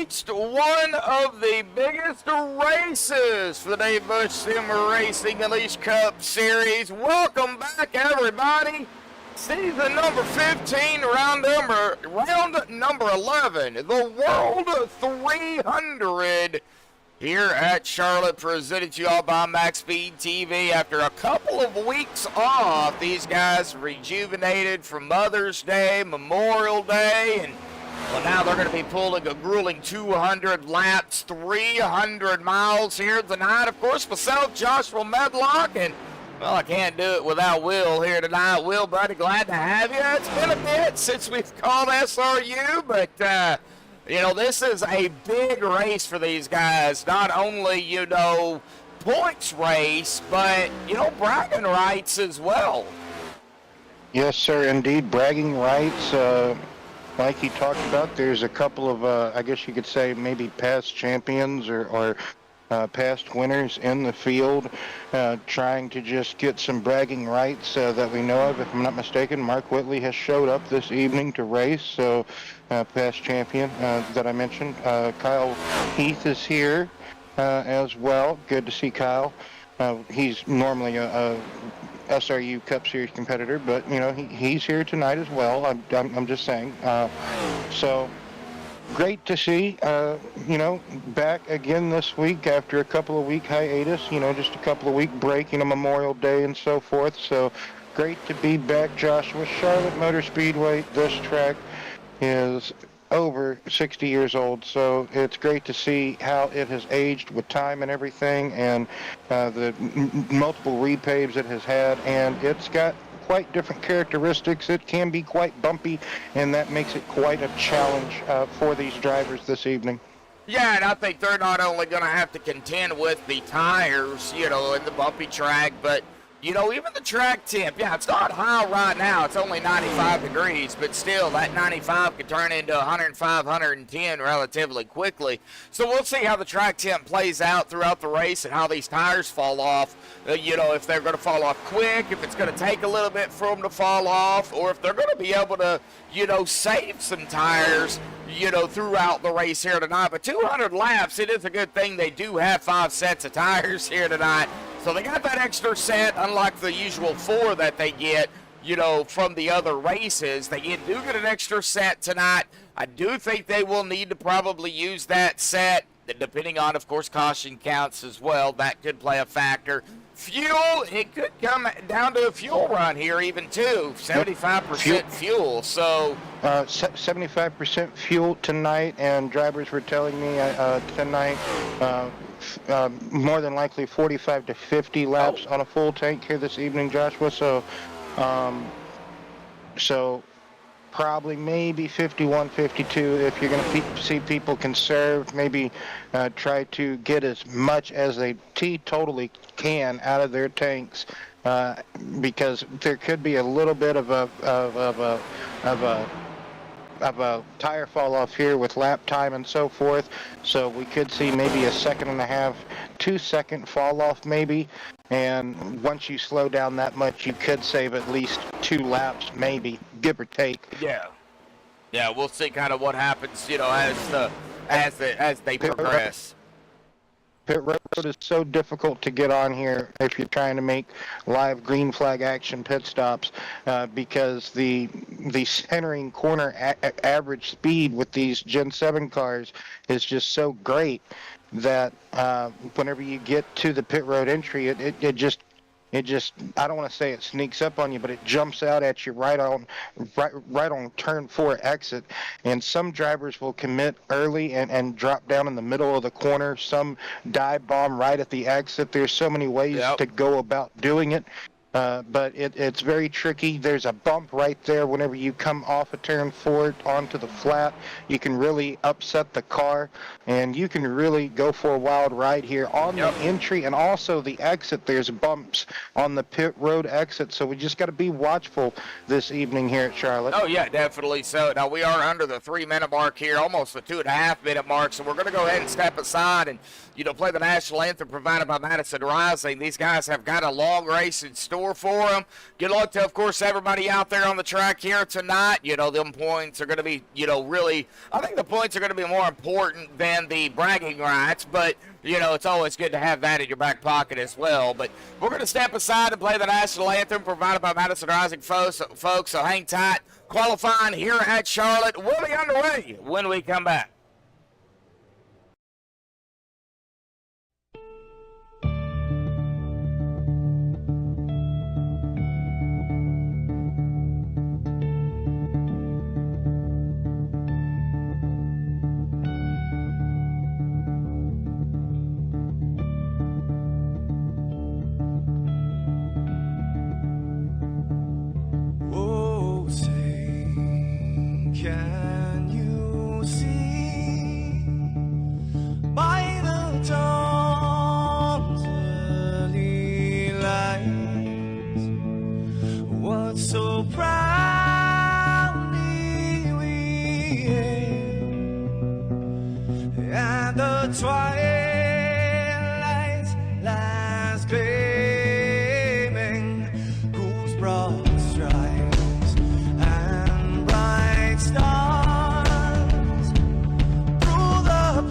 reached one of the biggest races for the Dave Bush Sim Racing Unleashed Cup Series. Welcome back, everybody. Season number 15, round number 11, the World 300 here at Charlotte, presented to you all by MaxspeedTV. After a couple of weeks off, these guys rejuvenated from Mother's Day, Memorial Day, and well, now they're going to be pulling a grueling 200 laps, 300 miles here tonight. Of course, myself, Joshua Medlock, and well, I can't do it without Will here tonight. Will, buddy, glad to have you. It's been a bit since we've called SRU, but, you know, this is a big race for these guys. Not only, you know, points race, but, you know, bragging rights as well. Yes, sir, indeed. Bragging rights. Like he talked about, there's a couple of, I guess you could say, maybe past champions or past winners in the field trying to just get some bragging rights that we know of. If I'm not mistaken, Mark Whitley has showed up this evening to race, so past champion that I mentioned. Kyle Heath is here as well. Good to see Kyle. He's normally a SRU Cup Series competitor, but you know he's here tonight as well. I'm just saying. So great to see, you know, back again this week after a couple of week hiatus. You know, just a couple of week break, you know, Memorial Day and so forth. So great to be back, Joshua. Charlotte Motor Speedway. This track is over 60 years old, so it's great to see how it has aged with time and everything, and the multiple repaves it has had, and it's got quite different characteristics. It can be quite bumpy, and that makes it quite a challenge for these drivers this evening. Yeah, and I think they're not only going to have to contend with the tires, you know, in the bumpy track, but you know, even the track temp, yeah, it's not high right now. It's only 95 degrees, but still, that 95 could turn into 105, 110 relatively quickly. So we'll see how the track temp plays out throughout the race and how these tires fall off. You know, if they're going to fall off quick, if it's going to take a little bit for them to fall off, or if they're going to be able to, you know, save some tires, you know, throughout the race here tonight. But 200 laps, it is a good thing they do have 5 sets of tires here tonight. So they got that extra set, unlike the usual 4 that they get, you know, from the other races. They do get an extra set tonight. I do think they will need to probably use that set, depending on, of course, caution counts as well. That could play a factor. Fuel, it could come down to a fuel run here even too, 75% fuel. So 75% fuel tonight, and drivers were telling me tonight more than likely 45 to 50 laps on a full tank here this evening, Joshua. So so probably maybe 51, 52 if you're going to see people conserve, maybe try to get as much as they totally can out of their tanks, because there could be a little bit of a tire fall off here with lap time and so forth. So we could see maybe a 1.5 2-second fall off maybe. And once you slow down that much, you could save at least 2 laps, maybe, give or take. Yeah, we'll see kind of what happens, you know, as they progress. Pit road is so difficult to get on here if you're trying to make live green flag action pit stops, because the centering corner average speed with these Gen 7 cars is just so great that whenever you get to the pit road entry, it just, I don't want to say it sneaks up on you, but it jumps out at you right on turn 4 exit. And some drivers will commit early and drop down in the middle of the corner. Some dive bomb right at the exit. There's so many ways to go about doing it. But it's very tricky. There's a bump right there whenever you come off of turn 4 onto the flat. You can really upset the car, and you can really go for a wild ride here on the entry and also the exit. There's bumps on the pit road exit, so we just got to be watchful this evening here at Charlotte. Oh, yeah, definitely so. Now, we are under the 3-minute mark here, almost the 2.5-minute mark, so we're going to go ahead and step aside and, you know, play the national anthem provided by Madison Rising. These guys have got a long race in store. store for them. Good luck to, of course, everybody out there on the track here tonight. You know, them points are going to be, you know, really, I think the points are going to be more important than the bragging rights, but, you know, it's always good to have that in your back pocket as well. But we're going to step aside and play the national anthem provided by Madison Rising folks, so hang tight. Qualifying here at Charlotte will be underway when we come back. Can you see by the dawn's early light what so proudly we hailed at the twilight's last gleaming, whose broad stripes and bright stars through the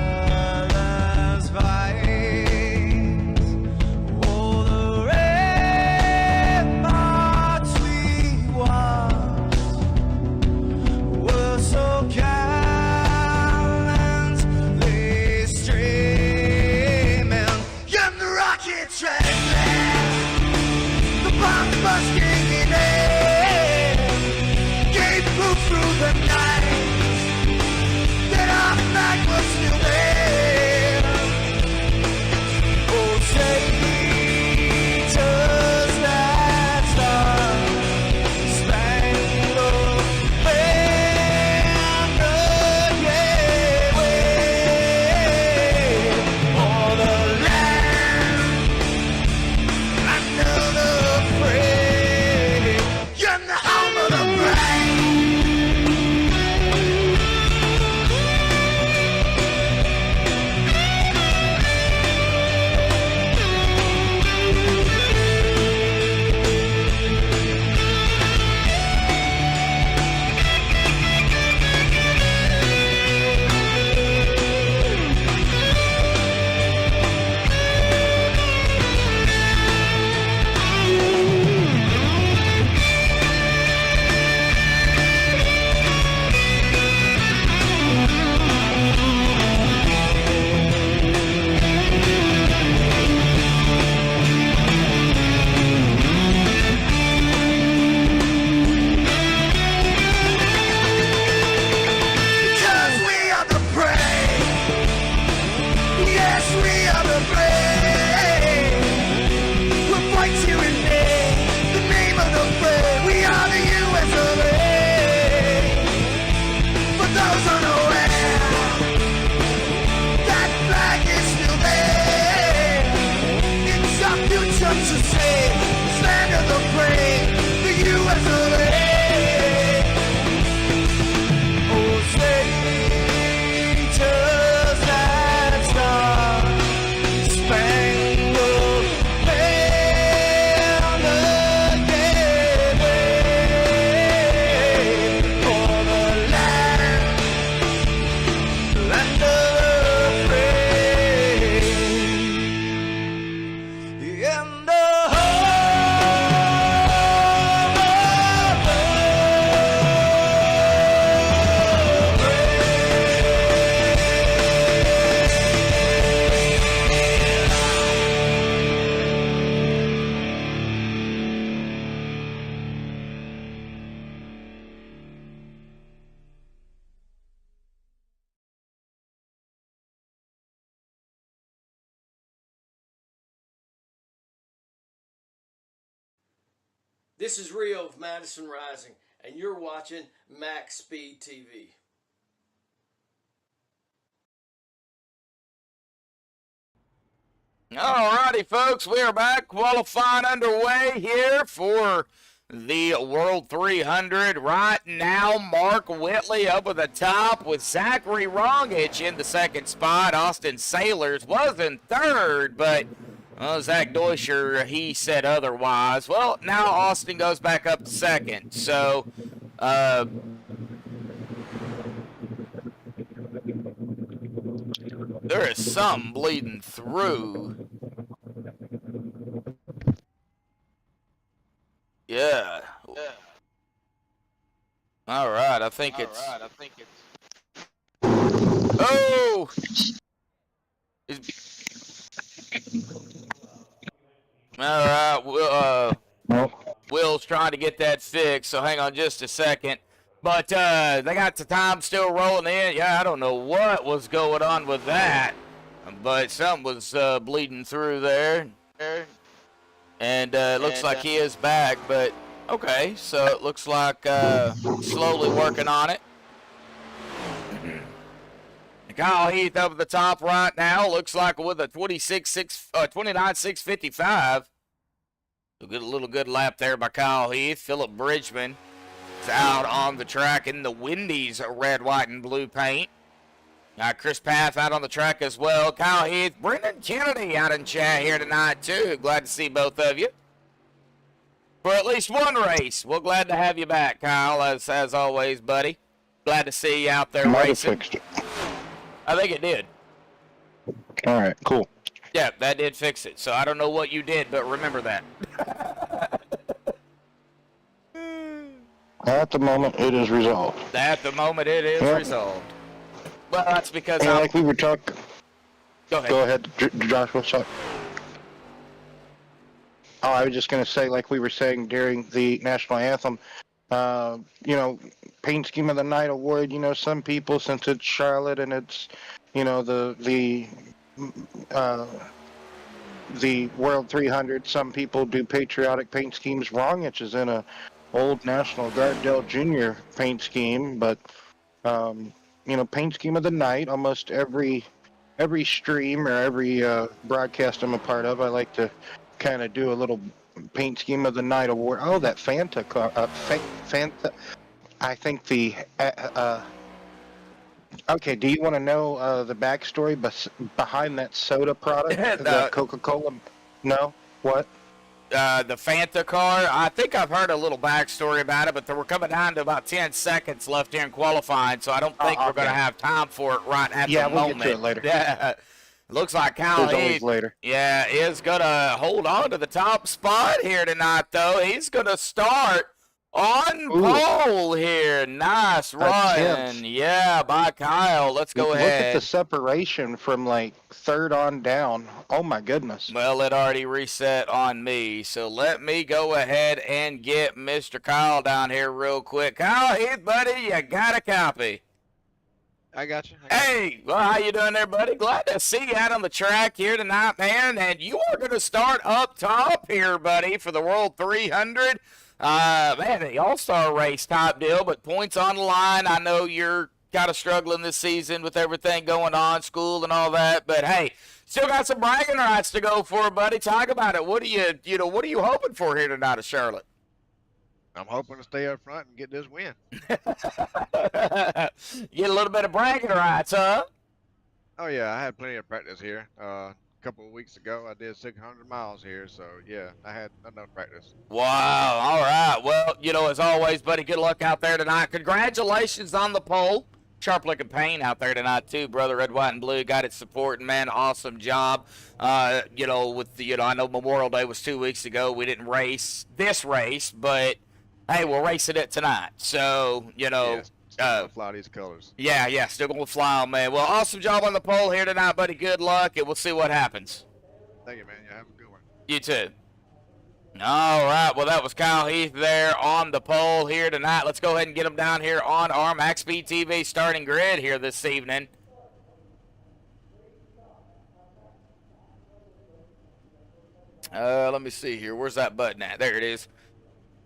perilous fights, oh, the ramparts we watched were so gallantly streaming, and the rockets ran past, the bombs bursting in air, gave proof through the night that our flag was still there. Oh, say, does that star-spangled banner yet wave o'er the land under the frame, you're the home of the brave. Because we are the brave. Yes, we are the brave. We'll fight to invade the name of the brave. We are the U.S. of A. For those unaware, that flag is still there. It's our future to save this land of the brave, the U.S. of A. Oh, say, does that star-spangled banner yet wave o'er the land of the free, in the This is Rio of Madison Rising, and you're watching MaxspeedTV. Alrighty, folks, we are back. Qualifying underway here for the World 300. Right now, Mark Whitley up at the top with Zachary Rongich in the second spot. Austin Sailors was in third, but Well, Zach Deutscher, he said otherwise. Well, now Austin goes back up to second. So, there is something bleeding through. Yeah. All right, I think it's. Oh! All right, Will's trying to get that fixed, so hang on just a second. But they got the time still rolling in. Yeah, I don't know what was going on with that, but something was bleeding through there. And it looks like he is back, but okay, so it looks like slowly working on it. Kyle Heath up at the top right now. Looks like with a 29.655. A little good lap there by Kyle Heath. Philip Bridgman is out on the track in the Wendy's red, white, and blue paint. Got Chris Path out on the track as well. Kyle Heath, Brendan Kennedy out in chat here tonight too. Glad to see both of you for at least one race. We're glad to have you back, Kyle, as always, buddy. Glad to see you out there racing. Fixed it. I think it did. All right, cool. Yeah, that did fix it. So I don't know what you did, but remember that. At the moment, it is resolved. At the moment, it is resolved. Well, that's because like we were talking. Go ahead. Go ahead, Joshua. Sorry. Oh, I was just going to say, like we were saying during the national anthem, paint scheme of the night award. Some people, since it's Charlotte and it's, the World 300, some people do patriotic paint schemes. Wrong, is in a old National Guard Dell Jr. paint scheme, but paint scheme of the night. Almost every stream or every broadcast I'm a part of, I like to kind of do a little paint scheme of the night award. Oh, that Fanta car, Fanta. I think the. Okay, do you want to know the backstory behind that soda product, the Coca-Cola? No, what? The Fanta car. I think I've heard a little backstory about it, but we're coming down to about 10 seconds left here in qualifying, so I don't think we're going to have time for it right at the moment. Yeah, we'll get to it later. Yeah. Looks like Kyle Heath, is going to hold on to the top spot here tonight, though. He's going to start on pole here. Nice run. Yeah, by Kyle. Let's go ahead. Look at the separation from, third on down. Oh, my goodness. Well, it already reset on me, so let me go ahead and get Mr. Kyle down here real quick. Kyle Heath, buddy, you got a copy. I got you. Hey, well, how you doing there, buddy? Glad to see you out on the track here tonight, man. And you are going to start up top here, buddy, for the World 300. Man, the All-Star race type deal, but points on the line. I know you're kind of struggling this season with everything going on, school and all that. But hey, still got some bragging rights to go for, buddy. Talk about it. What are you hoping for here tonight at Charlotte? I'm hoping to stay up front and get this win. Get a little bit of bragging rights, huh? Oh, yeah, I had plenty of practice here. A couple of weeks ago, I did 600 miles here, so, yeah, I had enough practice. Wow, all right. Well, as always, buddy, good luck out there tonight. Congratulations on the pole. Sharp-looking paint out there tonight, too, brother. Red, white, and blue got it supporting, man. Awesome job. With the, I know Memorial Day was 2 weeks ago. We didn't race this race, but hey, we're racing it tonight, so, still gonna fly these colors. Yeah, still going to fly on, man. Well, awesome job on the pole here tonight, buddy. Good luck, and we'll see what happens. Thank you, man. You have a good one. You too. All right, well, that was Kyle Heath there on the pole here tonight. Let's go ahead and get him down here on our MaxspeedTV starting grid here this evening. Let me see here. Where's that button at? There it is.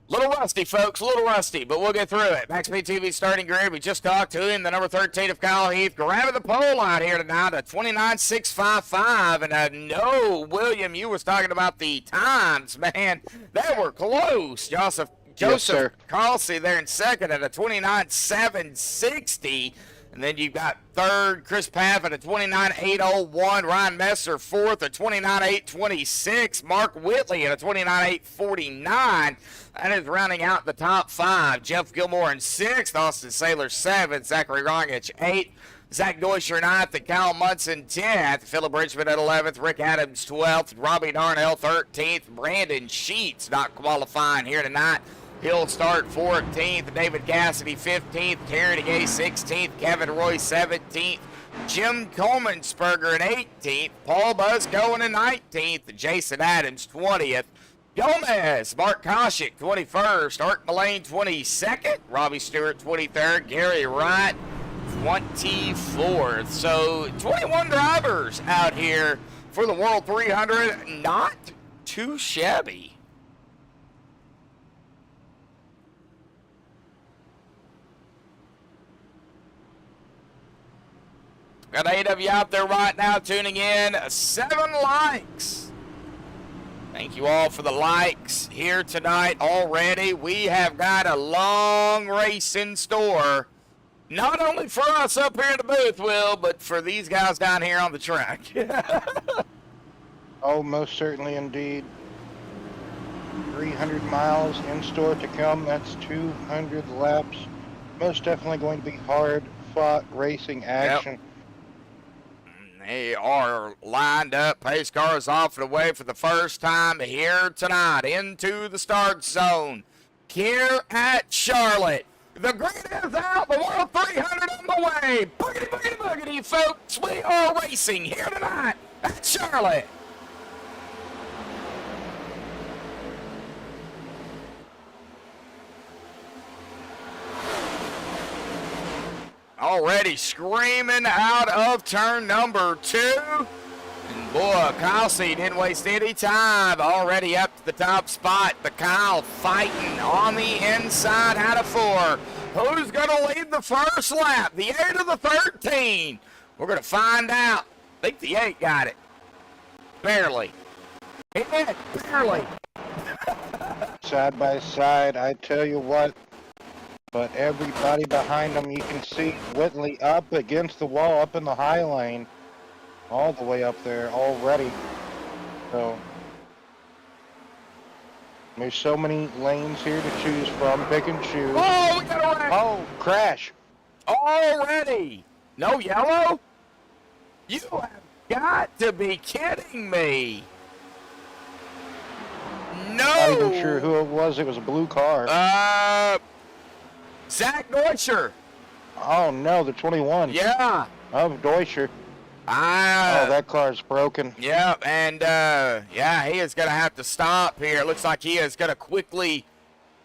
Little rusty, folks, a little rusty, but we'll get through it. MaxspeedTV starting grid. We just talked to him, the number 13 of Kyle Heath, grabbing the pole out here tonight at 29.655. And no, William, you was talking about the times, man. They were close. Joseph Joseph sir. Carsey there in second at a 29.760. And then you've got third, Chris Paff at a 29.801. Ryan Messer fourth at 29.826. Mark Whitley at a 29.849. That is rounding out the top five. Jeff Gilmore in sixth. Austin Saylor seventh. Zachary Rongich eighth. Zach Deutscher ninth. And Kyle Munson 10th. Philip Richmond at 11th. Rick Adams 12th. Robbie Darnell 13th. Brandon Sheets not qualifying here tonight. He'll start 14th. David Cassidy 15th. Terry Gay 16th. Kevin Roy 17th. Jim Coleman-Sperger in 18th. Paul Buzz-Cohen in 19th. Jason Adams 20th. Gomez, Mark Koshik 21st. Art Mullane 22nd. Robbie Stewart 23rd. Gary Wright 24th. So 21 drivers out here for the World 300. Not too shabby. Got 8 of you out there right now tuning in. 7 likes. Thank you all for the likes here tonight already. We have got a long race in store. Not only for us up here in the booth, Will, but for these guys down here on the track. Oh, most certainly indeed. 300 miles in store to come. That's 200 laps. Most definitely going to be hard-fought racing action. Yep. They are lined up. Pace cars off and away for the first time here tonight into the start zone here at Charlotte. The green is out. The World 300 on the way. Boogity, boogity, boogity, folks. We are racing here tonight at Charlotte. Already screaming out of turn number 2. And boy, Kyle C didn't waste any time. Already up to the top spot. But Kyle fighting on the inside out of 4. Who's going to lead the first lap? The 8 or the 13? We're going to find out. I think the 8 got it. Barely. Yeah, barely. Side by side, I tell you what. But everybody behind them, you can see Whitley up against the wall, up in the high lane, all the way up there already. So there's so many lanes here to choose from. Pick and choose. Oh, we got a wreck. Oh, crash! Already? No yellow? You have got to be kidding me. No. Not even sure who it was. It was a blue car. Zach Deutscher. Oh no, the 21. Yeah. Of Deutscher. Oh, that car's broken. Yeah, and yeah, he is going to have to stop here. It looks like he is going to quickly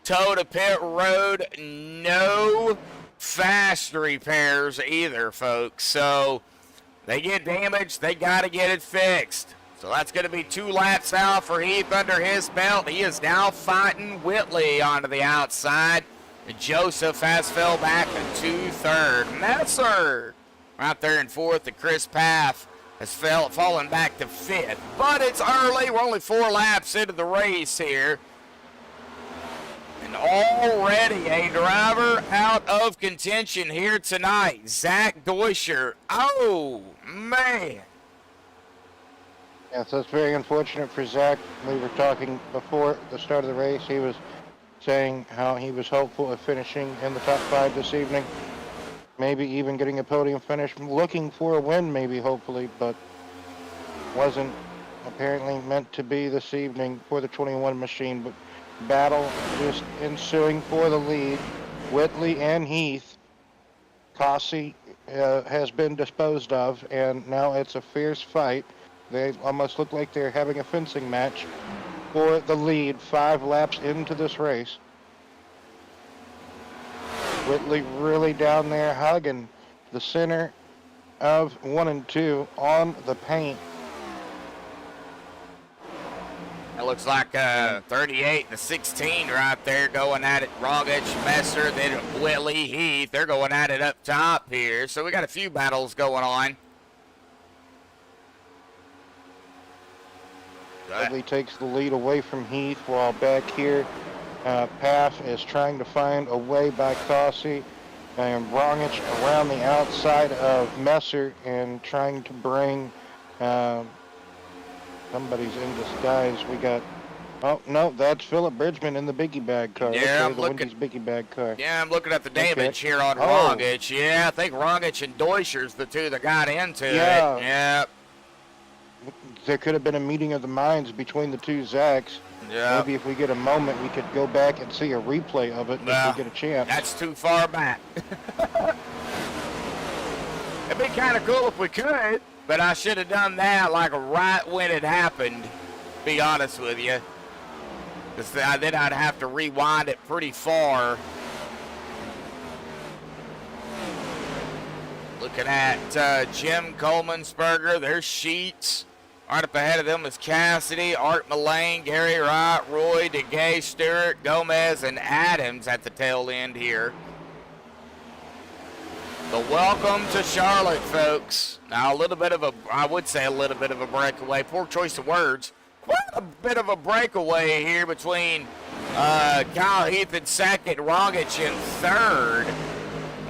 tow to pit road. No fast repairs either, folks. So they get damaged, they got to get it fixed. So that's going to be 2 laps out for Heath under his belt. He is now fighting Whitley onto the outside. Joseph has fell back to 3rd. Messer right there in 4th. And Chris Paff has fallen back to 5th. But it's early. We're only 4 laps into the race here. And already a driver out of contention here tonight. Zach Deutscher. Oh, man. Yes, that's very unfortunate for Zach. We were talking before the start of the race. He was saying how he was hopeful of finishing in the top 5 this evening. Maybe even getting a podium finish. Looking for a win, maybe, hopefully, but wasn't apparently meant to be this evening for the 21 machine. But battle just ensuing for the lead. Whitley and Heath. Cossey has been disposed of, and now it's a fierce fight. They almost look like they're having a fencing match for the lead 5 laps into this race. Whitley really down there hugging the center of 1 and 2 on the paint. It looks like 38 and 16 right there going at it. Rogic, Messer, then Whitley, Heath. They're going at it up top here. So we got a few battles going on. Whitley takes the lead away from Heath, while back here Paff is trying to find a way by Cossie and Rongich around the outside of Messer and trying to bring somebody's in disguise. We got, oh no, that's Philip Bridgman in the Biggie Bag car. Yeah, okay, I'm the looking- Wendy's Biggie Bag car. Yeah, I'm looking at the damage Okay. here on Oh. Rongich. Yeah, I think Rongich and Deutscher's the two that got into Yeah. it. Yeah. There could have been a meeting of the minds between the two Zacks. Yeah. Maybe if we get a moment, we could go back and see a replay of it Well, if we get a chance. That's too far back. It'd be kind of cool if we could, but I should have done that like right when it happened, to be honest with you. Because then I'd have to rewind it pretty far. Looking at Jim Coleman'sberger, there's Sheets. Right up ahead of them is Cassidy, Art Mullane, Gary Wright, Roy, DeGay, Stewart, Gomez, and Adams at the tail end here. So welcome to Charlotte, folks. Now a little bit of a, I would say a little bit of a breakaway. Poor choice of words. Quite a bit of a breakaway here between Kyle Heath in second, Rongich in third.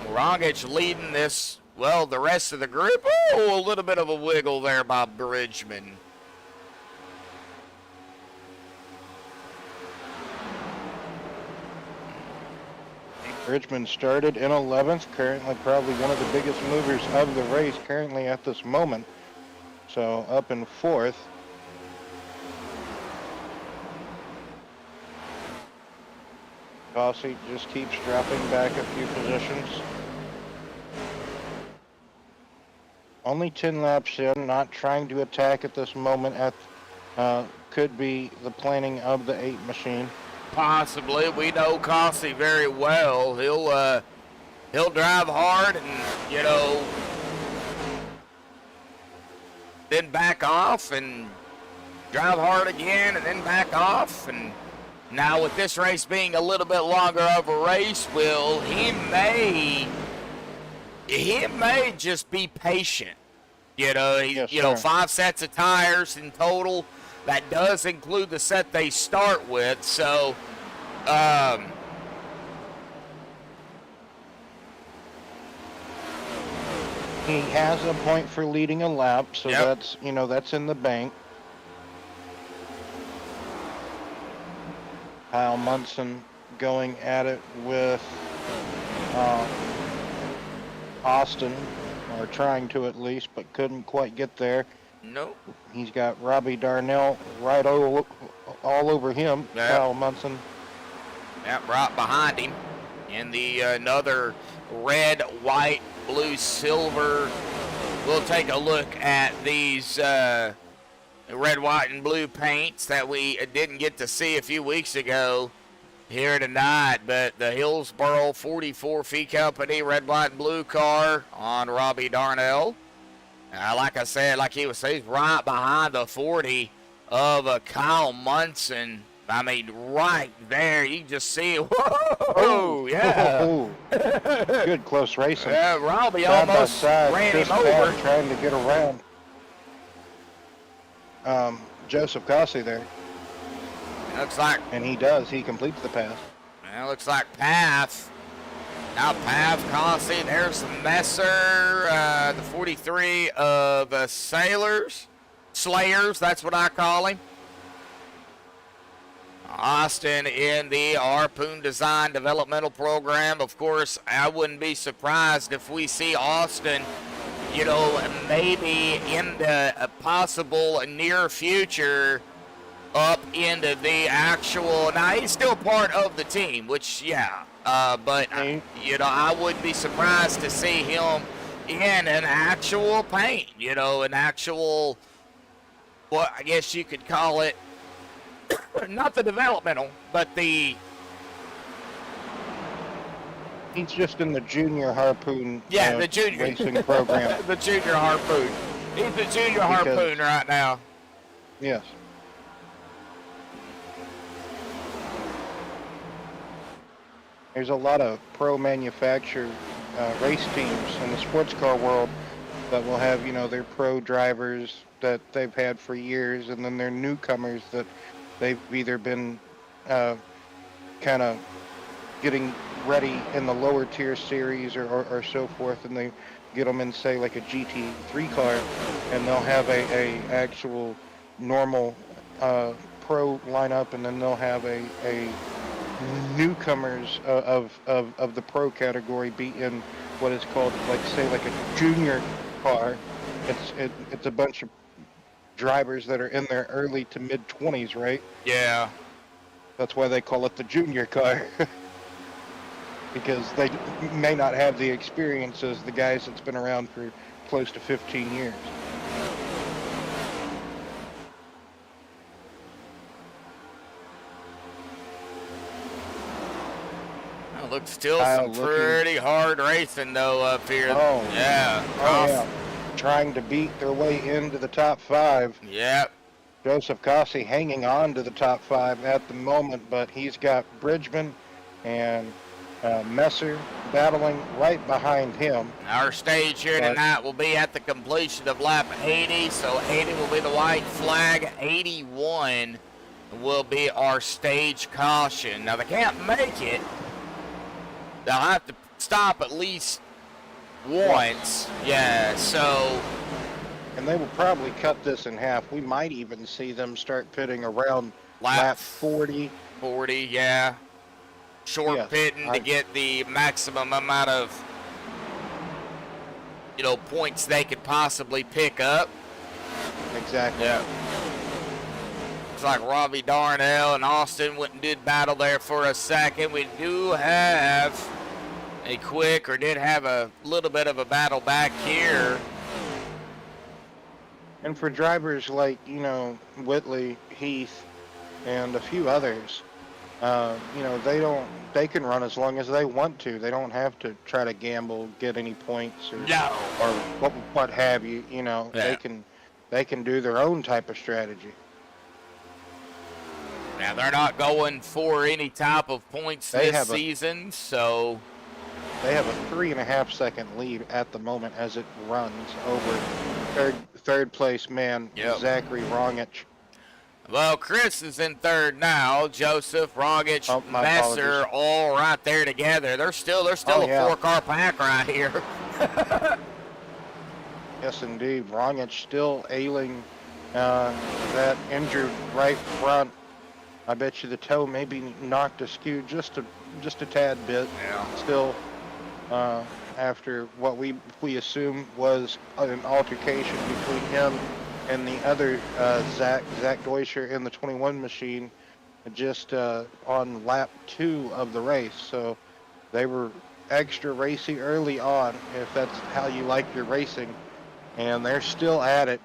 Rongich leading this, well, the rest of the group. Oh, a little bit of a wiggle there by Bridgman. Bridgman started in 11th, currently probably one of the biggest movers of the race currently at this moment. So up in 4th. Cossie just keeps dropping back a few positions. Only 10 laps in, not trying to attack at this moment. Could be the planning of the 8 machine. Possibly. We know Cossie very well. He'll drive hard and, you know, then back off and drive hard again and then back off. And now with this race being a little bit longer of a race, Will, he may just be patient. You know, Yes, you know, sir. 5 sets of tires in total. That does include the set they start with. So, he has a point for leading a lap, so Yep. that's, you know, that's in the bank. Kyle Munson going at it with Austin, or trying to at least, but couldn't quite get there. no. He's got Robbie Darnell right all over him, Yep. Kyle Munson. Yep, right behind him. In the another red, white, blue, silver. We'll take a look at these red, white, and blue paints that we didn't get to see a few weeks ago here tonight. But the Hillsboro 44 Fee Company red, white, and blue car on Robbie Darnell. Like I said, like he was saying, he's right behind the 40 of Kyle Munson. I mean, right there, you can just see it. Whoa, yeah. Oh, good close racing. Yeah, Robbie Side by almost side, ran Chris him Paff over. trying to get around Joseph Cossie there, Looks like, and he does. He completes the pass. well, looks like Path. Now Path, Cossie, there's Messer, the 43 of Slayers, that's what I call him. Austin in the Harpoon Design Developmental Program. Of course, I wouldn't be surprised if we see Austin, you know, maybe in the possible near future up into the actual, now he's still part of the team, which, yeah, but, you know, I wouldn't be surprised to see him in an actual paint, you know, an actual, what I guess you could call it, not the developmental, but the, He's just in the junior Harpoon yeah, the junior racing program. the junior Harpoon. He's the junior Harpoon right now. Yes. There's a lot of pro manufactured race teams in the sports car world that will have, you know, their pro drivers that they've had for years, and then their newcomers that they've either been kind of getting ready in the lower tier series or so forth, and they get them in, say, like a GT3 car, and they'll have a actual normal pro lineup, and then they'll have a newcomers of the pro category be in what is called, like, say, like a junior car. It's a bunch of drivers that are in their early to mid 20s, right? Yeah. That's why they call it the junior car. Because they may not have the experience as the guys that's been around for close to 15 years. Oh, look, still Kyle some pretty hard racing, though, up here. Oh. Yeah. Oh, yeah. Trying to beat their way into the top 5. Yep. Joseph Cossey hanging on to the top 5 at the moment, but he's got Bridgman and Messer battling right behind him. Our stage here tonight will be at the completion of lap 80, so 80 will be the white flag, 81 will be our stage caution. Now, they can't make it. They'll have to stop at least once. Yeah, so... And they will probably cut this in half. We might even see them start pitting around lap 40. 40, yeah. Short pitting to get the maximum amount of, points they could possibly pick up. Exactly. Yeah. Looks like Robbie Darnell and Austin went and did battle there for a second. We do have did have a little bit of a battle back here. And for drivers like, Whitley, Heath, and a few others, they can run as long as they want to. They don't have to try to gamble, get any points or what have you. They can do their own type of strategy. Now, they're not going for any type of points this season, so... They have a 3.5 second lead at the moment as it runs over third place man, Zachary Rongich. Well, Chris is in third now. Joseph, Rongich, Messer, all right there together. They're still a 4-car pack right here. Yes, indeed. Rongich still ailing that injured right front. I bet you the toe maybe knocked askew just a tad bit. Yeah. Still, after what we assume was an altercation between him and the other Zach Deutscher in the 21 machine, just on lap 2 of the race. So they were extra racy early on, if that's how you like your racing, and they're still at it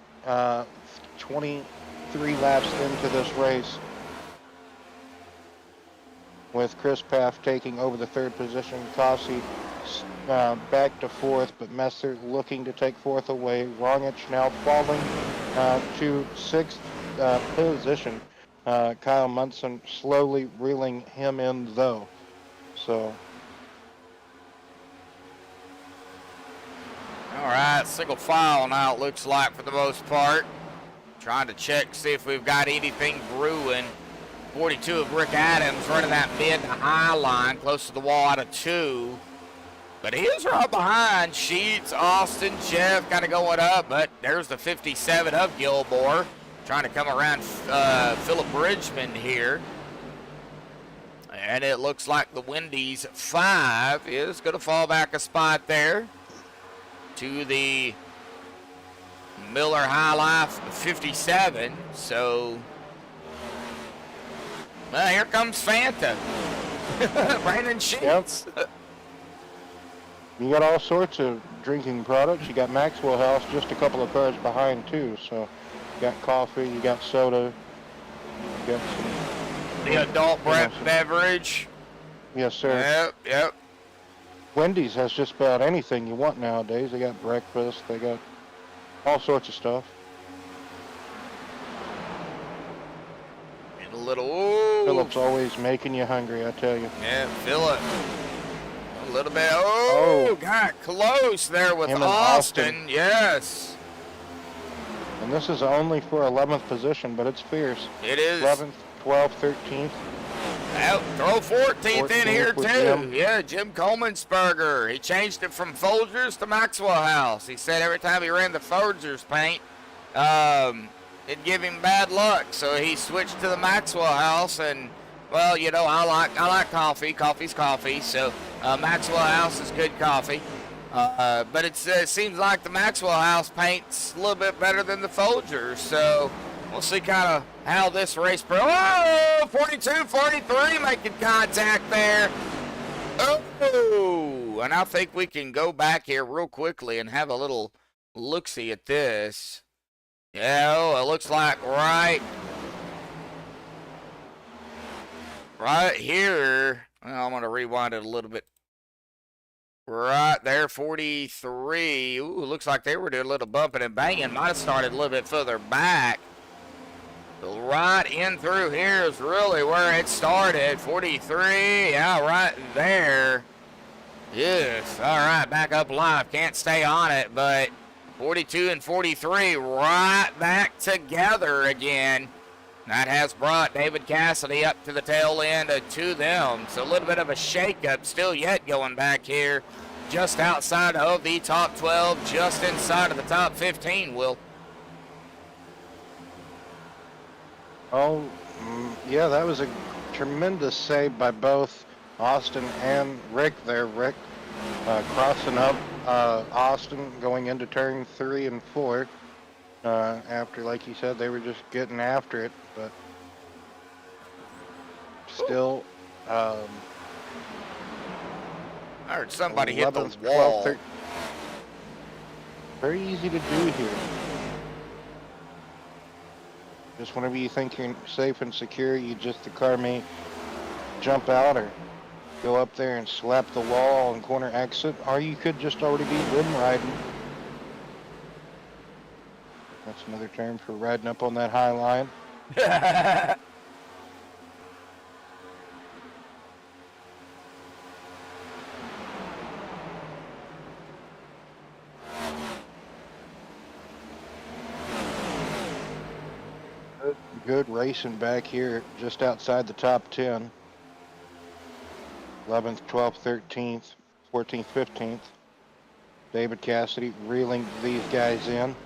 23 laps into this race, with Chris Paff taking over the 3rd position, Cossey back to 4th, but Messer looking to take 4th away. Rongich now falling to 6th position. Kyle Munson slowly reeling him in, though. So. All right, single file now, it looks like, for the most part. Trying to check, see if we've got anything brewing. 42 of Rick Adams running that mid to high line, close to the wall out of 2. But he is right behind Sheets, Austin, Jeff kind of going up, but there's the 57 of Gilmore trying to come around Philip Bridgman here. And it looks like the Wendy's 5 is going to fall back a spot there to the Miller High Life 57. So, well, here comes Fanta. Brandon Sheets. Yep. You got all sorts of drinking products. You got Maxwell House just a couple of cars behind, too. So you got coffee, you got soda, you got some... The adult beverage. Yes, sir. Yep. Wendy's has just about anything you want nowadays. They got breakfast. They got all sorts of stuff. And a little... Ooh. Philip's always making you hungry, I tell you. Yeah, Philip. A little bit. Oh, got close there with Austin. Yes. And this is only for 11th position, but it's fierce. It is. 11th, 12th, 13th. Well, throw 14th in here, 14th with too. Jim. Yeah, Jim Coleman'sberger. He changed it from Folgers to Maxwell House. He said every time he ran the Folgers paint, it'd give him bad luck. So he switched to the Maxwell House, and, well, you know, I like coffee. Coffee's coffee, so Maxwell House is good coffee. But it seems like the Maxwell House paint's a little bit better than the Folgers, so we'll see kind of how this race. Oh, 42-43 making contact there. Oh, and I think we can go back here real quickly and have a little look-see at this. Yeah, oh, it looks like right here. Well, I'm going to rewind it a little bit. Right there, 43. Ooh, looks like they were doing a little bumping and banging. Might have started a little bit further back. Right in through here is really where it started. 43, yeah, right there. Yes, all right, back up live. Can't stay on it, but 42 and 43 right back together again. That has brought David Cassidy up to the tail end to them. So a little bit of a shakeup still yet going back here. Just outside of the top 12, just inside of the top 15, Will. Oh, yeah, that was a tremendous save by both Austin and Rick there. Rick crossing up Austin going into turn 3 and 4. After, like you said, they were just getting after it, but still, I heard somebody hit the 11th, wall. 12th, 13th. Very easy to do here. Just whenever you think you're safe and secure, the car may jump out or go up there and slap the wall and corner exit, or you could just already be rim riding. That's another term for riding up on that high line. Good racing back here just outside the top 10. 11th, 12th, 13th, 14th, 15th. David Cassidy reeling these guys in.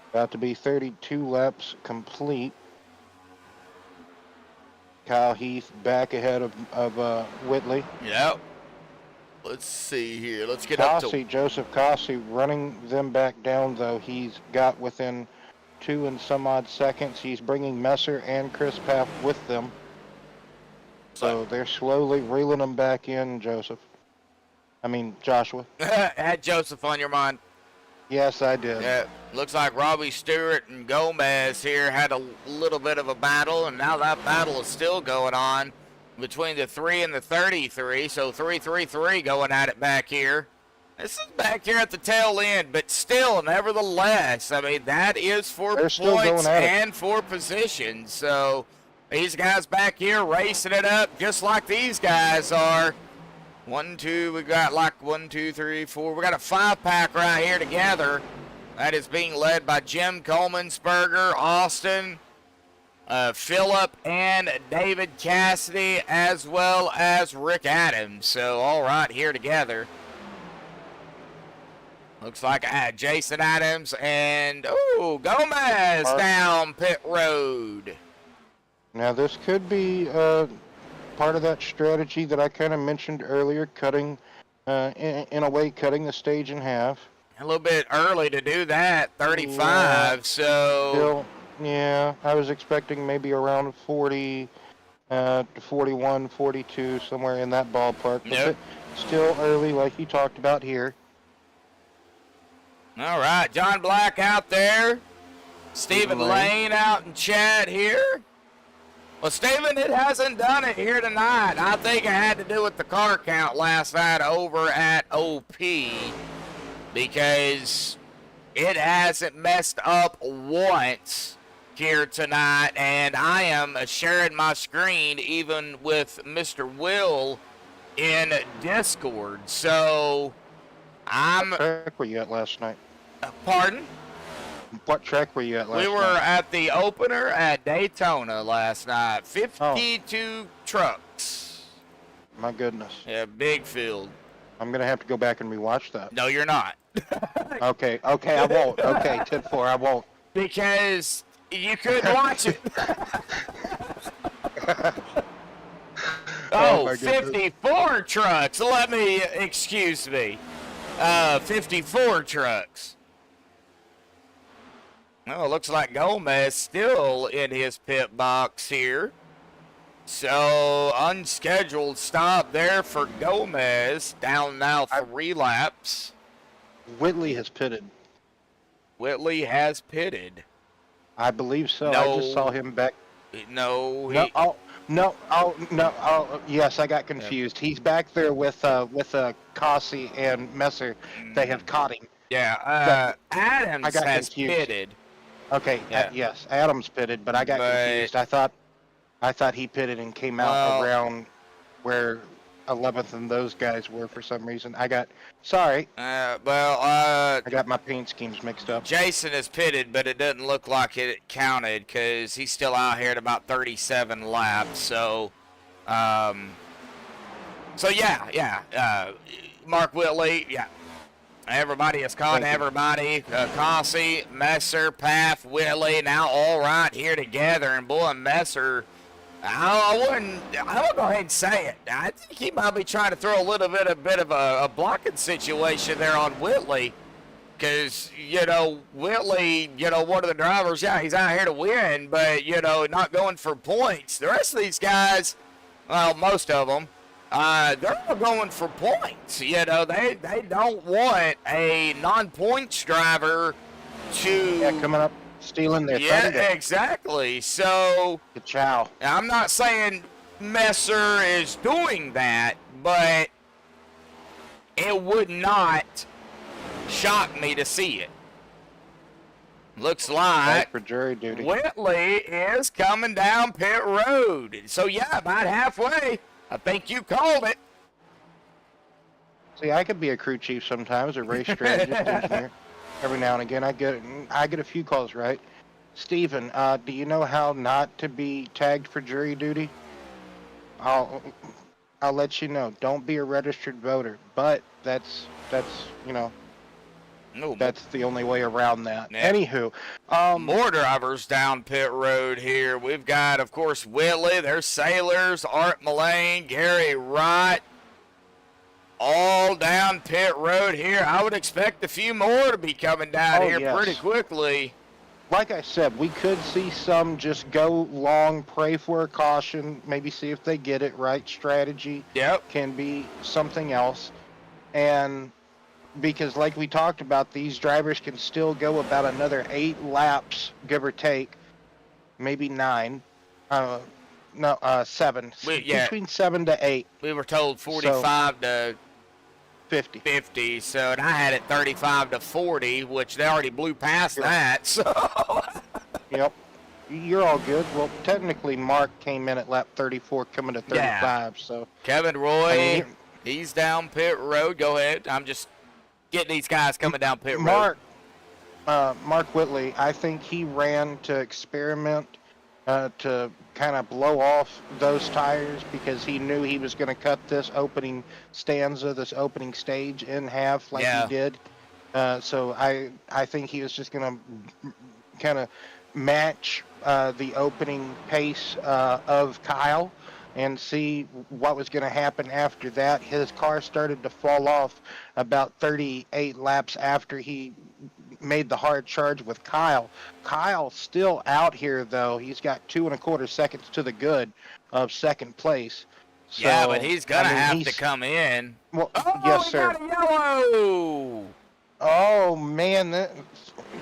About to be 32 laps complete. Kyle Heath back ahead of Whitley. Yep. Let's see here. Let's get up to Joseph Cossey running them back down, though. He's got within 2 and some odd seconds. He's bringing Messer and Chris Paff with them. So they're slowly reeling them back in, Joshua. Had Joseph on your mind. Yes, I did. Yeah, looks like Robbie Stewart and Gomez here had a little bit of a battle, and now that battle is still going on between the 3 and the 33, so 3-3-3 going at it back here. This is back here at the tail end, but still, nevertheless, I mean, that is for points and for position. So these guys back here racing it up just like these guys are. 1, 2, we got like 1, 2, 3, 4. We got a 5-pack right here together. That is being led by Jim Coleman'sberger, Austin, Phillip, and David Cassidy, as well as Rick Adams. So all right here together. Looks like Jason Adams and Gomez down pit road. Now this could be part of that strategy that I kind of mentioned earlier, cutting in a way cutting the stage in half. A little bit early to do that, 35. Yeah. So still, yeah, I was expecting maybe around 40 to 41, 42, somewhere in that ballpark. Nope. But still early, like you talked about here. All right, John Black out there. Stephen Lane out in chat here. Well, Stephen, it hasn't done it here tonight. I think it had to do with the car count last night over at OP, because it hasn't messed up once here tonight, and I am sharing my screen even with Mr. Will in Discord. So I'm... What track were you at last night? Pardon? What track were you at last We were night? at the opener at Daytona last night. 52 trucks. My goodness. Yeah, big field. I'm going to have to go back and rewatch that. No, you're not. Okay, I won't. Okay, tip 4, I won't. Because you couldn't watch it. Oh, Oh, my goodness. 54 trucks. Excuse me. 54 trucks. Oh, it looks like Gomez still in his pit box here. So, unscheduled stop there for Gomez. Down now 3 laps. Whitley has pitted. Whitley has pitted. I believe so. No. I just saw him back. No, Yes, I got confused. He's back there with Cossey and Messer. They have caught him. yeah, Adams I got has confused. pitted. Okay, Yeah. yes, Adams pitted, but I got confused. I thought he pitted and came out Well- around where 11th and those guys were for some reason. Sorry, I got my paint schemes mixed up. Jason is pitted, but it doesn't look like it counted because he's still out here at about 37 laps. So, Mark Whitley, yeah. Everybody is caught. Thank you. Everybody, Cossey, Messer, Paff, Whitley, now all right here together. And boy, Messer, I would go ahead and say it. I think he might be trying to throw a bit of a blocking situation there on Whitley. Because, Whitley, one of the drivers, yeah, he's out here to win, but, not going for points. The rest of these guys, well, most of them, they're all going for points. They don't want a non-points driver to... Yeah, coming up, stealing their thunder. Yeah, exactly. So, Ciao. I'm not saying Messer is doing that, but it would not shock me to see it. Looks Right like for jury duty. Whitley is coming down pit road. So, yeah, about halfway. I think you called it. See, I could be a crew chief sometimes, a race strategist engineer. Every now and again, I get a few calls right. Steven, do you know how not to be tagged for jury duty? I'll let you know. Don't be a registered voter. But that's No, that's the only way around that. Yeah. Anywho, more drivers down pit road here. We've got, of course, Whitley. There's Sailors, Art Mullane, Gary Wright, all down pit road here. I would expect a few more to be coming down Oh, here yes. pretty quickly. like I said, we could see some just go long, pray for a caution, maybe see if they get it right. Strategy Yep. can be something else. And because like we talked about, these drivers can still go about another 8 laps, give or take, maybe 9. 7. Yeah. Between 7 to 8, We were told 45 to 50. 50, so and I had it 35 to 40, which they already blew past that. So Yep. You're all good. Well, technically, Mark came in at lap 34, coming to 35, so... Kevin Roy, I mean, he's down pit road. Go ahead. I'm just getting these guys coming down pit road. Mark Whitley, I think he ran to experiment to kind of blow off those tires because he knew he was going to cut this opening stanza, this opening stage in half like Yeah. he did. So I think he was just going to kind of match the opening pace of Kyle and see what was going to happen after that. His car started to fall off about 38 laps after he made the hard charge with Kyle. Kyle's still out here, though. He's got 2 1/4 seconds to the good of second place. So, Yeah, but he's going to have to he's- come in. Well, Oh, yes, we sir. got a yellow. Oh, man, that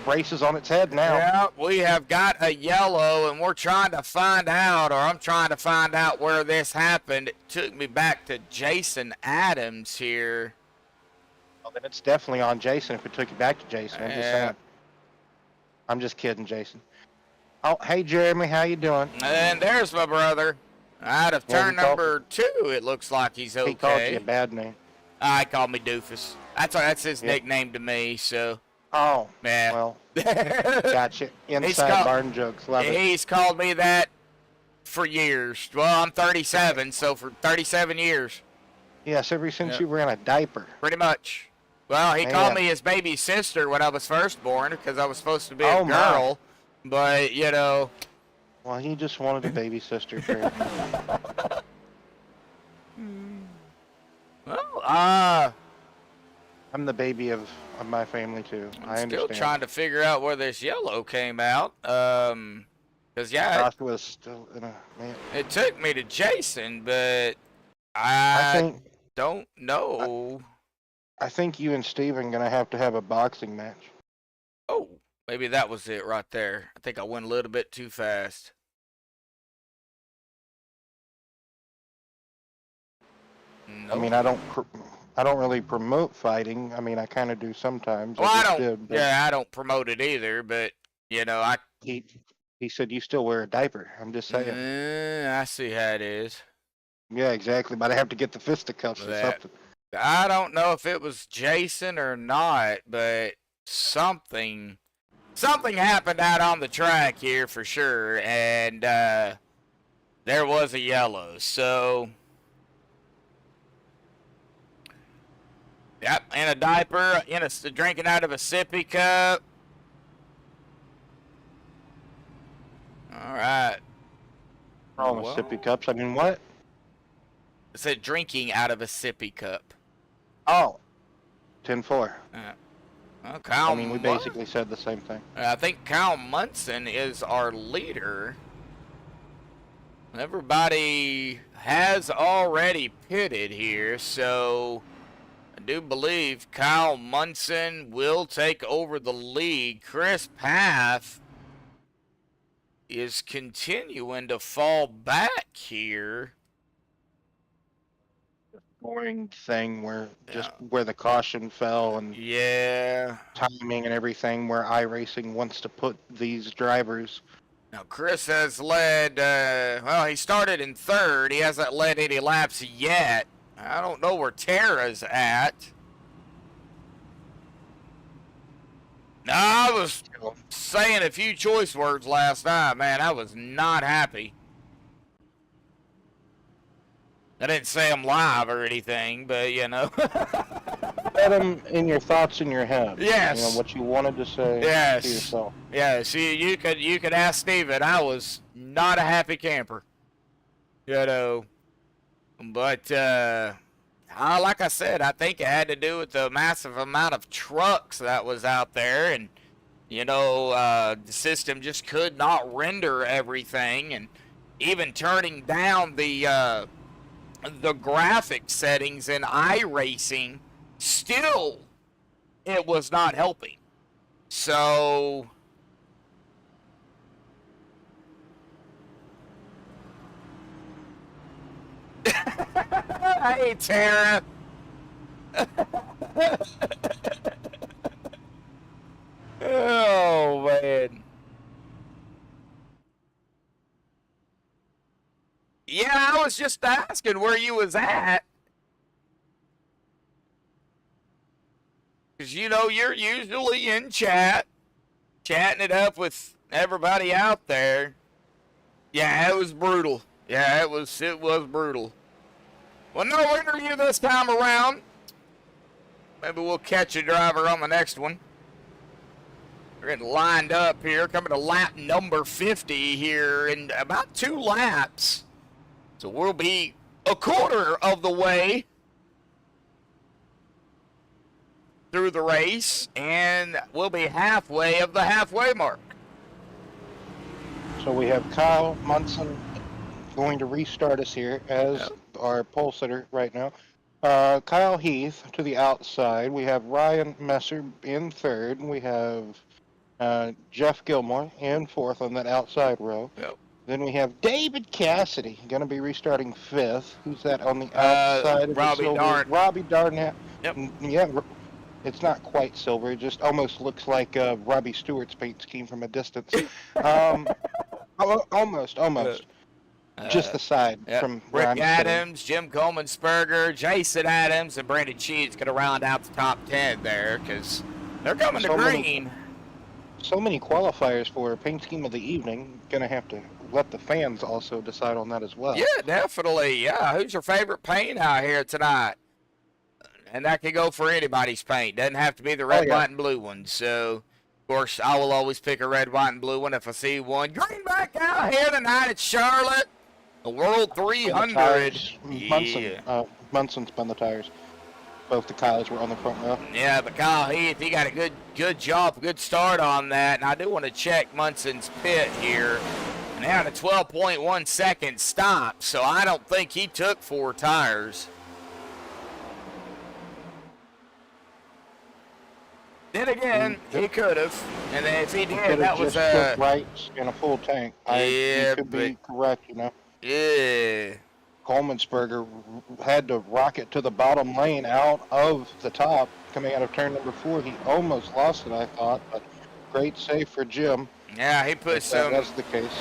race is on its head now. Yeah, we have got a yellow, and we're trying to find out, or I'm trying to find out where this happened. It took me back to Jason Adams here. Well, then it's definitely on Jason if it took you back to Jason. I'm just Yeah. saying. I'm just kidding, Jason. Oh, hey, Jeremy, how you doing? And there's my brother. Out of Well, turn he called- number 2, it looks like he's okay. He called you a bad name. He called me Doofus. That's his nickname to me, so, Oh, yeah. well, Gotcha. Inside called- barn jokes. Love it. He's called me that for years. Well, I'm 37, so for 37 years, Yes, ever since Yeah. you were in a diaper. pretty much. Well, he called Man. me his baby sister when I was first born because I was supposed to be a Oh, my. girl. But, you know, Well, he just wanted a baby sister. Trey. well, I'm the baby of my family too. I I'm still understand. trying to figure out where this yellow came out. Because, yeah, Josh was still in a man. it took me to Jason, but I think don't know. I think you and Steven gonna have to have a boxing match. Oh, maybe that was it right there. I think I went a little bit too fast. I mean, I don't really promote fighting. I mean, I kind of do sometimes. Well, I just don't. did, but Yeah, I don't promote it either. But you know, he said you still wear a diaper. I'm just saying. I see how it is. Yeah, exactly. But I have to get the fisticuffs or That- something. I don't know if it was Jason or not, but something happened out on the track here for sure, and there was a yellow. So, yep, in a diaper, drinking out of a sippy cup. All right. All the Well, sippy cups. I mean, what? it said drinking out of a sippy cup. Oh, 10-4. Well, Kyle I mean, we Mun- basically said the same thing. I think Kyle Munson is our leader. Everybody has already pitted here, so I do believe Kyle Munson will take over the lead. Chris Path is continuing to fall back here. Boring thing where just where the caution fell and Yeah. timing and everything, where iRacing wants to put these drivers. Now, Chris has led, well, he started in third. He hasn't led any laps yet. I don't know where Tara's at. No, I was saying a few choice words last night, man. I was not happy. I didn't say them live or anything, but, you know. Set them in your thoughts in your head. Yes. You know, what you wanted to say Yes. to yourself. Yeah, see, you could ask Steven. I was not a happy camper. You know. But, like I said, I think it had to do with the massive amount of trucks that was out there. And, you know, the system just could not render everything. And even turning down the graphic settings in iRacing, still, it was not helping. So, hey, Tara. Oh, man. Yeah, I was just asking where you was at. Because, you know, you're usually in chat, chatting it up with everybody out there. Yeah, it was brutal. Yeah, it was brutal. Well, no interview this time around. Maybe we'll catch a driver on the next one. We're getting lined up here, coming to lap number 50 here in about 2 laps. So we'll be a quarter of the way through the race, and we'll be halfway of the halfway mark. So we have Kyle Munson going to restart us here as our pole sitter right now. Kyle Heath to the outside. We have Ryan Messer in third. We have Jeff Gilmore in fourth on that outside row. Yep. Then we have David Cassidy going to be restarting fifth. Who's that on the outside of Robbie the silver? Darn. Robbie Darnett. Yep. Yeah, it's not quite silver. It just almost looks like Robbie Stewart's paint scheme from a distance. Almost. Just the side from where Rick I'm sitting. Adams, Jim Coleman Spurger, Jason Adams, and Brandon Cheats going to round out the top 10 there because they're coming to So green. so many qualifiers for paint scheme of the evening. Gonna have to let the fans also decide on that as well. Yeah, definitely. Yeah, who's your favorite paint out here tonight? And that can go for anybody's paint. Doesn't have to be the red, yeah. white, and blue one. So, of course, I will always pick a red, white, and blue one if I see one. Greenback out here tonight at Charlotte. The World 300. Munson spun the tires. Both the Kyles were on the front row. Yeah, but Kyle Heath, he got a good job, good start on that. And I do want to check Munson's pit here. And they had a 12.1 second stop, so I don't think he took 4 tires. Then again, he could have. And then if he did, that was just right in a full tank. You could be correct, you know. Yeah. Coleman'sberger had to rocket to the bottom lane out of the top, coming out of turn number 4. He almost lost it, I thought, but great save for Jim. Yeah, he put some. That's the case.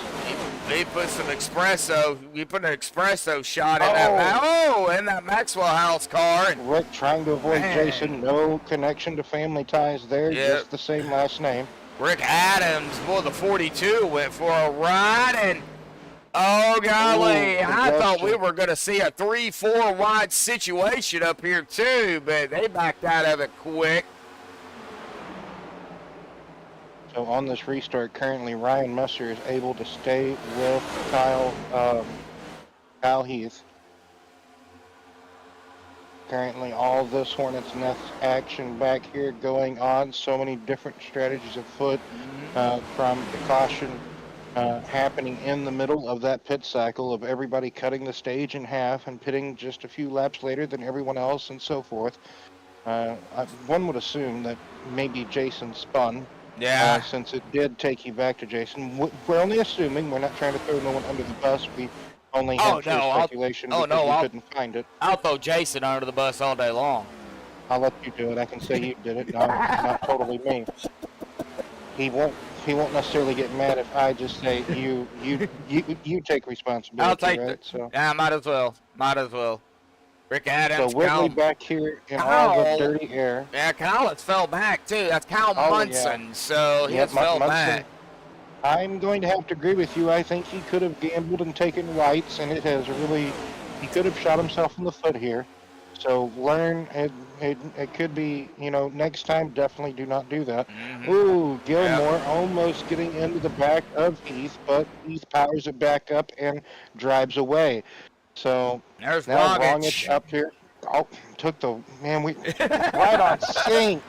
He put some espresso. He put an espresso shot in that. Oh, in that Maxwell House car. And, Rick trying to avoid Jason. No connection to family ties there. Just the same last name. Rick Adams, boy, the 42 went for a ride and. Oh, golly, I thought we were going to see a 3-4 wide situation up here, too, but they backed out of it quick. So on this restart, currently Ryan Messer is able to stay with Kyle Heath. Currently all this Hornets Nest action back here going on. So many different strategies afoot from the caution happening in the middle of that pit cycle of everybody cutting the stage in half and pitting just a few laps later than everyone else and so forth. One would assume that maybe Jason spun. Yeah. Since it did take you back to Jason. We're only assuming. We're not trying to throw no one under the bus. We only have speculation because we couldn't find it. I'll throw Jason under the bus all day long. I'll let you do it. I can say you did it. No, not totally me. He won't necessarily get mad if I just say you take responsibility. I'll take right? it. So. Yeah, might as well. Rick Adams. So Whitley back here in all the dirty air. Yeah, Kyle has fell back too. That's Kyle Munson. Yeah. So he has fell back. I'm going to have to agree with you. I think he could have gambled and taken rights, and he could have shot himself in the foot here. So learn, it could be, next time, definitely do not do that. Ooh, Gilmore almost getting into the back of Heath, but Heath powers it back up and drives away. So there's now Rongich up here. Oh, took the, right on sync.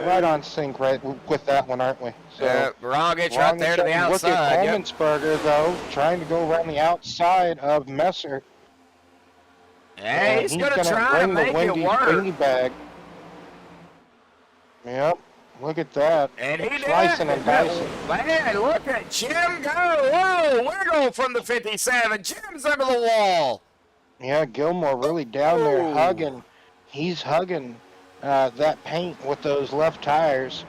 Right on sync with that one, aren't we? So Rongich right there to the outside. Look at Coleman'sberger, though, trying to go around the outside of Messer. Yeah, he's going to try to make it work. Bag. Yep, look at that. And he slicing did. And dicing. Man, look at Jim go. Whoa, we're going from the 57. Jim's under the wall. Yeah, Gilmore really down there hugging. He's hugging that paint with those left tires.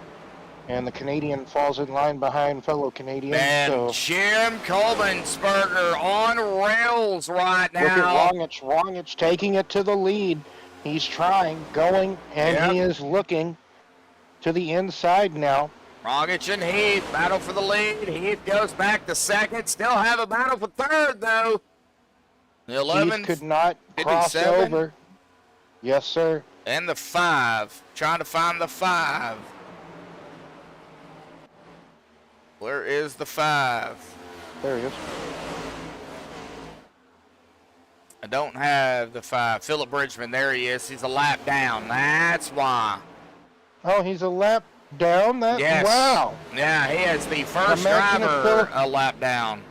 And the Canadian falls in line behind fellow Canadian. And Jim Coleman'sberger on rails right now. Look at Rongich taking it to the lead. He's trying, going, and he is looking to the inside now. Rongich and Heath battle for the lead. Heath goes back to second. Still have a battle for third, though. The 11 Heath could not 57. cross over. Yes, sir. And the 5. Trying to find the 5. Where is the 5? There he is. I don't have the 5. Philip Bridgman, there he is. He's a lap down. That's why. Oh, he's a lap down? Yes. Wow. Yeah, he is the first driver a lap down.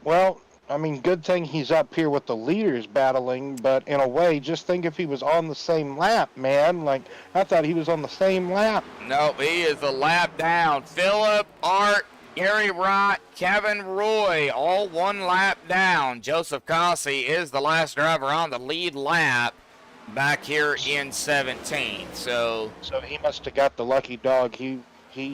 Well, I mean, good thing he's up here with the leaders battling, but in a way, just think if he was on the same lap, man. Like, I thought he was on the same lap. No, he is a lap down. Philip, Art, Gary Wright, Kevin Roy, all 1 lap down. Joseph Cossey is the last driver on the lead lap back here in 17th. So he must have got the lucky dog. He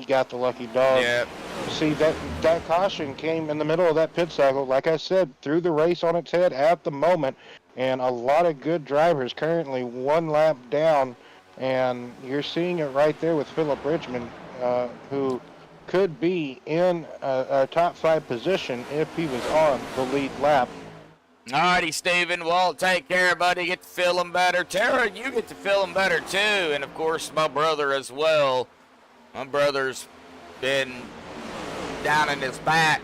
got the lucky dog. Yep. See, that caution came in the middle of that pit cycle. Like I said, threw the race on its head at the moment. And a lot of good drivers currently 1 lap down. And you're seeing it right there with Philip Bridgman, who could be in a top 5 position if he was on the lead lap. Alrighty, Steven. Well, take care, buddy. Get to feeling better. Tara, you get to feeling better, too. And, of course, my brother as well. My brother's been down in his back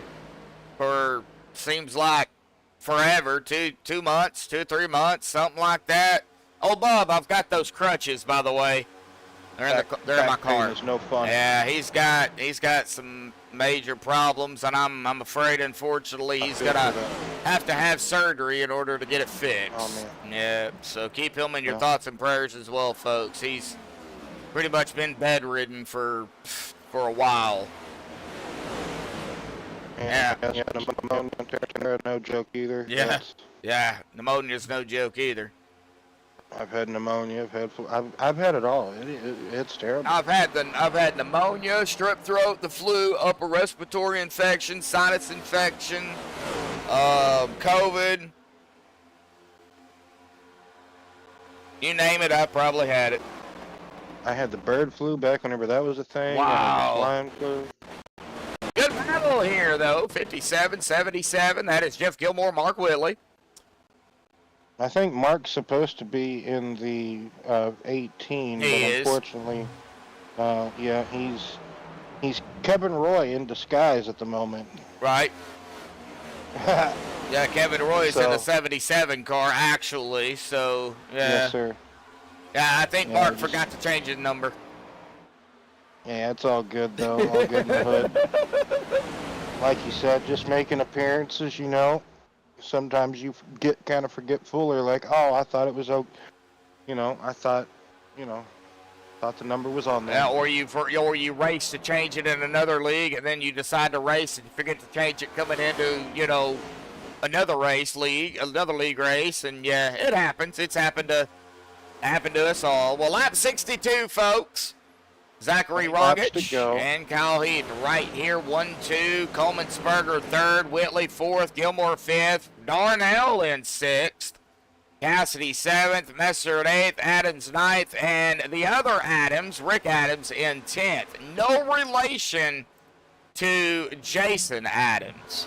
for, seems like, forever. 2 months, 3 months, something like that. Oh, Bub, I've got those crutches, by the way. They're in my car. Is no fun. Yeah, he's got some major problems, and I'm afraid, unfortunately, he's gonna have to have surgery in order to get it fixed. Oh, man. Yeah, so keep him in your thoughts and prayers as well, folks. He's pretty much been bedridden for a while. Yeah, pneumonia, no joke either. Yeah, yeah, pneumonia's no joke either. I've had pneumonia. I've had it all. It's terrible. I've had pneumonia, strep throat, the flu, upper respiratory infection, sinus infection, COVID. You name it, I probably had it. I had the bird flu back whenever that was a thing. Wow. And swine flu. Good battle here, though. 57-77. That is Jeff Gilmore, Mark Whitley. I think Mark's supposed to be in the 18, but unfortunately, yeah, he's Kevin Roy in disguise at the moment. Right. Yeah, Kevin Roy's in the 77 car, actually, so, yeah. Yes, sir. Yeah, I think Mark forgot to change his number. Yeah, it's all good, though. All good in the hood. Like you said, just making appearances, you know. Sometimes you get kind of forgetful, or like, oh, I thought it was okay. I thought the number was on there. Yeah, or you race to change it in another league, and then you decide to race and you forget to change it coming into, another league race, and yeah, it happens. It's happened to us all. Well, lap 62, folks. Zachary Rogic and Kyle Heaton right here, 1-2. Coleman-Sperger third, Whitley fourth, Gilmore fifth, Darnell in sixth, Cassidy seventh, Messer at eighth, Adams ninth, and the other Adams, Rick Adams, in 10th. No relation to Jason Adams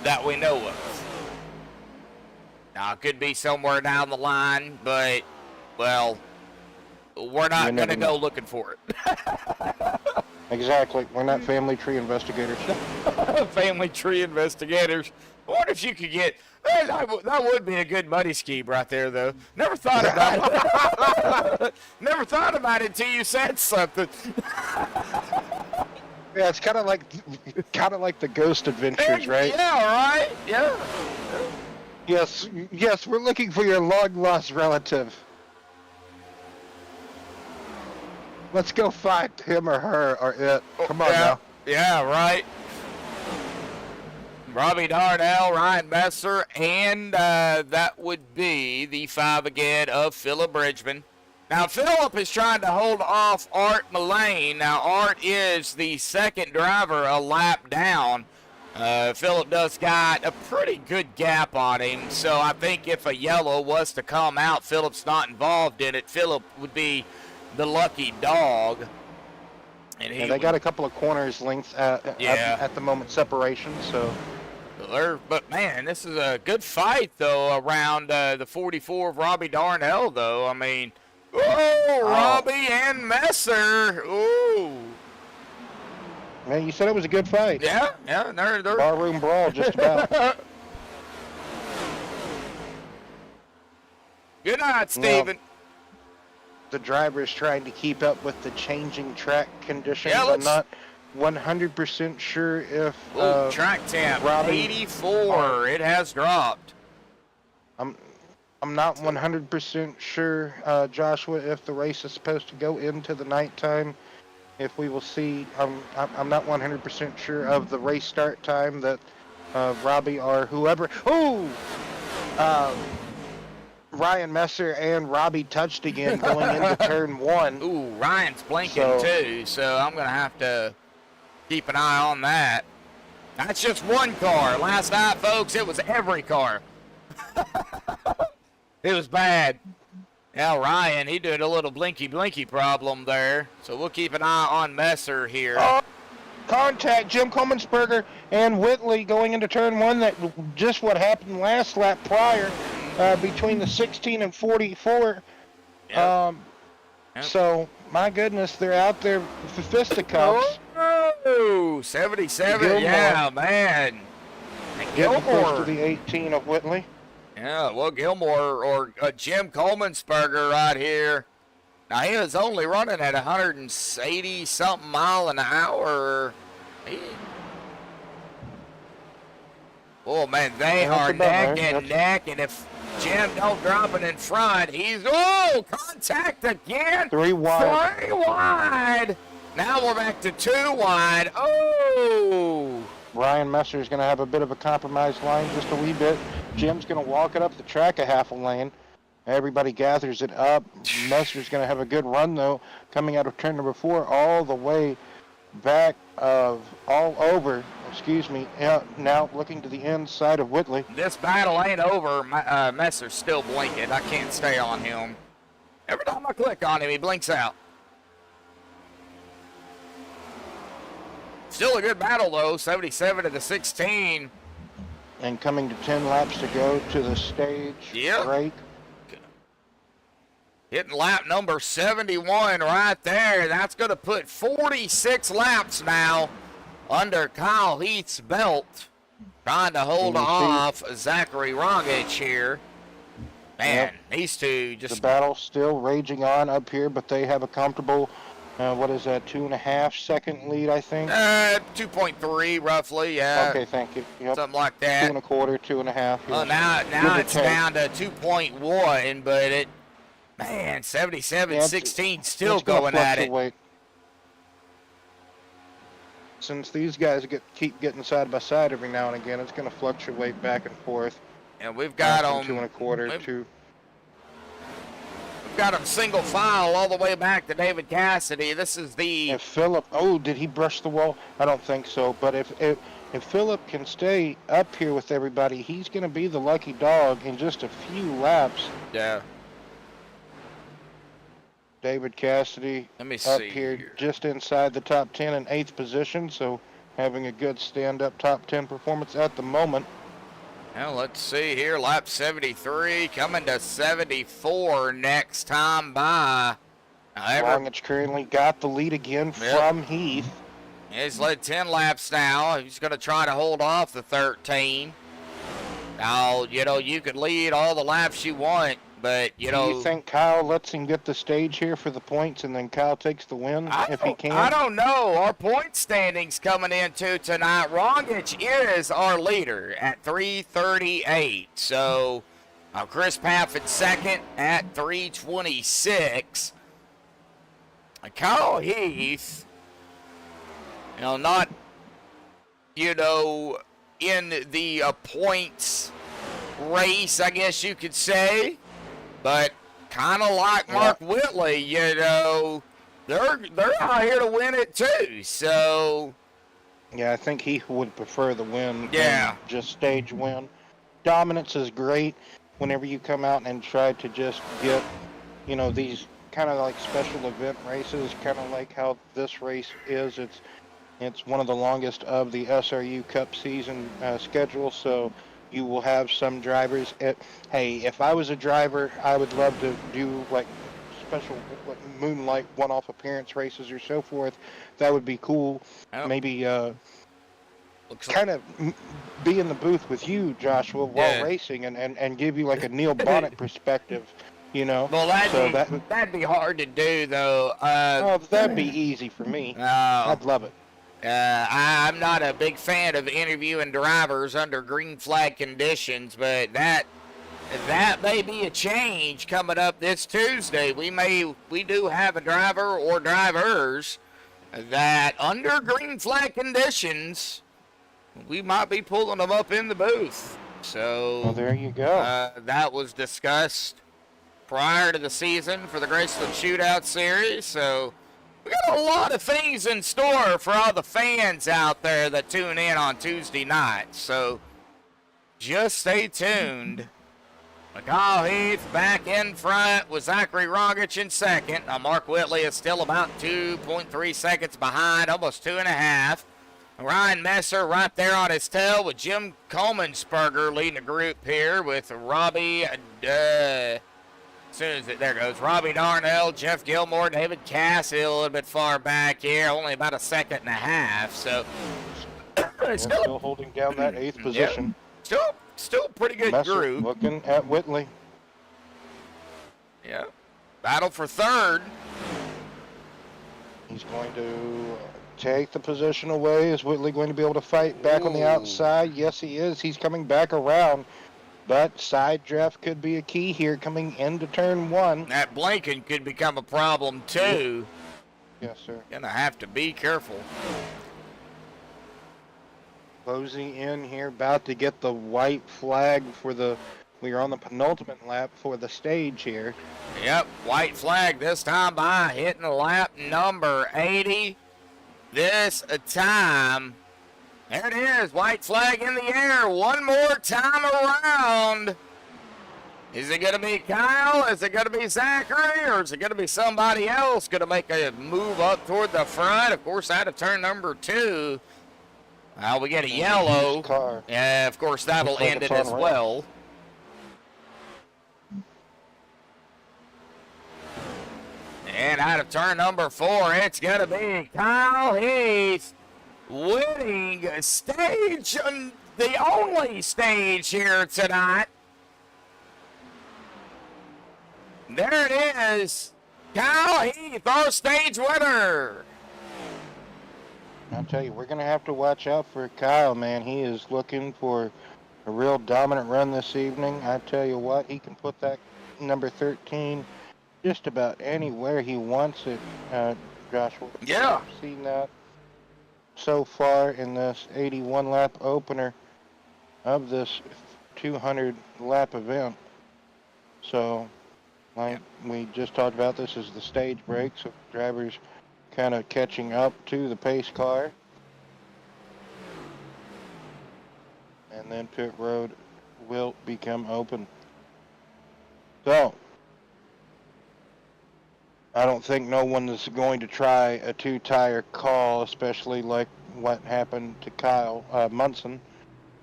that we know of. Now, it could be somewhere down the line, but, well, we're not going to go looking for it. Exactly. We're not family tree investigators. Family tree investigators. I wonder if you could get... That would be a good buddy scheme right there, though. Never thought about it. Never thought about it until you said something. Yeah, it's kind of like the Ghost Adventures, right? Yeah, right? Yeah. Yes, we're looking for your long-lost relative. Let's go find him or her or it. Come on now. Yeah, right. Robbie Darnell, Ryan Messer, and that would be the 5 again of Philip Bridgman. Now, Philip is trying to hold off Art Mullane. Now, Art is the second driver a lap down. Philip does got a pretty good gap on him, so I think if a yellow was to come out, Philip's not involved in it. Philip would be the lucky dog. And they got a couple of corners length at the moment separation, so. But man, this is a good fight though around the 44 of Robbie Darnell though. I mean, Robbie and Messer. Ooh. Man, you said it was a good fight. Yeah, they're barroom brawl just about. Good night, Steven. The driver's trying to keep up with the changing track conditions. Yeah, I'm not 100% sure if track temp Robbie, 84. It has dropped. I'm not 100% sure, Joshua, if the race is supposed to go into the nighttime. If we will see, I'm not 100% sure of the race start time that Robbie or whoever. Ryan Messer and Robbie touched again going into turn 1. Ooh, Ryan's blinking too, so I'm going to have to keep an eye on that. That's just one car. Last night, folks, it was every car. It was bad. Now Ryan, he did a little blinky problem there, so we'll keep an eye on Messer here. Oh, contact, Jim Comensberger and Whitley going into turn one. That just what happened last lap prior between the 16 and 44. Yep. So, my goodness, they're out there for fisticuffs. Oh, 77, Gilmore. Yeah, man. And Getting close Gilmore. to the 18 of Whitley. Yeah, well, Gilmore or Jim Coleman'sberger right here. Now, he was only running at 180-something mile an hour. Oh, man, they are neck and neck, and if Jim don't drop it in front, he's, contact again. 3 wide. 3 wide. Now we're back to 2 wide. Oh. Ryan Messer's going to have a bit of a compromised line just a wee bit. Jim's going to walk it up the track a half a lane. Everybody gathers it up. Messer's going to have a good run, though, coming out of turn number 4 all the way back all over, now looking to the inside of Whitley. This battle ain't over. Messer's still blinking. I can't stay on him. Every time I click on him, he blinks out. Still a good battle, though. 77 to the 16. And coming to 10 laps to go to the stage break. Hitting lap number 71 right there. That's going to put 46 laps now under Kyle Heath's belt. Trying to hold off Zachary Rogich here. Man, these two just... The battle's still raging on up here, but they have a comfortable... what is that, 2.5 second lead, I think? 2.3 roughly, yeah. Okay, thank you. Yep. Something like that. 2.25, 2.5. Well, now it's down to 2.1, but it, man, 77-16 still going at it. Since these guys keep getting side by side every now and again, it's going to fluctuate back and forth. And we've got them 2.25, 2. Got him single file all the way back to David Cassidy. This is the... If Phillip... Oh, did he brush the wall? I don't think so. But if Phillip can stay up here with everybody, he's going to be the lucky dog in just a few laps. Yeah. David Cassidy Let me up see here just inside the top 10 in 8th position. So having a good stand-up top 10 performance at the moment. Well, let's see here. Lap 73 coming to 74 next time by. Rogich currently got the lead again from Heath. He's led 10 laps now. He's going to try to hold off the 13. Now, you could lead all the laps you want, but, Do you think Kyle lets him get the stage here for the points and then Kyle takes the win if he can? I don't know. Our point standings coming into tonight, Rogich is our leader at 338. So, Chris Paff in second at 326. Kyle Heath, not, in the points race, I guess you could say. But kind of like Mark Whitley, they're out here to win it too. So yeah, I think he would prefer the win. Yeah, just stage win. Dominance is great whenever you come out and try to just get, these kind of like special event races, kind of like how this race is. It's one of the longest of the SRU Cup season schedule, so. You will have some drivers. Hey, if I was a driver, I would love to do like special moonlight one-off appearance races or so forth. That would be cool. Maybe kind of be in the booth with you, Joshua, while racing and give you like a Neil Bonnet perspective. Well, that'd be hard to do though. That'd be easy for me. I'd love it. I'm not a big fan of interviewing drivers under green flag conditions, but that may be a change coming up this Tuesday. We do have a driver or drivers that under green flag conditions, we might be pulling them up in the booth. So well, there you go. That was discussed prior to the season for the Graceland Shootout Series. So we got a lot of things in store for all the fans out there that tune in on Tuesday night. So just stay tuned Kyle Heath back in front with Zachary Rogic in second. Now Mark Whitley is still about 2.3 seconds behind, almost 2.5. Ryan Messer right there on his tail with Jim Coleman-Spurger leading the group here with Robbie, as soon as there goes, Robbie Darnell, Jeff Gilmore, David Cassidy a little bit far back here, only about a second and a half. So Still holding down that 8th position. Still a pretty good Messer group. looking at Whitley. Yeah. Battle for third. He's going to take the position away. Is Whitley going to be able to fight back on the outside? Yes, he is. He's coming back around. But side draft could be a key here coming into turn 1. That blinking could become a problem, too. Yes, sir. Gonna have to be careful. Closing in here, about to get the white flag for we are on the penultimate lap for the stage here. Yep, white flag this time by hitting lap number 80. This time, there it is, white flag in the air, one more time around. Is it gonna be Kyle, is it gonna be Zachary, or is it gonna be somebody else gonna make a move up toward the front? Of course, out of turn number 2. We get a yellow. Car. Yeah, of course, that'll end it as well. And out of turn number 4, it's going to be Kyle Heath winning stage, the only stage here tonight. There it is. Kyle Heath, our stage winner. I'll tell you, we're going to have to watch out for Kyle, man. He is looking for a real dominant run this evening. I tell you what, he can put that number 13 just about anywhere he wants it, Joshua. Yeah. I've seen that so far in this 81 lap opener of this 200 lap event. So, like we just talked about, this is the stage break, so drivers kind of catching up to the pace car. And then pit road will become open. So, I don't think no one is going to try a 2-tire call, especially like what happened to Kyle Munson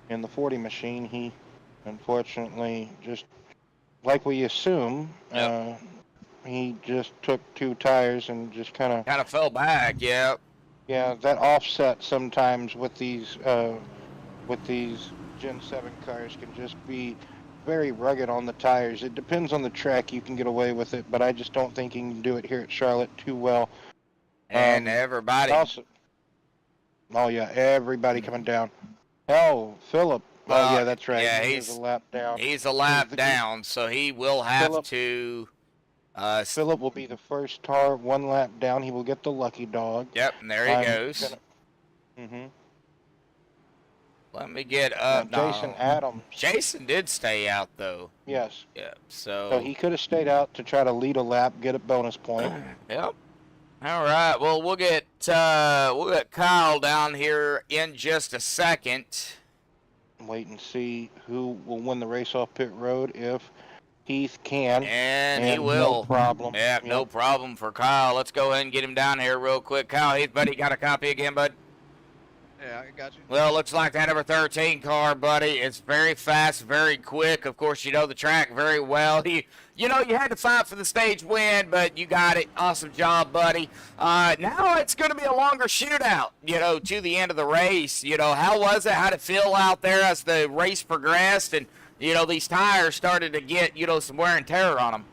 in the 40 machine. He, unfortunately, just like we assume, he just took 2 tires and just kind of fell back. Yeah. Yeah, that offset sometimes with these Gen 7 cars can just be very rugged on the tires. It depends on the track. You can get away with it, but I just don't think you can do it here at Charlotte too well. And everybody. Also, oh yeah, everybody coming down. Oh, Philip. Oh yeah, that's right. Yeah, he's a lap down. He's a lap down, so he will have to. Philip will be the first car 1 lap down. He will get the lucky dog. Yep, and there he goes. Let me get up. Jason Adams. Jason did stay out though. Yes. Yeah. So So he could have stayed out to try to lead a lap, get a bonus point. Yep. All right. Well, we'll get Kyle down here in just a second. Wait and see who will win the race off pit road if Heath can. And he will. No problem. Yeah, no problem for Kyle. Let's go ahead and get him down here real quick. Kyle Heath, buddy, got a copy again, bud? Yeah, I got you. Well, looks like that number 13 car, buddy. It's very fast, very quick. Of course, you know the track very well. You know, you had to fight for the stage win, but you got it. Awesome job, buddy. Now it's going to be a longer shootout, you know, to the end of the race. You know, how was it? How did it feel out there as the race progressed? And, you know, these tires started to get, you know, some wear and tear on them.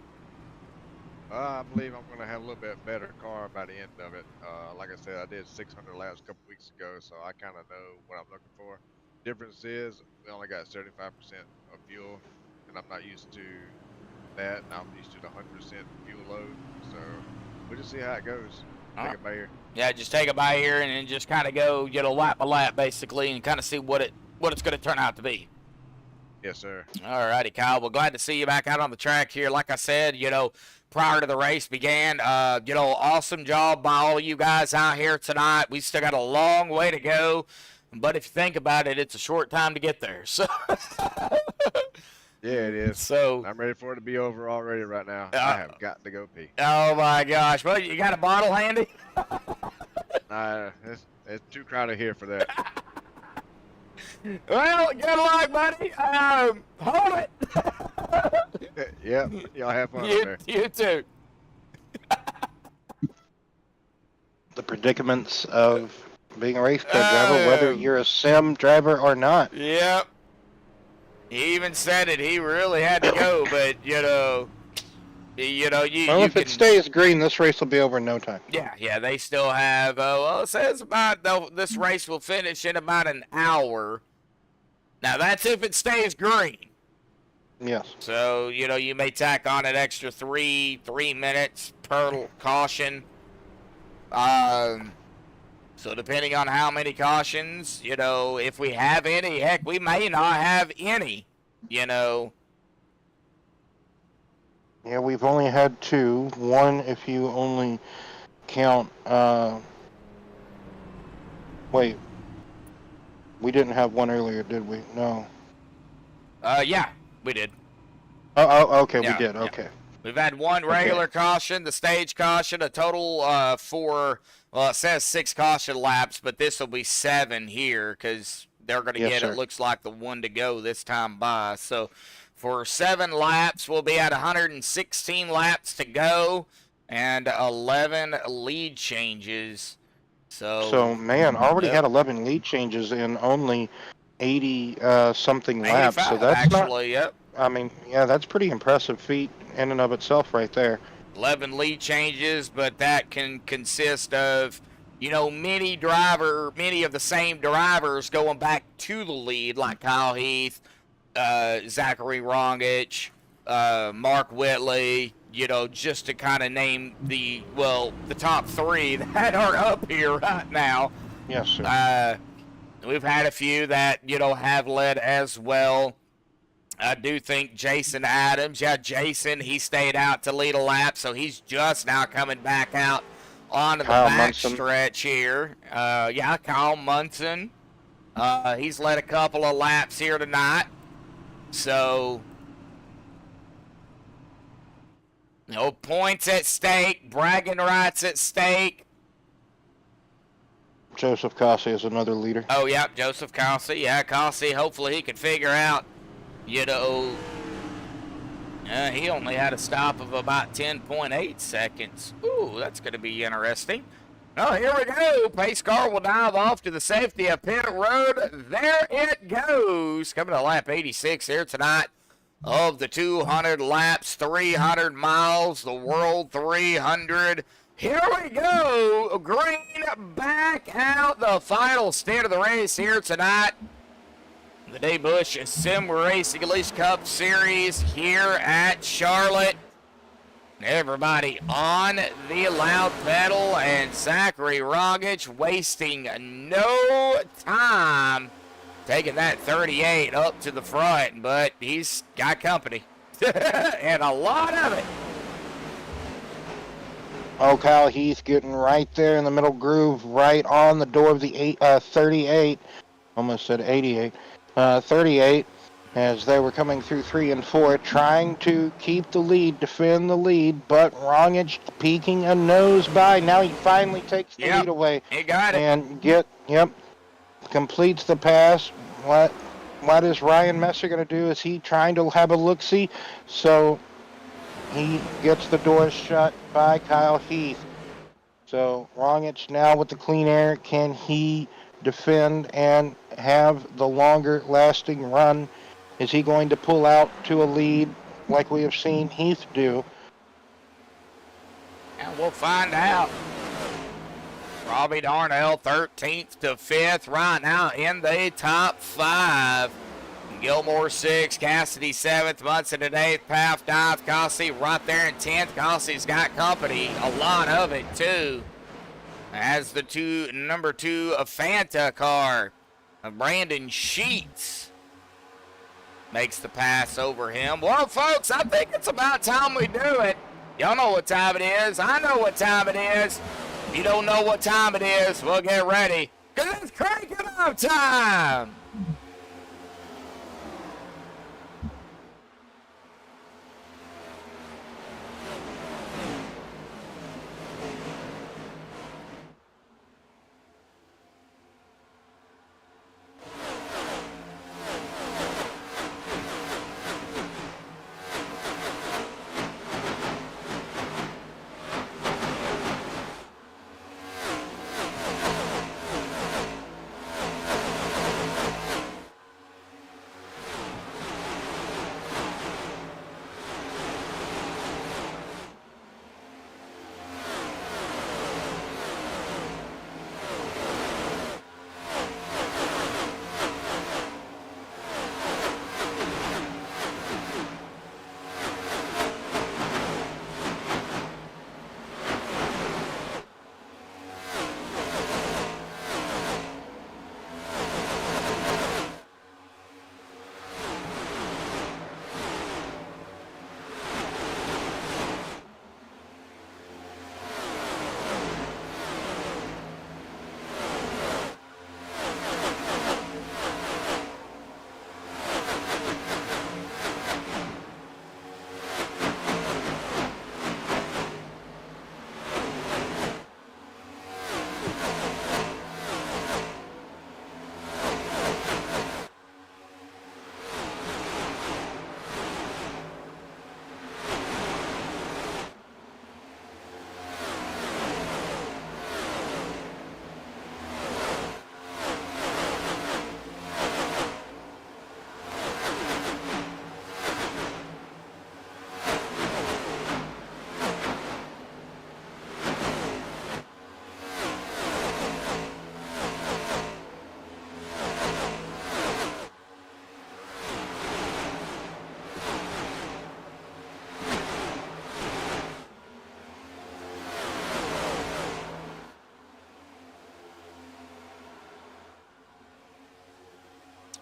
I believe I'm going to have a little bit better car by the end of it. Like I said, I did 600 laps a couple weeks ago, so I kind of know what I'm looking for. Difference is we only got 75% of fuel, and I'm not used to that. I'm used to the 100% fuel load, so we'll just see how it goes. Take it by ear. Yeah, just take it by ear and then just kind of go, you know, lap by lap basically, and kind of see what it's going to turn out to be. Yes, sir. All righty, Kyle. Well, glad to see you back out on the track here. Like I said, you know, prior to the race began, you know, awesome job by all you guys out here tonight. We still got a long way to go, but if you think about it, it's a short time to get there. So, Yeah, it is. So, I'm ready for it to be over already right now. I have got to go pee. oh my gosh. Well, you got a bottle handy? It's too crowded here for that. Well, good luck, buddy. Hold it. Yep. Y'all have fun up there. You too. The predicaments of being a race car driver, whether you're a sim driver or not. Yep. He even said it. He really had to go, but Well, if it stays green, this race will be over in no time. Yeah. They still have. Well, it says this race will finish in about an hour. Now that's if it stays green. Yes. So you may tack on an extra three minutes per caution. So depending on how many cautions, if we have any, heck, we may not have any. Yeah, we've only had 2. One, if you only count. Wait. We didn't have one earlier, did we? No. Yeah, we did. Oh, okay, Yeah, we did. yeah. Okay. We've had one regular caution, the stage caution, a total for, it says 6 caution laps, but this will be 7 here because they're going to Yes, get, sir. it looks like, the one to go this time by. So for 7 laps, we'll be at 116 laps to go and 11 lead changes. So, man, already had 11 lead changes in only 80 something laps. So 85, that's actually, yep. I mean, yeah, that's pretty impressive feat in and of itself right there. 11 lead changes, but that can consist of, many of the same drivers going back to the lead, like Kyle Heath, Zachary Rongich, Mark Whitley, just to kind of name the top 3 that are up here right now. Yes, sir. We've had a few that, have led as well. I do think Jason Adams, Jason, he stayed out to lead a lap, so he's just now coming back out onto the back stretch here. Kyle Munson, he's led a couple of laps here tonight. So, no points at stake, bragging rights at stake. Joseph Cossey is another leader. Oh, yeah, Joseph Cossey. Yeah, Cossey, hopefully he can figure out, he only had a stop of about 10.8 seconds. Ooh, that's going to be interesting. Oh, here we go. Pace car will dive off to the safety of pit road. There it goes. Coming to lap 86 here tonight of the 200 laps, 300 miles, the World 300. Here we go. Green back out. The final stint of the race here tonight. The Dave Bush Sim Racing Leash Cup Series here at Charlotte. Everybody on the loud pedal, and Zachary Rongich wasting no time taking that 38 up to the front, but he's got company and a lot of it. Oh, Kyle Heath getting right there in the middle groove, right on the door of the 38. Almost said 88. 38, as they were coming through 3 and 4, trying to keep the lead, defend the lead, but Rongich peeking a nose by. Now he finally takes the lead away. He got it. And completes the pass. What is Ryan Messer going to do? Is he trying to have a look-see? So he gets the door shut by Kyle Heath. So Rongich now with the clean air, can he defend and have the longer lasting run? Is he going to pull out to a lead like we have seen Heath do? And we'll find out. Robbie Darnell 13th to 5th right now in the top 5. Gilmore 6th, Cassidy 7th, Munson at 8th, Paff 9th, Cossey right there in 10th. Cossey's got company, a lot of it too. As the number 2 Fanta car, Brandon Sheets makes the pass over him. Well, folks, I think it's about time we do it. Y'all know what time it is. I know what time it is. If you don't know what time it is, well, get ready, because it's cranking up time.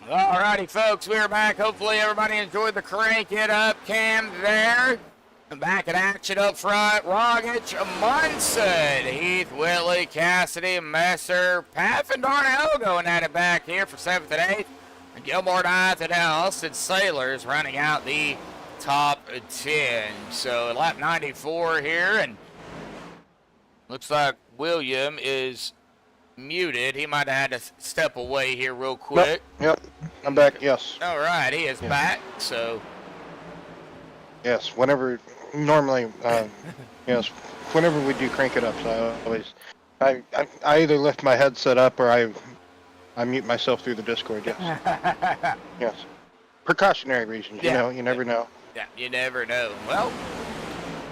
Alrighty, folks, we're back. Hopefully everybody enjoyed the Crank It Up cam there. And back in action up front, Rogic, Munson, Heath, Whitley, Cassidy, Messer, Paff, and Darnell going at it back here for 7th and 8th. And Gilmore, 9th, and Austin Sailors running out the top 10. So lap 94 here, and looks like William is muted. He might have had to step away here real quick. Yep, I'm back, yes. All right, he is back, so. Yes, whenever, normally, yes, whenever we do Crank It Ups, I either lift my headset up or I mute myself through the Discord, yes. Yes. Precautionary reasons, you know, you never know. Yeah, you never know. Well,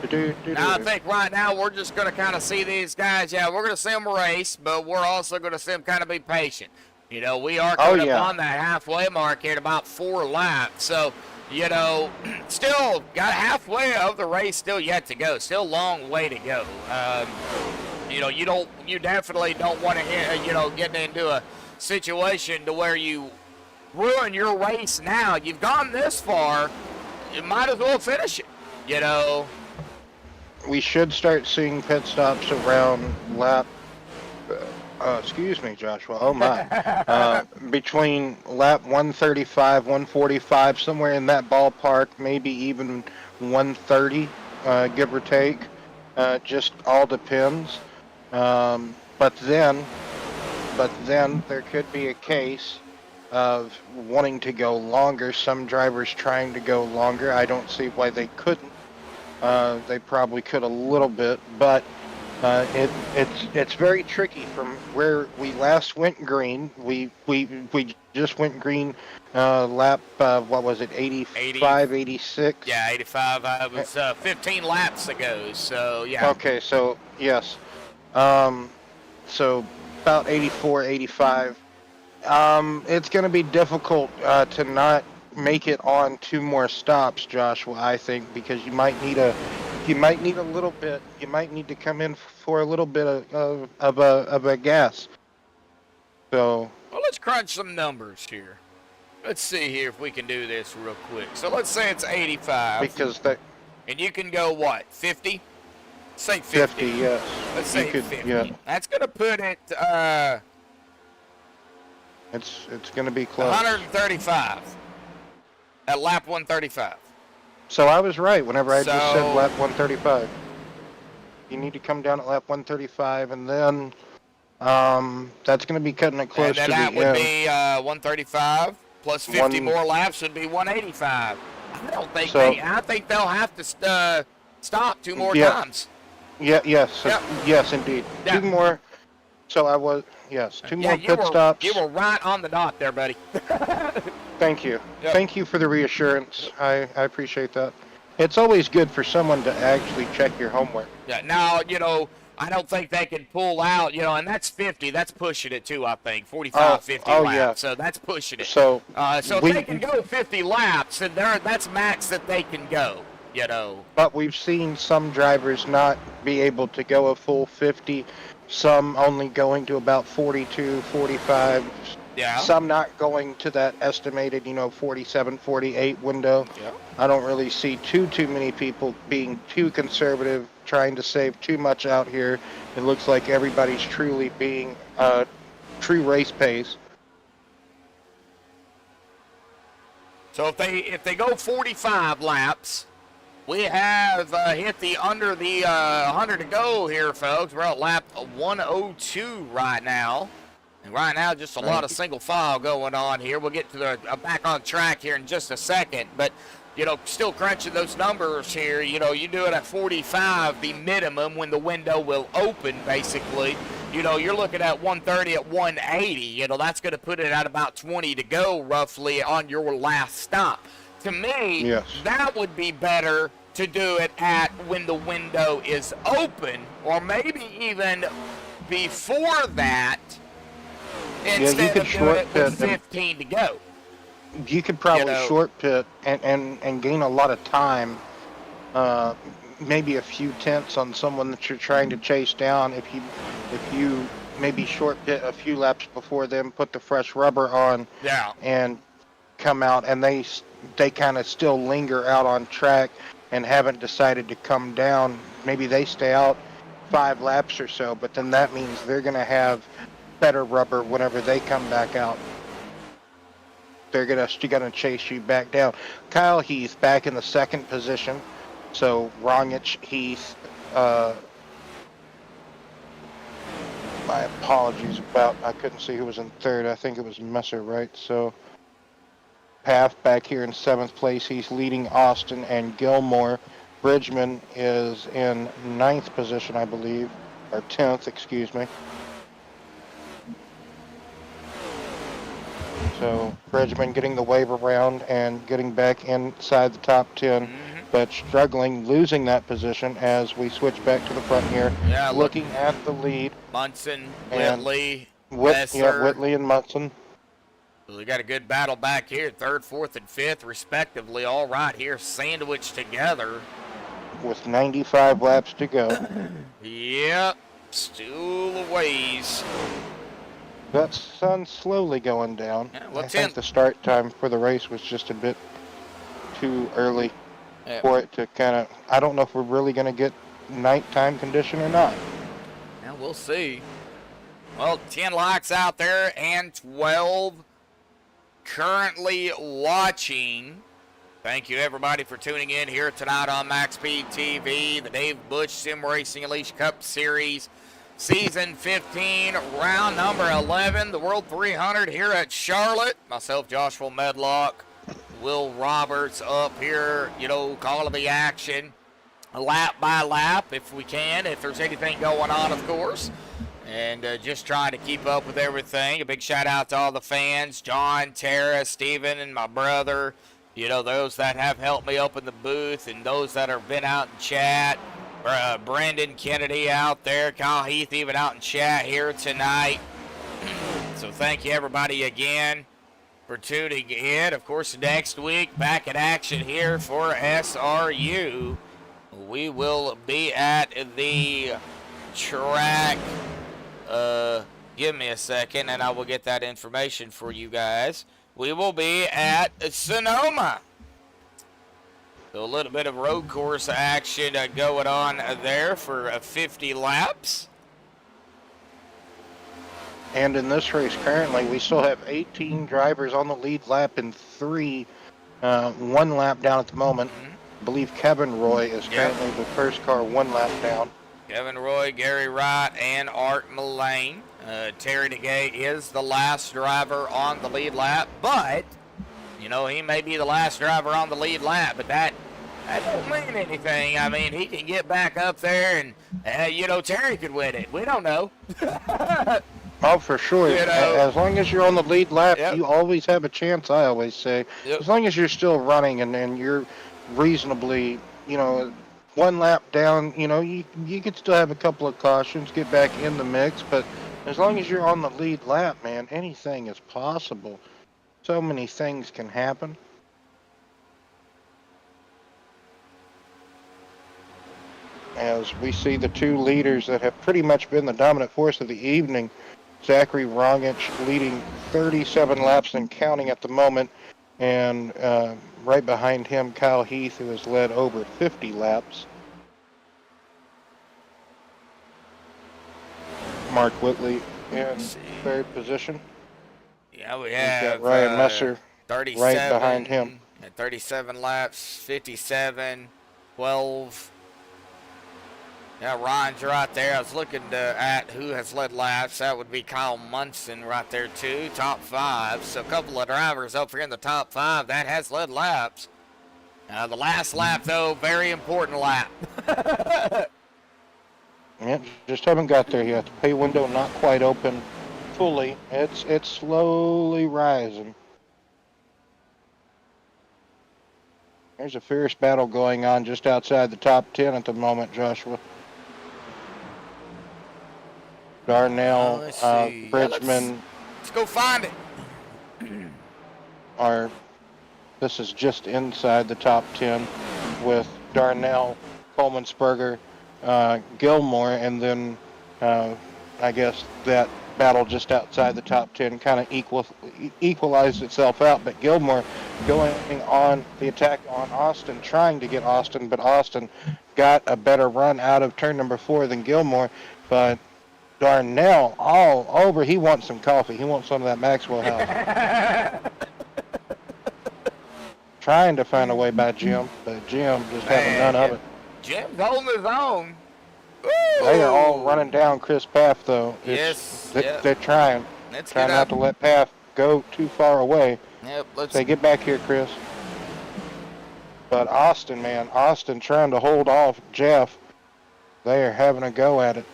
Now I think right now we're just going to kind of see these guys. Yeah, we're going to see them race, but we're also going to see them kind of be patient. You know, we are coming up on that halfway mark here at about 4 laps. So, you know, still got halfway of the race still yet to go. Still a long way to go. You know, you definitely don't want to, you know, get into a situation to where you ruin your race now. You've gone this far, you might as well finish it, you know. We should start seeing pit stops around lap, excuse me, Joshua, oh my, between lap 135, 145, somewhere in that ballpark, maybe even 130, give or take, just all depends. But then there could be a case of wanting to go longer, some drivers trying to go longer. I don't see why they couldn't. They probably could a little bit, but it's very tricky from where we last went green. We just went green lap, what was it, 85, 86? Yeah, 85. It was 15 laps ago, so yeah. Okay, so yes. So about 84, 85. It's going to be difficult to not make it on 2 more stops, Joshua, I think, because you might need a little bit. You might need to come in for a little bit of a gas. So. Well, let's crunch some numbers here. Let's see here if we can do this real quick. So let's say it's 85. Because that. And you can go what? 50? Say 50. 50, yes. Let's say 50. Yeah. That's going to put it. It's going to be close. 135. At lap 135. So I was right whenever I just said lap 135. You need to come down at lap 135, and then that's going to be cutting it close to the end. And that would be 135 plus 50 more laps would be 185. I don't think I think they'll have to stop 2 more times. Yeah. Yes, indeed. Yeah. 2 more. So I was 2 more pit stops. You were right on the dot there, buddy. Thank you. Yep. Thank you for the reassurance. I appreciate that. It's always good for someone to actually check your homework. Yeah. Now, you know, I don't think they can pull out, you know, and that's 50. That's pushing it too, I think. 45, 50 laps. Yeah. So that's pushing it. So if they can go 50 laps, and that's max that they can go, you know. But we've seen some drivers not be able to go a full 50. Some only going to about 42, 45. Yeah. Some not going to that estimated, 47, 48 window. Yeah. I don't really see too many people being too conservative, trying to save too much out here. It looks like everybody's truly being true race pace. So if they go 45 laps, we have hit the under the 100 to go here, folks. We're at lap 102 right now. And right now, just a lot of single file going on here. We'll get to the back on track here in just a second. But, still crunching those numbers here. You do it at 45, the minimum when the window will open, basically. You're looking at 130 at 180. That's going to put it at about 20 to go, roughly, on your last stop. To me, that would be better to do it at when the window is open, or maybe even before that, instead of doing it with 15 to go. You could probably short pit and gain a lot of time, maybe a few tenths on someone that you're trying to chase down if you maybe short pit a few laps before them, put the fresh rubber on, and come out and they kind of still linger out on track and haven't decided to come down. Maybe they stay out 5 laps or so, but then that means they're going to have better rubber whenever they come back out. They're going to chase you back down. Kyle Heath back in the 2nd position. So Rongich, Heath, my apologies I couldn't see who was in 3rd. I think it was Messer, right? So Path back here in 7th place. He's leading Austin and Gilmore. Bridgman is in 9th position, I believe, or 10th, excuse me. So Bridgman getting the wave around and getting back inside the top 10, but struggling, losing that position as we switch back to the front here. Yeah, looking at the lead. Munson, And Whitley, yeah, Whitley and Munson. We got a good battle back here, 3rd, 4th, and 5th, respectively, all right here, sandwiched together. With 95 laps to go. Yep, still a ways. That sun's slowly going down. Yeah, I think the start time for the race was just a bit too early for it to kind of... I don't know if we're really going to get nighttime condition or not. Yeah, we'll see. Well, 10 likes out there and 12 currently watching. Thank you, everybody, for tuning in here tonight on MaxspeedTV, the Dave Bush Sim Racing Unleashed Cup Series, Season 15, round number 11, the World 300 here at Charlotte. Myself, Joshua Medlock, Will Roberts up here, calling the action lap by lap if we can, if there's anything going on, of course. And just trying to keep up with everything. A big shout out to all the fans, John, Tara, Steven, and my brother. Those that have helped me up in the booth and those that have been out in chat. Brendan Kennedy out there, Kyle Heath even out in chat here tonight. So thank you, everybody, again for tuning in. Of course, next week, back in action here for SRU. We will be at the track. Give me a second, and I will get that information for you guys. We will be at Sonoma. So a little bit of road course action going on there for 50 laps. And in this race currently, we still have 18 drivers on the lead lap and 3, 1 lap down at the moment. I believe Kevin Roy is currently the first car 1 lap down. Kevin Roy, Gary Wright, and Art Mullane. Terry DeGay is the last driver on the lead lap, but, he may be the last driver on the lead lap, but that don't mean anything. I mean, he can get back up there and, Terry could win it. We don't know. Oh, for sure. As long as you're on the lead lap, you always have a chance, I always say. As long as you're still running and you're reasonably, 1 lap down, you could still have a couple of cautions, get back in the mix, but as long as you're on the lead lap, man, anything is possible. So many things can happen. As we see the 2 leaders that have pretty much been the dominant force of the evening, Zachary Rongich leading 37 laps and counting at the moment, and right behind him, Kyle Heath, who has led over 50 laps. Mark Whitley in 3rd position. Yeah, we have Ryan Messer 37, right behind him. 37 laps, 57, 12. Yeah, Ryan's right there. I was looking at who has led laps. That would be Kyle Munson right there, too. Top 5. So a couple of drivers up here in the top 5 that has led laps. The last lap, though, very important lap. Yeah, just haven't got there yet. The pay window not quite open fully. It's slowly rising. There's a fierce battle going on just outside the top 10 at the moment, Joshua. Darnell, Bridgman. Let's go find it. This is just inside the top 10 with Darnell, Coleman Spurger, Gilmore, and then I guess that battle just outside the top 10 kind of equalized itself out. But Gilmore going on the attack on Austin, trying to get Austin, but Austin got a better run out of turn number 4 than Gilmore. But Darnell all over. He wants some coffee. He wants some of that Maxwell House. Trying to find a way by Jim, but Jim just having none of it. Jim's holding his own. They are all running down Chris Paff, though. Yes. They're trying. Let's Trying get not up. to let Paff go too far away. Yep, let's Say, get back here, Chris. But Austin, man, Austin trying to hold off Jeff. They are having a go at it.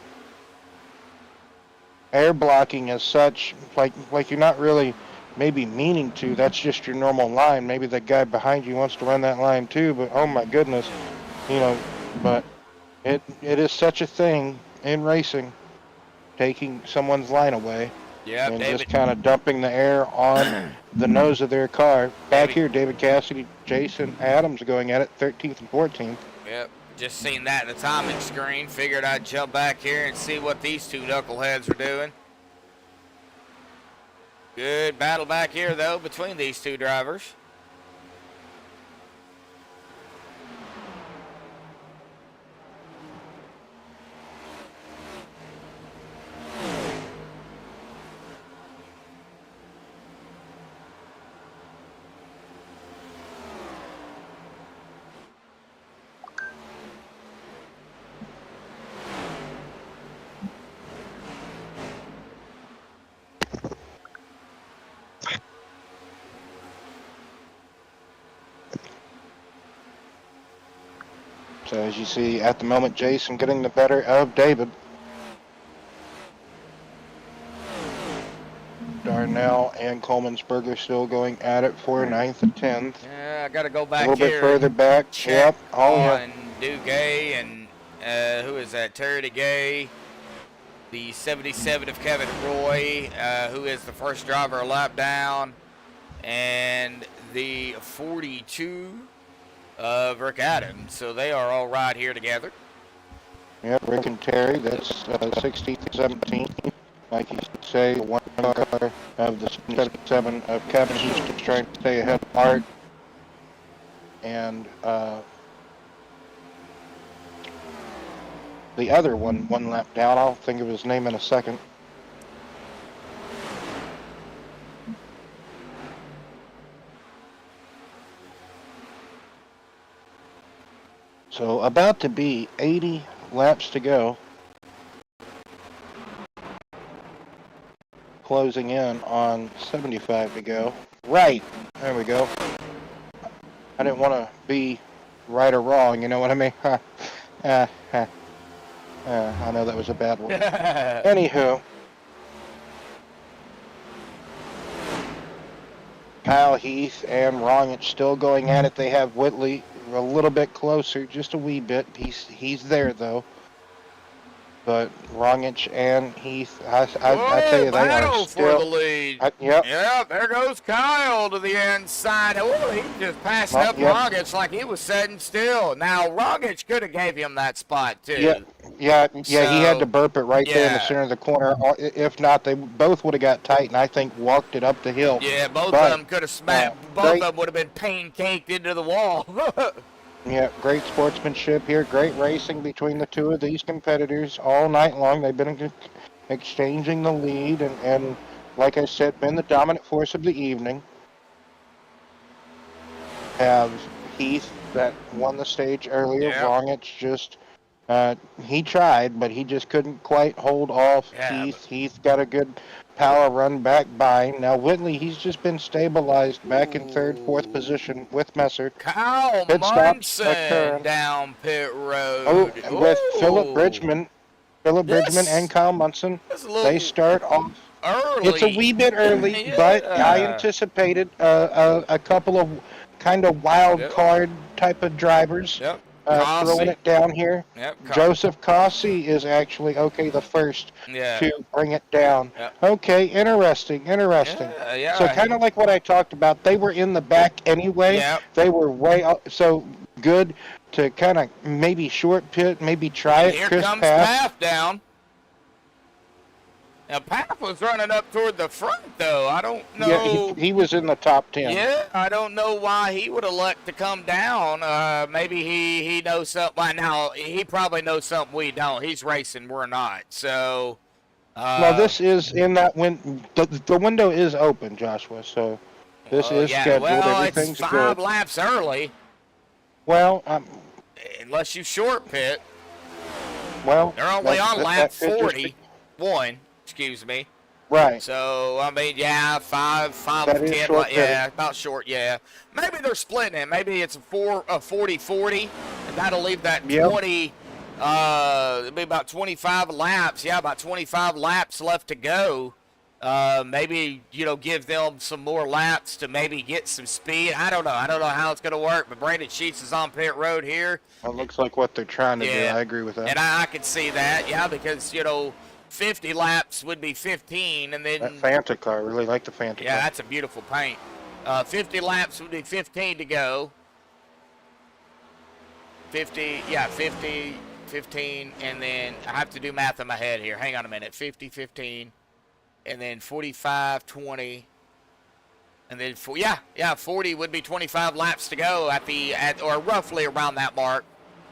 Air blocking is such, like you're not really maybe meaning to. That's just your normal line. Maybe the guy behind you wants to run that line too, but oh my goodness. You know, but it is such a thing in racing, taking someone's line away. Yeah, and David. just kind of dumping the air on the nose of their car. Back here, David Cassidy, Jason Adams going at it, 13th and 14th. Yep, just seen that in the timing screen. Figured I'd jump back here and see what these two knuckleheads are doing. Good battle back here, though, between these two drivers. So as you see, at the moment, Jason getting the better of David. Darnell and Coleman'sberger still going at it for 9th and 10th. Yeah, I got to go A back little here. bit further back. Check Yep. Oh, yeah. on Duguay and who is that? Terry Duguay, the 77 of Kevin Roy, who is the first driver a lap down, and the 42 of Rick Adams. So they are all right here together. Yep, Rick and Terry, that's 16th, 17th. Like you say, one car of the 77 of Kevin just trying to stay ahead of Art. And the other one lap down. I'll think of his name in a second. So about to be 80 laps to go. Closing in on 75 to go. Right, there we go. I didn't want to be right or wrong, you know what I mean? I know that was a bad one. Anywho. Kyle Heath and Rongich still going at it. They have Whitley a little bit closer, just a wee bit. He's there though. But Rongich and Heath, I tell you, they are still for the lead. Yep. Yeah, there goes Kyle to the inside. Oh, he just passed up Yep. Rongich like he was sitting still. Now, Rongich could have gave him that spot, too. Yeah, he had to burp it right there in the yeah. center of the corner. If not, they both would have got tight and I think walked it up the hill. Yeah, both But, of them could have smacked. Both great- of them would have been pancaked into the wall. Yeah, great sportsmanship here. Great racing between the two of these competitors all night long. They've been exchanging the lead and like I said, been the dominant force of the evening. Have Heath that won the stage earlier. Yeah. Rongich just, he tried, but he just couldn't quite hold off Yeah, Heath. Heath got a good power run back by him. Now Whitley, he's just been stabilized back in third, fourth position with Messer. Kyle Pit stops Munson occurring. down pit road. Oh, with Philip Ooh. Bridgman. Philip Bridgman and Kyle Munson. That's a little They start off. early. It's a wee bit early, Yeah. but I anticipated a couple of kind of wild Yep. card type of drivers Yep. throwing it down here. Yep. Joseph Cossey is actually, the first Yeah. to bring it down. Yep. Okay, interesting. Yeah. So kind of like what I talked about, they were in the back anyway. Yep. They were way up, so good to kind of maybe short pit, maybe try it. Here Chris comes Paff. Paff down. Now, Pap was running up toward the front, though. I don't know. Yeah, he was in the top 10. Yeah, I don't know why he would elect to come down. Maybe he knows something. By now, he probably knows something we don't. He's racing, we're not. So. Well, this is in that the window is open, Joshua. So this is scheduled. Well, Everything's it's 5 good. laps early. Well, unless you short pit. well, They're only on lap that could just be- 41. Excuse me. Right. So I mean, yeah, 5 That of is 10. short Yeah, about short. Yeah. Maybe they're splitting it. Maybe it's a 40-40, and that'll leave that 20. It'll be about 25 laps. Yeah, about 25 laps left to go. Maybe, give them some more laps to maybe get some speed. I don't know. I don't know how it's going to work, but Brandon Sheets is on pit road here. Well, it looks like what they're trying to do. I agree with that. And I can see that, yeah, because, 50 laps would be 15, and then... That Fanta car, I really like the Fanta car. Yeah, that's a beautiful paint. 50 laps would be 15 to go. 50, 15, and then I have to do math in my head here. Hang on a minute. 50, 15, and then 45, 20, and then 40 would be 25 laps to go or roughly around that mark.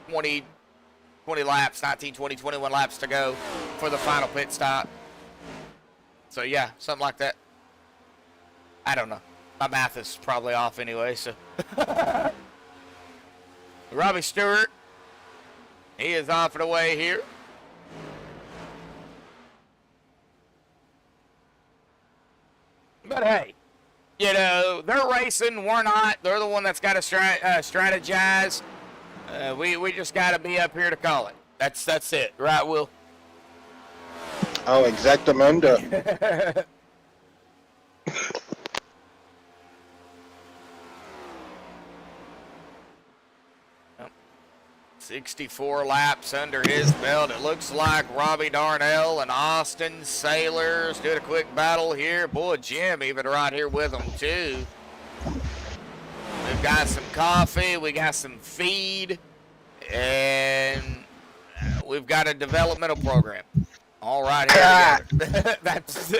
20 laps, 19, 20, 21 laps to go for the final pit stop. So yeah, something like that. I don't know. My math is probably off anyway, so. Robbie Stewart, he is off and away here. But hey, they're racing, we're not. They're the one that's got to strategize. We just got to be up here to call it. That's it, right, Will? Oh, exactamundo. 64 laps under his belt. It looks like Robbie Darnell and Austin Sailors did a quick battle here. Boy, Jim even right here with them too. We've got some coffee, we got some feed, and we've got a developmental program. All right, here together. That's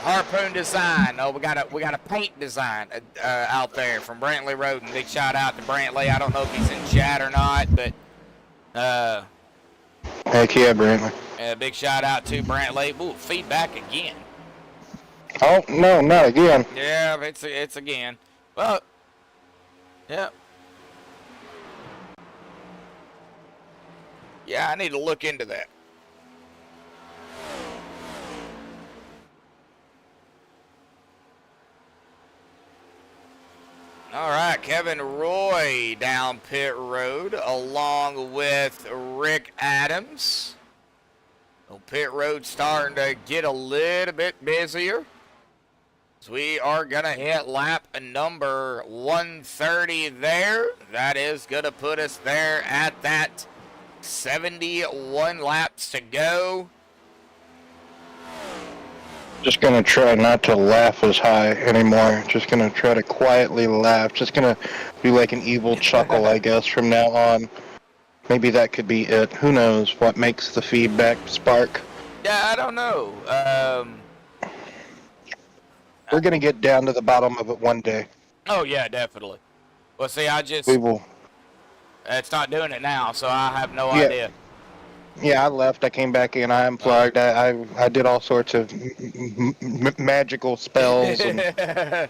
Harpoon Design. Oh, we got a paint design out there from Brantley Road. And big shout out to Brantley. I don't know if he's in chat or not, but heck yeah, Brantley. Big shout out to Brantley. Ooh, feedback again. Oh no, not again. Yeah, it's again. Well, yeah. Yeah, I need to look into that. All right, Kevin Roy down pit road along with Rick Adams. Well, pit road starting to get a little bit busier. So we are going to hit lap number 130 there. That is going to put us there at that 71 laps to go. Just gonna try not to laugh as high anymore. Just gonna try to quietly laugh. Just gonna be like an evil chuckle, I guess, from now on. Maybe that could be it. Who knows what makes the feedback spark? Yeah, I don't know. We're gonna get down to the bottom of it one day. Oh yeah, definitely. Well, see, We will. It's not doing it now, so I have no idea. Yeah, I left. I came back in. I unplugged. I did all sorts of magical spells. And...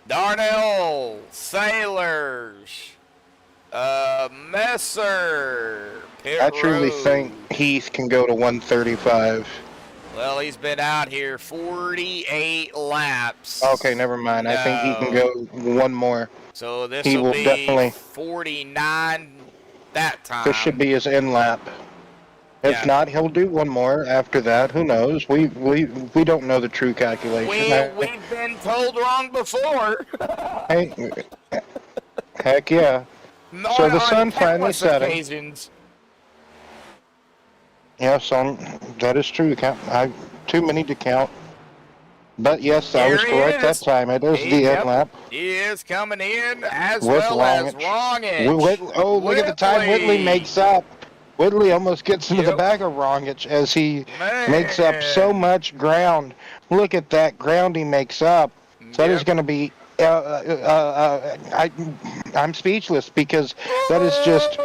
Darnell, Sailors, Messer, Pit I truly Road. think Heath can go to 135. Well, he's been out here 48 laps. Okay, never mind. I think he can go one more. So this He will will be definitely- 49 that time. This should be his end lap. If not, he'll do one more after that. Who knows? We don't know the true calculation. We've been told wrong before. Hey, heck yeah. So the sun finally set. Yeah, son, that is true. Too many to count. But yes, I was correct that time. It is the end lap. He is coming in as With well as Longage. Longage. Look at the time Whitley makes up. Whitley almost gets into the back of Rongich as he makes up so much ground. Look at that ground he makes up. So that is going to be. I'm speechless because that is just.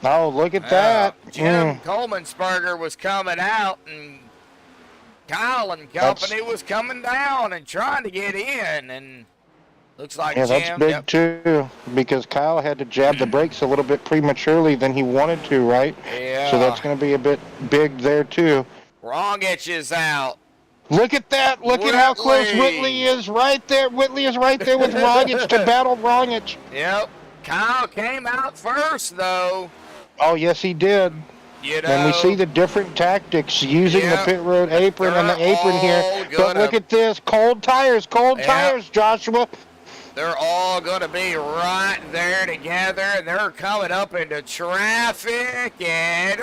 Oh, look at that. Jim Coleman'sberger was coming out, and Kyle and company was coming down and trying to get in, and looks like Jim. That's big too, because Kyle had to jab the brakes a little bit prematurely than he wanted to, right? Yeah. So that's going to be a bit big there too. Rongich is out. Look at that. Look at how close Whitley is right there. Whitley is right there with Rongich to battle Rongich. Yep. Kyle came out first, though. Oh, yes, he did. You know, and we see the different tactics using the pit road apron and the apron here. But look at this. Cold tires, Joshua. They're all going to be right there together, and they're coming up into traffic, and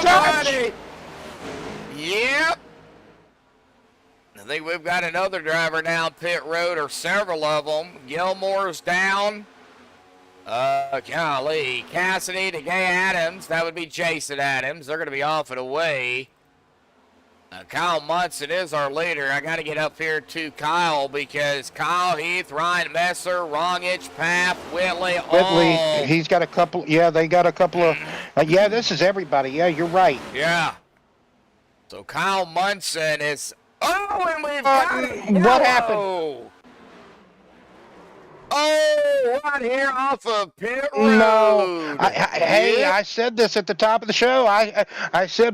buddy. Yep. I think we've got another driver down pit road, or several of them. Gilmore's down. Golly, Cassidy to Gay Adams. That would be Jason Adams. They're going to be off and away. Kyle Munson is our leader. I got to get up here to Kyle because Kyle, Heath, Ryan Messer, Rongich, Papp, Whitley, he's got a couple. Yeah, they got a couple of. Yeah, this is everybody. Yeah, you're right. Yeah. So Kyle Munson is. Oh, and we've got what happened? Oh, right here off of pit road. No, hey, I said this at the top of the show. I said,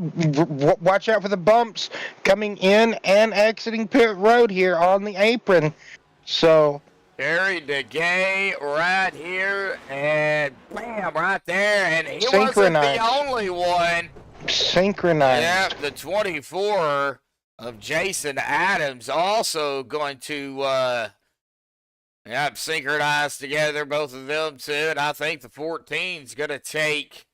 watch out for the bumps coming in and exiting pit road here on the apron. So. Terry DeGay right here, and bam, right there, and he wasn't the only one. Synchronized. Yeah, the 24 of Jason Adams also going to, synchronized together, both of them too, and I think the 14's going to take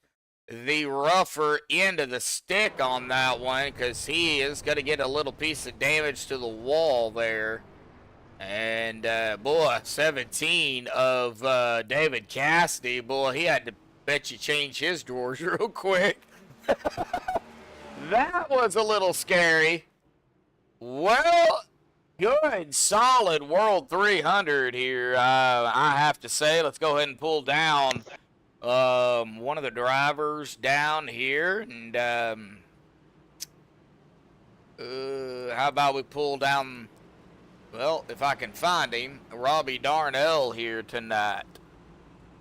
the rougher end of the stick on that one because he is going to get a little piece of damage to the wall there. And, boy, 17 of David Cassidy, boy, he had to bet you change his drawers real quick. That was a little scary. Well, good, solid World 300 here, I have to say. Let's go ahead and pull down one of the drivers down here. And how about we pull down, well, if I can find him, Robbie Darnell here tonight.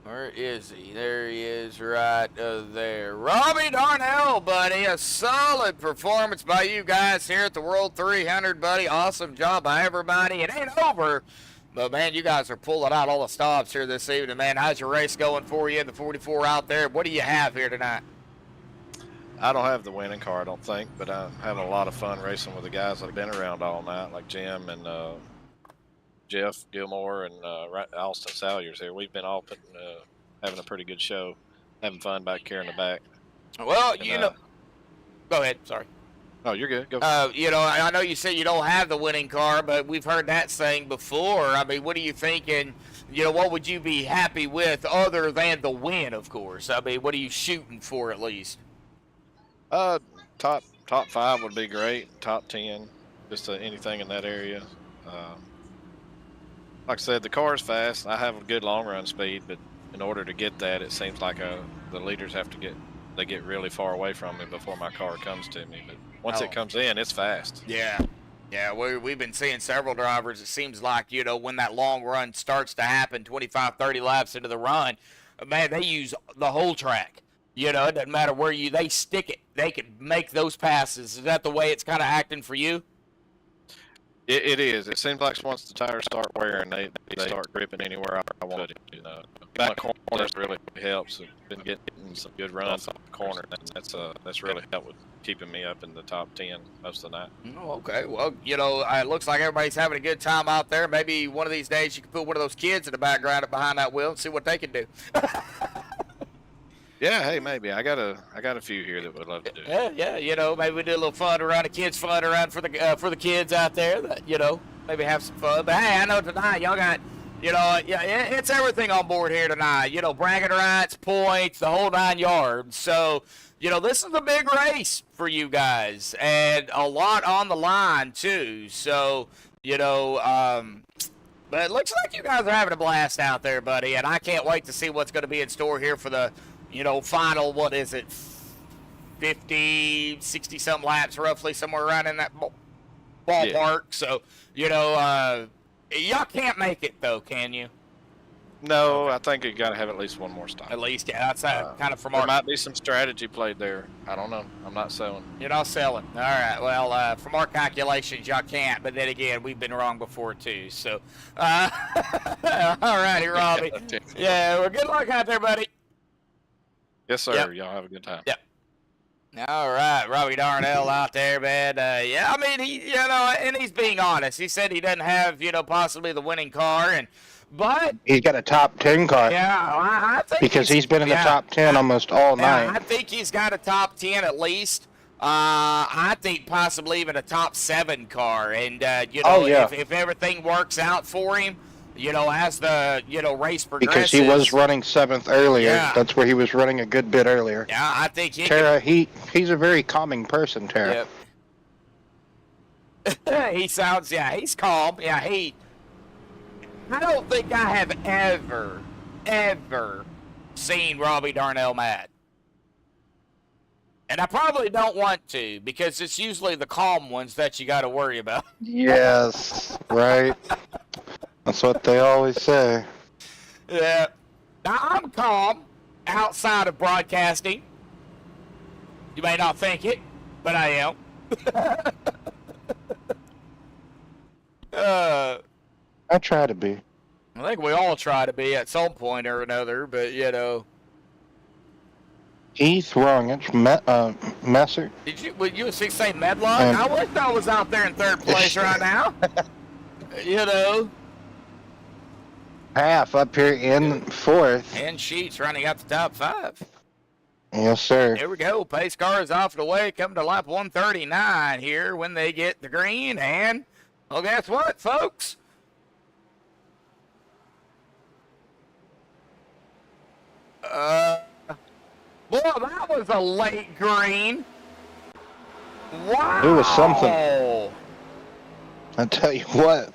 Where is he? There he is right there. Robbie Darnell, buddy. A solid performance by you guys here at the World 300, buddy. Awesome job by everybody. It ain't over, but, man, you guys are pulling out all the stops here this evening, man. How's your race going for you in the 44 out there? What do you have here tonight? I don't have the winning car, I don't think, but I'm having a lot of fun racing with the guys that have been around all night, like Jim and Jeff Gilmore and Alston Salyers here. We've been all having a pretty good show, having fun back here in the back. Well, and, go ahead. Sorry. Oh, you're good. Go. I know you said you don't have the winning car, but we've heard that saying before. I mean, what are you thinking? What would you be happy with other than the win, of course? I mean, what are you shooting for at least? Top 5 would be great. Top 10, just anything in that area. Like I said, the car is fast. I have a good long run speed, but in order to get that, it seems like the leaders have to get really far away from me before my car comes to me. But once it comes in, it's fast. Yeah. Yeah, we've been seeing several drivers. It seems like, when that long run starts to happen, 25, 30 laps into the run, man, they use the whole track. It doesn't matter where they stick it. They can make those passes. Is that the way it's kind of acting for you? It is. It seems like once the tires start wearing, they start gripping anywhere I want it. Back corners really helps. I've been getting some good runs off the corner. That's really helped with keeping me up in the top 10 most of the night. Oh, okay. Well, it looks like everybody's having a good time out there. Maybe one of these days you can put one of those kids in the background behind that wheel and see what they can do. Yeah, hey, maybe I got a few here that would love to do. Yeah, maybe we do a little fun around, fun around for the kids out there. That maybe have some fun. But hey, I know tonight y'all got You know, yeah, it's everything on board here tonight. You know, bragging rights, points, the whole 9 yards. So, you know, this is a big race for you guys, and a lot on the line too. So, you know, but it looks like you guys are having a blast out there, buddy, and I can't wait to see what's going to be in store here for the, you know, final, what is it, 50, 60-something laps, roughly, somewhere around in that ballpark. Yeah. So, you know, y'all can't make it, though, can you? No, I think you got to have at least one more stop. At least, yeah, that's kind of from There our... might be some strategy played there. I don't know. I'm not selling. You're not selling. All right. Well, from our calculations, y'all can't. But then again, we've been wrong before, too. So, all righty, Robbie. Yeah, well, good luck out there, buddy. Yes, sir. Yep. Y'all have a good time. Yep. All right, Robbie Darnell out there, man. Yeah, I mean, he, you know, and he's being honest. He said he doesn't have, you know, possibly the winning car, but He's got a top 10 car. yeah, I think Because he's been in the top 10 almost all yeah, I night. think he's got a top 10 at least. I think possibly even a top 7 car, and you know, Oh, yeah. if everything works out for him, you know, as the, you know, race progresses. Because he was running 7th earlier. Yeah. That's where he was running a good bit earlier. Yeah, I think he Tara, he's a very calming person, Tara. Yep. He sounds, yeah, he's calm. Yeah, I don't think I have ever seen Robbie Darnell mad. And I probably don't want to, because it's usually the calm ones that you got to worry about. Yes, right. That's what they always say. Yeah. Now, I'm calm outside of broadcasting. You may not think it, but I am. I try to be. I think we all try to be at some point or another, but, you know. Heath wrong. It's Messer. Would you say Medlock? Um, I wish I was out there in 3rd place right now. You know. Half up here in 4th. And Sheets running up the top 5. Yes, sir. Here we go. Pace car is off the way. Coming to lap 139 here when they get the green. And, well, guess what, folks? Boy, that was a late green. Wow. It was something. I tell you what.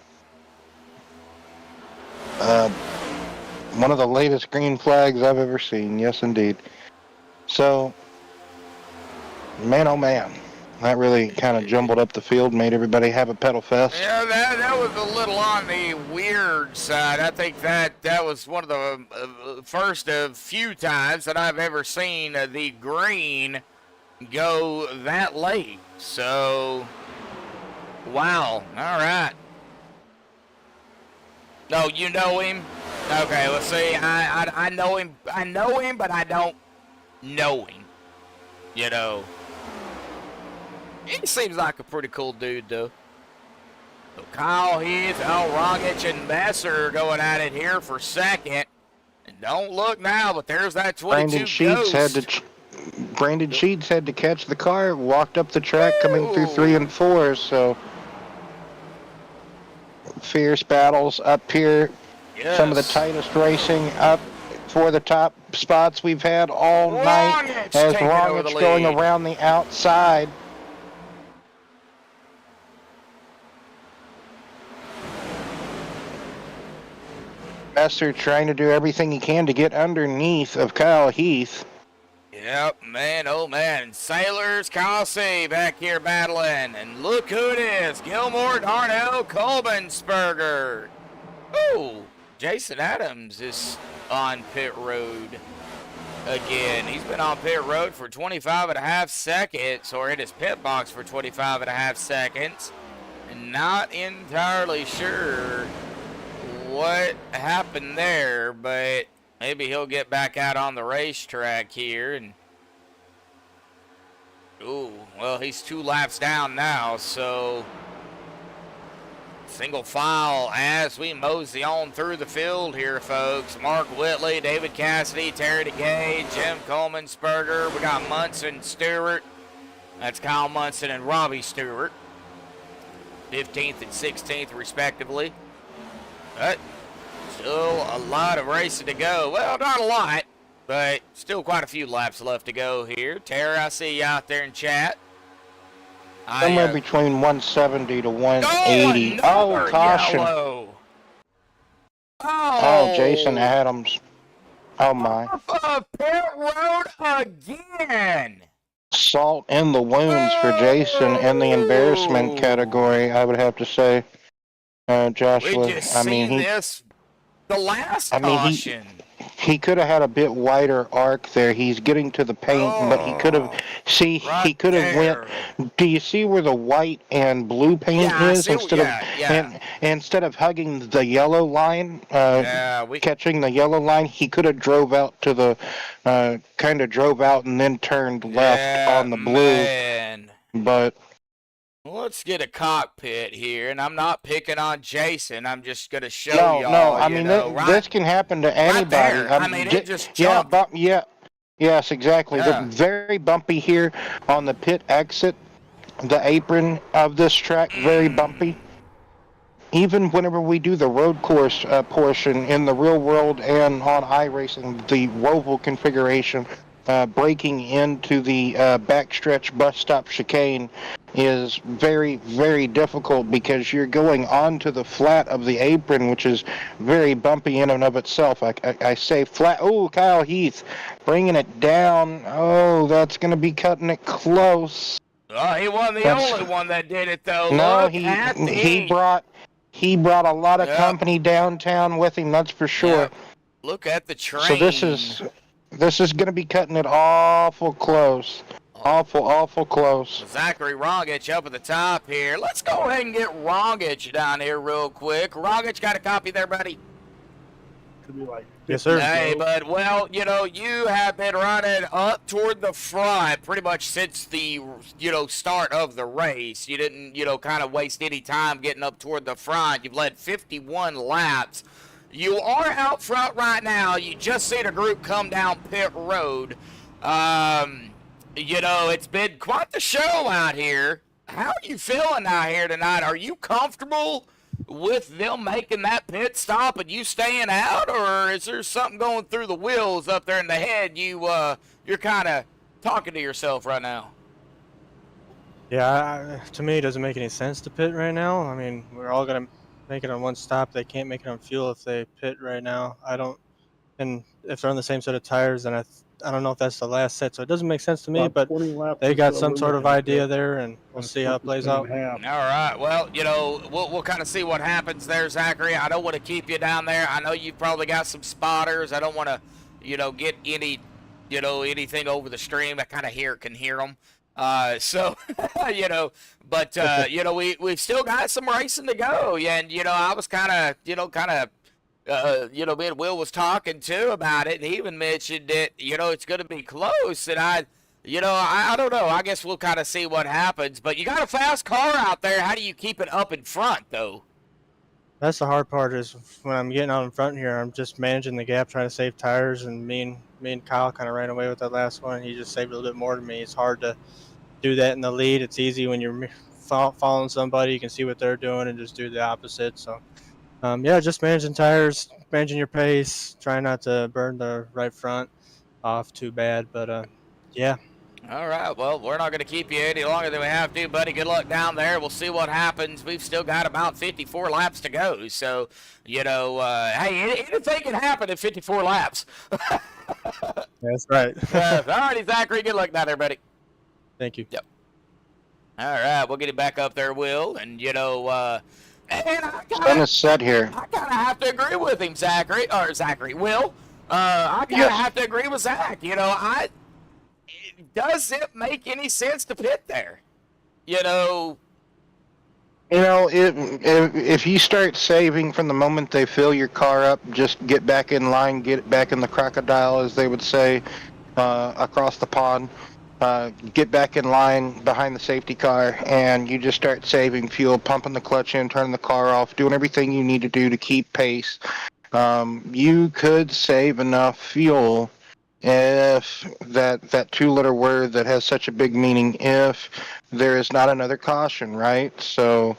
One of the latest green flags I've ever seen. Yes, indeed. So, man, oh man. That really kind of jumbled up the field, made everybody have a pedal fest. Yeah, that was a little on the weird side. I think that was one of the first of few times that I've ever seen the green go that late. So, wow. All right. No, you know him? Okay, let's see. I know him. I know him, but I don't know him. You know. He seems like a pretty cool dude, though. So Kyle Heath, Rogic, and Besser are going at it here for 2nd. And don't look now, but there's that 22 ghost. Brandon Sheets had to catch the car, walked up the track, coming through 3 and 4. So fierce battles up here. Yes. Some of the tightest racing up for the top spots we've had all night. As Rogic going around the outside. Besser trying to do everything he can to get underneath of Kyle Heath. Yep, man, oh man. Sailors, Kyle C. back here battling. And look who it is. Gilmore, Darnell, Kolbensberger. Oh, Jason Adams is on pit road again. He's been on pit road for 25.5 seconds, or in his pit box for 25.5 seconds. And not entirely sure what happened there, but maybe he'll get back out on the racetrack here. And ooh, well, he's 2 laps down now, so single file as we mosey on through the field here, folks. Mark Whitley, David Cassidy, Terry DeGay, Jim Kolbensberger. We got Munson, Stewart. That's Kyle Munson and Robbie Stewart. 15th and 16th, respectively. But Still a lot of racing to go. Well, not a lot, but still quite a few laps left to go here. Tara, I see you out there in chat. Somewhere between 170 to 180. Oh, caution. Yellow. Oh, Jason Adams. Oh, my. Off of pit road again. Salt in the wounds for Jason in the embarrassment category, I would have to say. Joshua. We just seen this the last caution. He could have had a bit wider arc there. He's getting to the paint, but he could have he could have went. Do you see where the white and blue paint is instead of hugging the yellow line? Catching the yellow line, he could have drove out to the kind of drove out and then turned left on the blue. But let's get a cockpit here, and I'm not picking on Jason. I'm just going to show y'all. No, I mean, this can happen to anybody. I mean, it just jumped. Yes, exactly. They're very bumpy here on the pit exit. The apron of this track, very bumpy. Even whenever we do the road course portion in the real world and on iRacing, the Roval configuration, breaking into the backstretch bus stop chicane is very, very difficult because you're going onto the flat of the apron, which is very bumpy in and of itself. I say flat. Oh, Kyle Heath bringing it down. Oh, that's going to be cutting it close. Oh, he wasn't the only one that did it, though. No, he brought a lot of company downtown with him. That's for sure. Yep. Look at the train. So this is going to be cutting it awful close. Awful close. Zachary Rogich up at the top here. Let's go ahead and get Rogich down here real quick. Rogich, got a copy there, buddy? Could be like, yes, sir. Hey, bud. Well, you have been running up toward the front pretty much since the, start of the race. You didn't, kind of waste any time getting up toward the front. You've led 51 laps. You are out front right now. You just seen a group come down pit road. It's been quite the show out here. How are you feeling out here tonight? Are you comfortable with them making that pit stop and you staying out, or is there something going through the wheels up there in the head? You're kind of talking to yourself right now. Yeah, to me, it doesn't make any sense to pit right now. I mean, we're all gonna make it on one stop. They can't make it on fuel if they pit right now. And if they're on the same set of tires, then I don't know if that's the last set, so it doesn't make sense to me, but they got some sort of idea there, and we'll see how it plays out. All right. Well, we'll kind of see what happens there, Zachary. I don't want to keep you down there. I know you've probably got some spotters. I don't want to, get any, anything over the stream. I kind of can hear them. We've still got some racing to go. And, I was kind of, me and Will was talking too about it, and he even mentioned that, it's going to be close. And I don't know. I guess we'll kind of see what happens. But you got a fast car out there. How do you keep it up in front, though? That's the hard part is when I'm getting out in front here, I'm just managing the gap, trying to save tires. And me and Kyle kind of ran away with that last one. He just saved a little bit more to me. It's hard to do that in the lead. It's easy when you're following somebody. You can see what they're doing and just do the opposite. So. Just managing tires, managing your pace, trying not to burn the right front off too bad, but yeah. All right, well, we're not going to keep you any longer than we have to, buddy. Good luck down there. We'll see what happens. We've still got about 54 laps to go, so, hey, anything can happen in 54 laps. That's right. All righty, Zachary, good luck down there, buddy. Thank you. Yep. All right, we'll get it back up there, Will, and, and I kind of have to agree with him, Will. I kind of have to agree with Zach. Does it make any sense to pit there? If you start saving from the moment they fill your car up, just get back in line, get back in the crocodile, as they would say, across the pond. Get back in line behind the safety car, and you just start saving fuel, pumping the clutch in, turning the car off, doing everything you need to do to keep pace. You could save enough fuel if that 2-letter word that has such a big meaning, if there is not another caution, right? So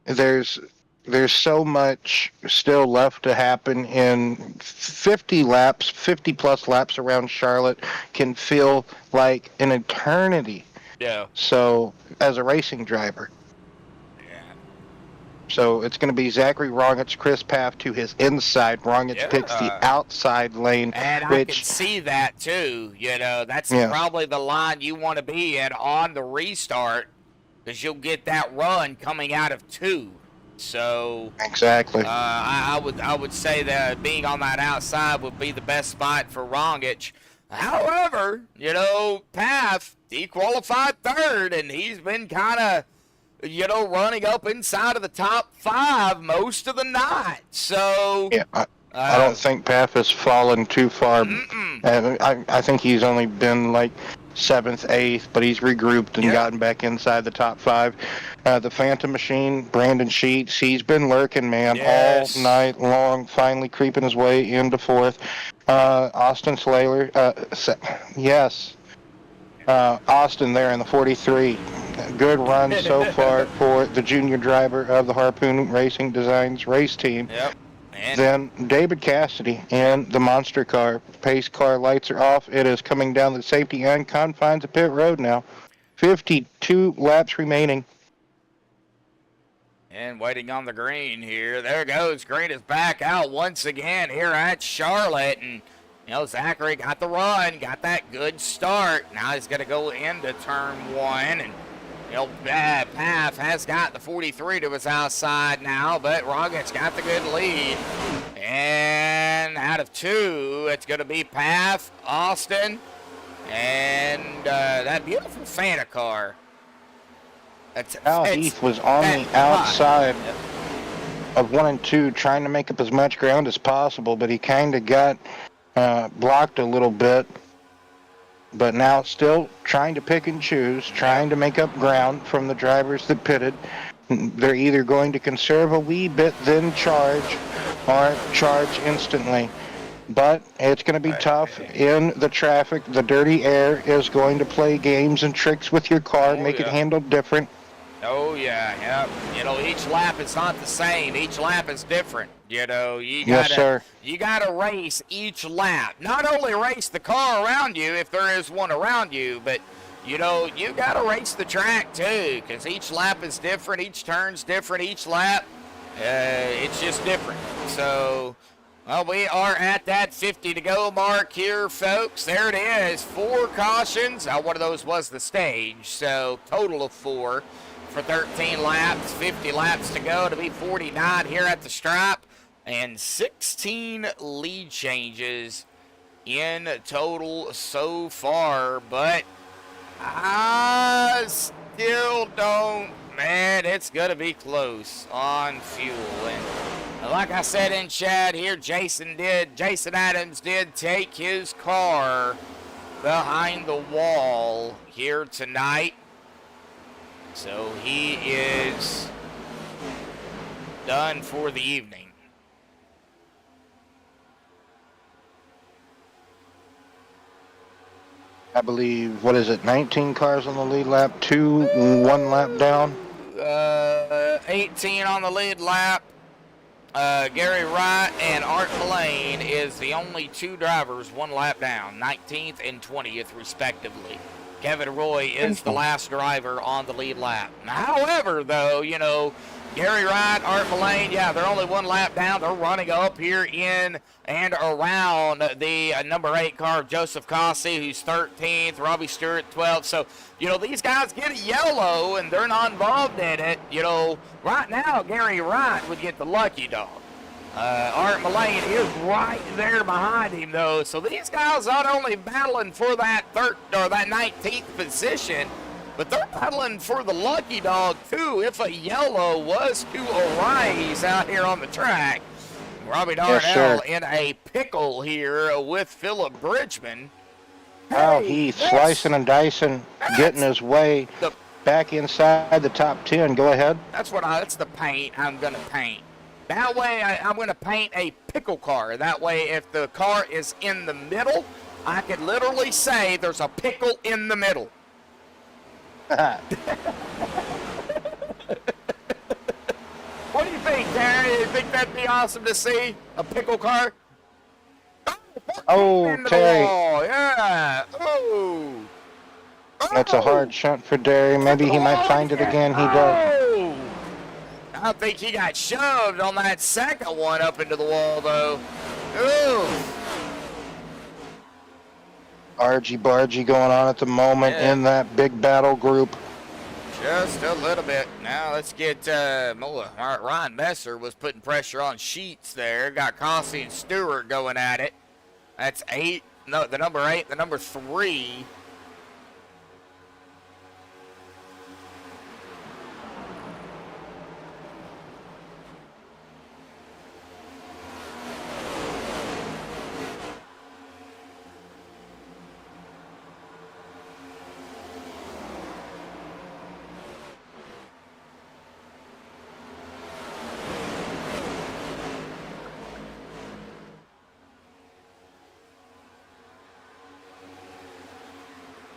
there's there's so much still left to happen in 50 laps, 50 plus laps around Charlotte can feel like an eternity. Yeah. So, as a racing driver. Yeah. So it's going to be Zachary Rongit's Chris Paff to his inside. Rongit's picks the outside lane. And I can see that too. You know, that's probably the line you want to be in on the restart, because you'll get that run coming out of 2. So exactly, I would say that being on that outside would be the best spot for Rongich. However, you know, Paff, he qualified 3rd, and he's been kind of, you know, running up inside of the top 5 most of the night. So yeah, I don't think Paff has fallen too far. And I think he's only been like 7th, 8th, but he's regrouped and gotten back inside the top 5. The Phantom Machine, Brandon Sheets, he's been lurking, man, all night long, finally creeping his way into 4th. Austin Slater, Austin there in the 43. Good run so far for the junior driver of the Harpoon Racing Designs race team. Yep. Then David Cassidy in the monster car. Pace car lights are off. It is coming down the safety and confines of pit road now. 52 laps remaining. And waiting on the green here. There goes. Green is back out once again here at Charlotte. And, you know, Zachary got the run, got that good start. Now he's going to go into turn 1. And, you know, Paff has got the 43 to his outside now, but Roggett's got the good lead. And out of 2, it's going to be Paff, Austin, and that beautiful Fanta car. Al Heath was on the outside of 1 and 2, trying to make up as much ground as possible, but he kind of got blocked a little bit. But now still trying to pick and choose, trying to make up ground from the drivers that pitted. They're either going to conserve a wee bit, then charge, or charge instantly. But it's going to be tough in the traffic. The dirty air is going to play games and tricks with your car, make it handle different. Oh, yeah. You know, each lap is not the same. Each lap is different. You know, you gotta race each lap. Not only race the car around you, if there is one around you, but, you know, you gotta race the track too, because each lap is different, each turn's different, each lap, it's just different. So, well, we are at that 50 to go mark here, folks. There it is, 4 cautions. One of those was the stage, so total of 4 for 13 laps, 50 laps to go to be 49 here at the stripe. And 16 lead changes in total so far, but I still don't, man, it's going to be close on fuel. And like I said in chat here, Jason Adams did take his car behind the wall here tonight. So he is done for the evening. I believe, 19 cars on the lead lap, 2, 1 lap down? 18 on the lead lap. Gary Wright and Art Mullane is the only 2 drivers 1 lap down, 19th and 20th respectively. Kevin Roy is the last driver on the lead lap. However, though, you know, Gary Wright, Art Mullane, they're only 1 lap down. They're running up here in and around the number 8 car of Joseph Cossey, who's 13th, Robbie Stewart, 12th. So, you know, these guys get a yellow, and they're not involved in it. You know, right now, Gary Wright would get the lucky dog. Art Mullane is right there behind him, though. So these guys not only battling for that 19th position, but they're battling for the lucky dog, too, if a yellow was to arise out here on the track. Robbie Darnell in a pickle here with Philip Bridgman. Wow, he's slicing and dicing, getting his way back inside the top 10. Go ahead. That's the paint I'm going to paint. That way, I'm going to paint a pickle car. That way, if the car is in the middle, I could literally say there's a pickle in the middle. What do you think? think, Terry? You think that'd be awesome to see? A pickle car? Oh, Into the Terry. wall, yeah. Ooh. That's a hard shot for Derry. Maybe he might find it again. He does. Oh! I think he got shoved on that second one up into the wall, though. Ooh. Argy-bargy going on at the moment in that big battle group. Just a little bit. Now let's get Ryan Messer was putting pressure on Sheets there. Got Cossey and Stewart going at it. That's 8. No, the number 8, the number 3.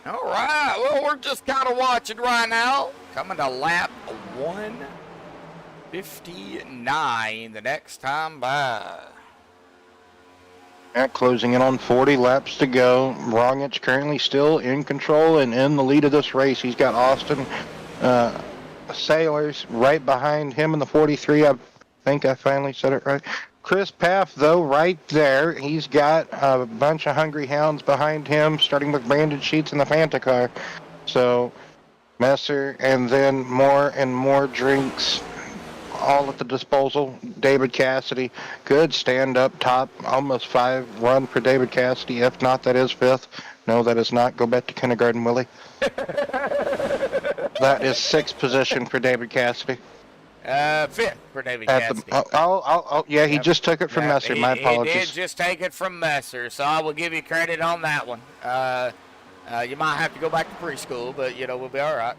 All right, well, we're just kind of watching right now. Coming to lap 159 the next time by. Closing in on 40 laps to go. Rongich currently still in control and in the lead of this race. He's got Austin Sailors right behind him in the 43. I think I finally said it right. Chris Paff, though, right there. He's got a bunch of hungry hounds behind him, starting with Brandon Sheets in the Fanta car. So Messer, and then more and more drinks, all at the disposal. David Cassidy, good stand up top, almost 5 run for David Cassidy. If not, that is 5th. No, that is not. Go back to kindergarten, Willie. That is 6th position for David Cassidy. 5th for David Cassidy. Yeah, he just took it from Messer. My apologies. He did just take it from Messer, so I will give you credit on that one. You might have to go back to preschool, but, we'll be all right.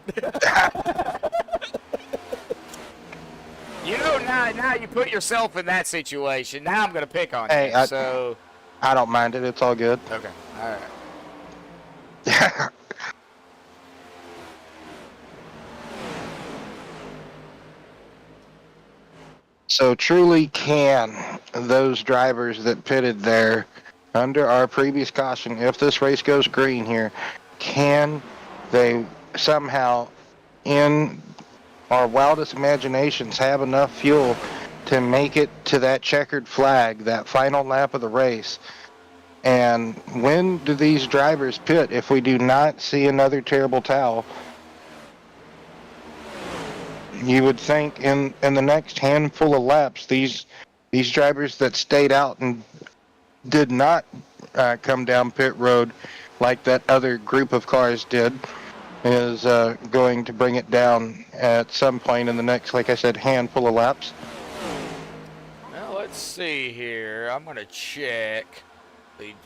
Now you put yourself in that situation. Now I'm going to pick on you. I don't mind it. It's all good. Okay. All right. So truly can those drivers that pitted there under our previous caution, if this race goes green here, can they somehow, in our wildest imaginations, have enough fuel to make it to that checkered flag, that final lap of the race? And when do these drivers pit if we do not see another terrible towel? You would think in the next handful of laps, these drivers that stayed out and did not come down pit road like that other group of cars did is going to bring it down at some point in the next, like I said, handful of laps. Well, let's see here. I'm going to check.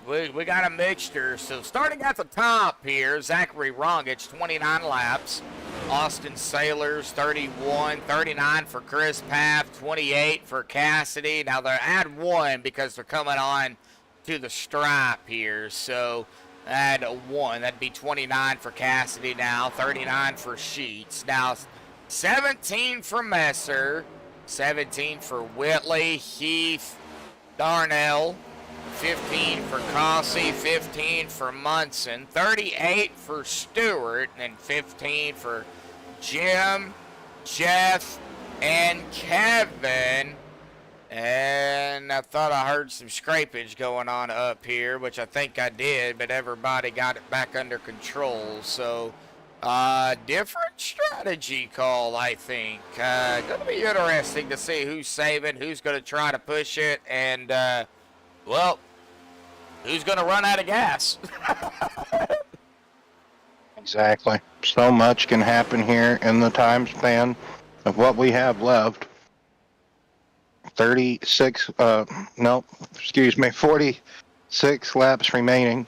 We got a mixture. So starting at the top here, Zachary Rongich, 29 laps. Austin Sailors, 31. 39 for Chris Paff, 28 for Cassidy. Now they're add 1 because they're coming on to the stripe here. So add 1. That'd be 29 for Cassidy now. 39 for Sheets. Now 17 for Messer. 17 for Whitley, Heath, Darnell. 15 for Cossey, 15 for Munson, 38 for Stewart, and 15 for Jim, Jeff, and Kevin. And I thought I heard some scrapage going on up here, which I think I did, but everybody got it back under control. So, different strategy call, I think. Going to be interesting to see who's saving, who's going to try to push it, and, well, who's going to run out of gas? Exactly. So much can happen here in the time span of what we have left. 46 laps remaining.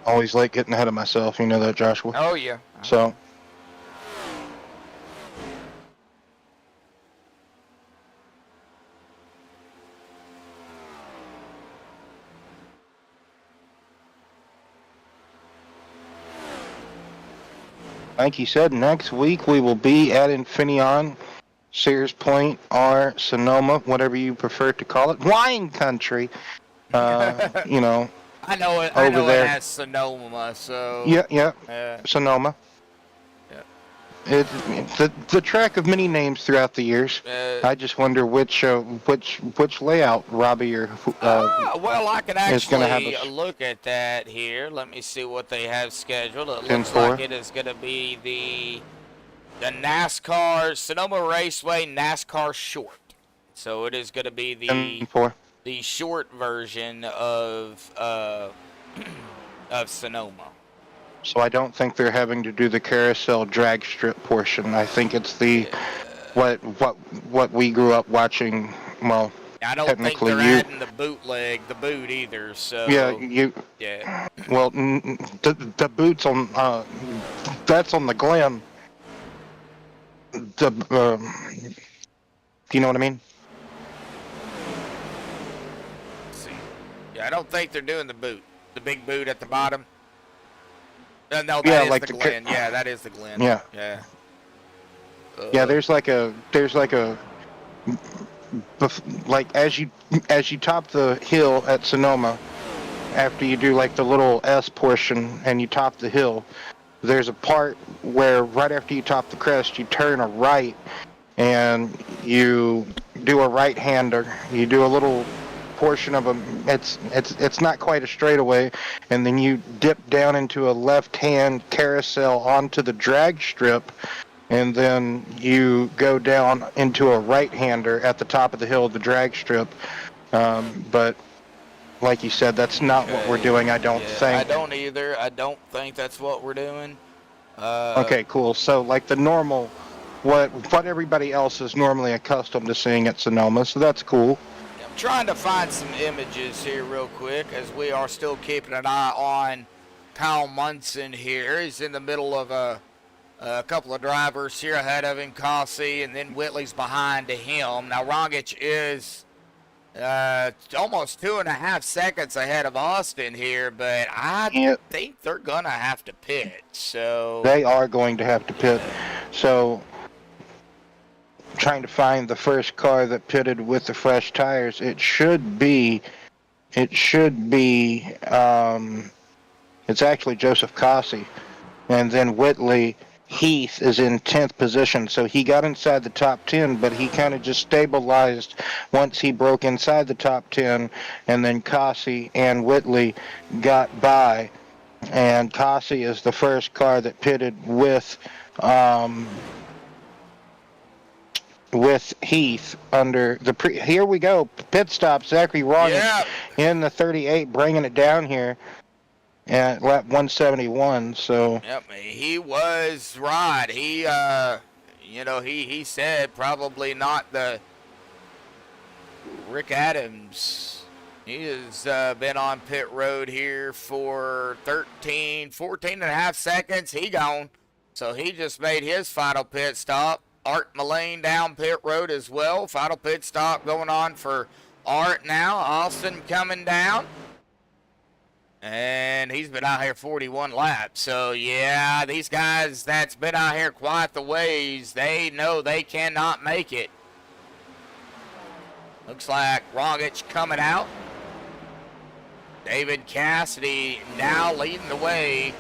Always like getting ahead of myself, you know that, Joshua. Oh, yeah. So like he said, next week we will be at Infineon, Sears Point, or Sonoma, whatever you prefer to call it, wine country. You know, I know it. I over know it there. has Sonoma, so. Yeah, Yeah. Sonoma. Yeah. The track of many names throughout the years. I just wonder which layout Robbie well, I can is going to have actually us look at that here. Let me see what they have scheduled. It 10-4. looks like it is going to be the NASCAR Sonoma Raceway NASCAR Short. So it is going to be the 10-4. the short version of Sonoma. So I don't think they're having to do the carousel drag strip portion. I think it's the what we grew up watching. Well, I don't think technically they're adding the boot either. So yeah. Well, the boots on that's on the Glen. Do you know what I mean? Let's see. Yeah, I don't think they're doing the big boot at the bottom. No, that is like the Glen. Yeah, that is the Glen. Yeah. Yeah. Yeah, there's like a like as you top the hill at Sonoma, after you do like the little S portion and you top the hill, there's a part where right after you top the crest, you turn a right and you do a right-hander. You do a little portion of a it's not quite a straightaway, and then you dip down into a left-hand carousel onto the drag strip, and then you go down into a right-hander at the top of the hill of the drag strip. But like you said, that's not what we're doing, I don't think. I don't either. I don't think that's what we're doing. Okay, cool. So like the normal, what everybody else is normally accustomed to seeing at Sonoma, so that's cool. I'm trying to find some images here real quick, as we are still keeping an eye on Kyle Munson here. He's in the middle of a couple of drivers here ahead of him, Cossey, and then Whitley's behind him. Now, Rogic is almost 2.5 seconds ahead of Austin here, but I think they're going to have to pit. So they are going to have to pit. So trying to find the first car that pitted with the fresh tires, it should be it's actually Joseph Cossey, and then Whitley Heath is in 10th position. So he got inside the top 10, but he kind of just stabilized once he broke inside the top 10, and then Cossey and Whitley got by, and Cossey is the first car that pitted with Heath under the here we go, pit stop. Zachary Rogic in the 38, bringing it down here at lap 171. So yep, he was right. He he said probably not the Rick Adams. He has been on pit road here for 14.5 seconds. He gone, so he just made his final pit stop. Art Mullane down pit road as well. Final pit stop going on for Art now. Austin coming down. And he's been out here 41 laps. So, yeah, these guys that's been out here quite the ways, they know they cannot make it. Looks like Rogic coming out. David Cassidy now leading the way.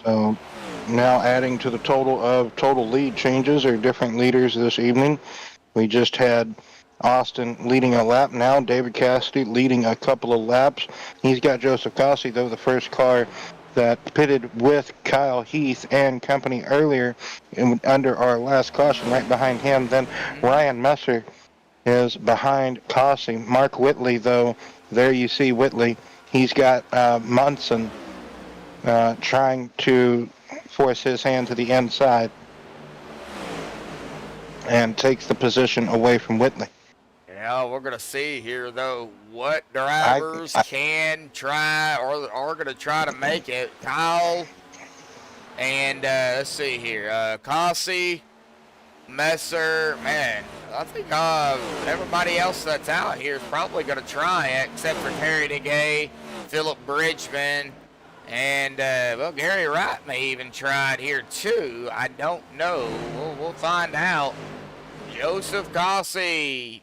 So now adding to the total lead changes or different leaders this evening. We just had Austin leading a lap. Now David Cassidy leading a couple of laps. He's got Joseph Cossey, though, the first car that pitted with Kyle Heath and company earlier under our last caution, right behind him. Then Ryan Messer is behind Cossey. Mark Whitley, though, there you see Whitley. He's got Munson trying to force his hand to the inside and takes the position away from Whitley. Yeah, we're going to see here, though, what drivers can try or are going to try to make it. Kyle and, let's see here, Cossey Messer, man, I think everybody else that's out here is probably going to try it, except for Terry DeGay, Philip Bridgman, and, well, Gary Wright may even try it here, too. I don't know. We'll find out. Joseph Gossi.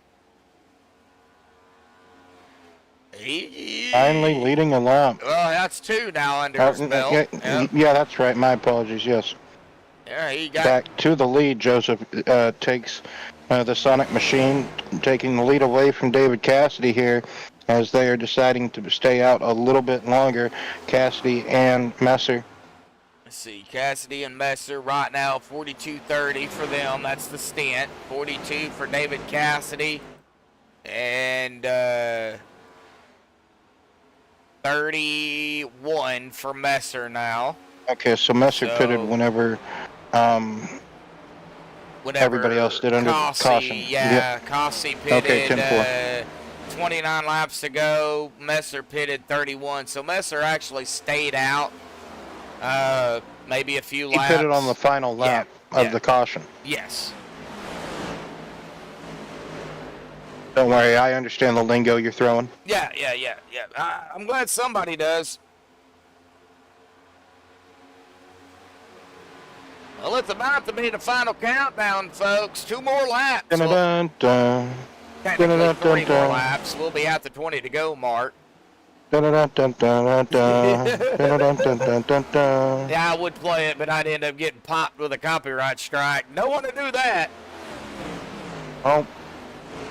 Finally leading a lap. Well, that's 2 now under his belt. Yeah, that's right. My apologies. Yes. Yeah, he got Back to the lead. Joseph takes the Sonic Machine, taking the lead away from David Cassidy here, as they are deciding to stay out a little bit longer. Cassidy and Messer. Let's see, Cassidy and Messer right now, 42.30 for them. That's the stint. 42 for David Cassidy, and 31 for Messer now. Okay, so Messer pitted whenever everybody else did under caution. Yeah, Cossi pitted. Okay, 10-4. 29 laps to go. Messer pitted 31, so Messer actually stayed out. Maybe a few laps. He pitted on the final lap of the caution. Yes. Don't worry, I understand the lingo you're throwing. Yeah. I'm glad somebody does. Well, it's about to be the final countdown, folks. 2 more laps. Dun-dun-dun-dun. Technically 3 more laps. We'll be at the 20 to go mark. Dun-dun-dun-dun-dun-dun. Yeah, I would play it, but I'd end up getting popped with a copyright strike. Don't want to do that. Oh,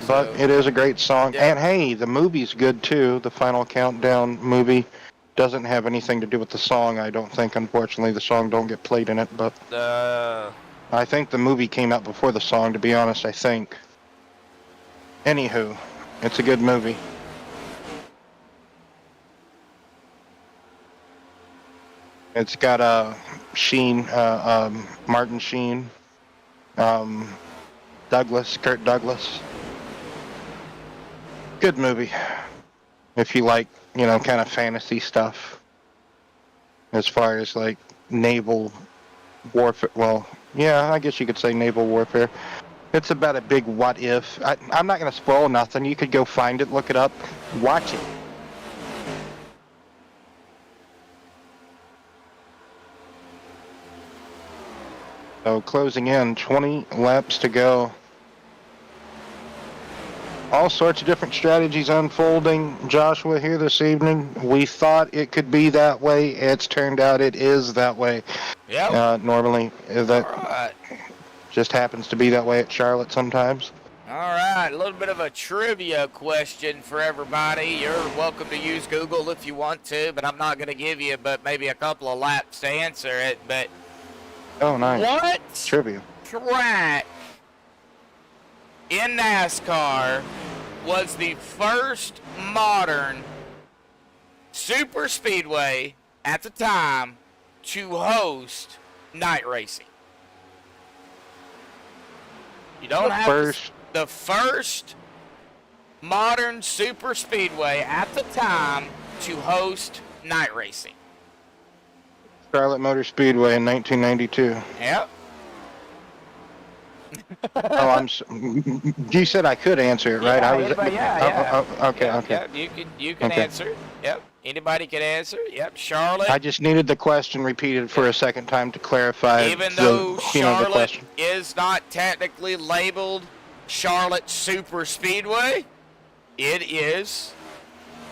but it is a great song. Yeah. And hey, the movie's good too. The Final Countdown movie doesn't have anything to do with the song, I don't think. Unfortunately, the song don't get played in it, but I think the movie came out before the song, to be honest, I think. Anywho, it's a good movie. It's got Sheen, Martin Sheen, Kurt Douglas. Good movie. If you like, kind of fantasy stuff. As far as like naval warfare. Well, yeah, I guess you could say naval warfare. It's about a big what if. I'm not going to spoil nothing. You could go find it, look it up, watch it. So closing in, 20 laps to go. All sorts of different strategies unfolding, Joshua, here this evening. We thought it could be that way. It's turned out it is that way. Yep. Normally, that All right. just happens to be that way at Charlotte sometimes. All right, a little bit of a trivia question for everybody. You're welcome to use Google if you want to, but I'm not going to give you but maybe a couple of laps to answer it. But Oh, nice. what Trivia. track in NASCAR was the first modern super speedway at the time to host night racing? You don't have First. the first modern super speedway at the time to host night racing. Charlotte Motor Speedway in 1992. Yep. You said I could answer it, right? Yeah. Okay. Yep, you can Okay. answer. Yep. Anybody can answer. Yep. Charlotte. I just needed the question repeated for a second time to clarify. Even though the Charlotte question. is not technically labeled Charlotte Super Speedway, it is,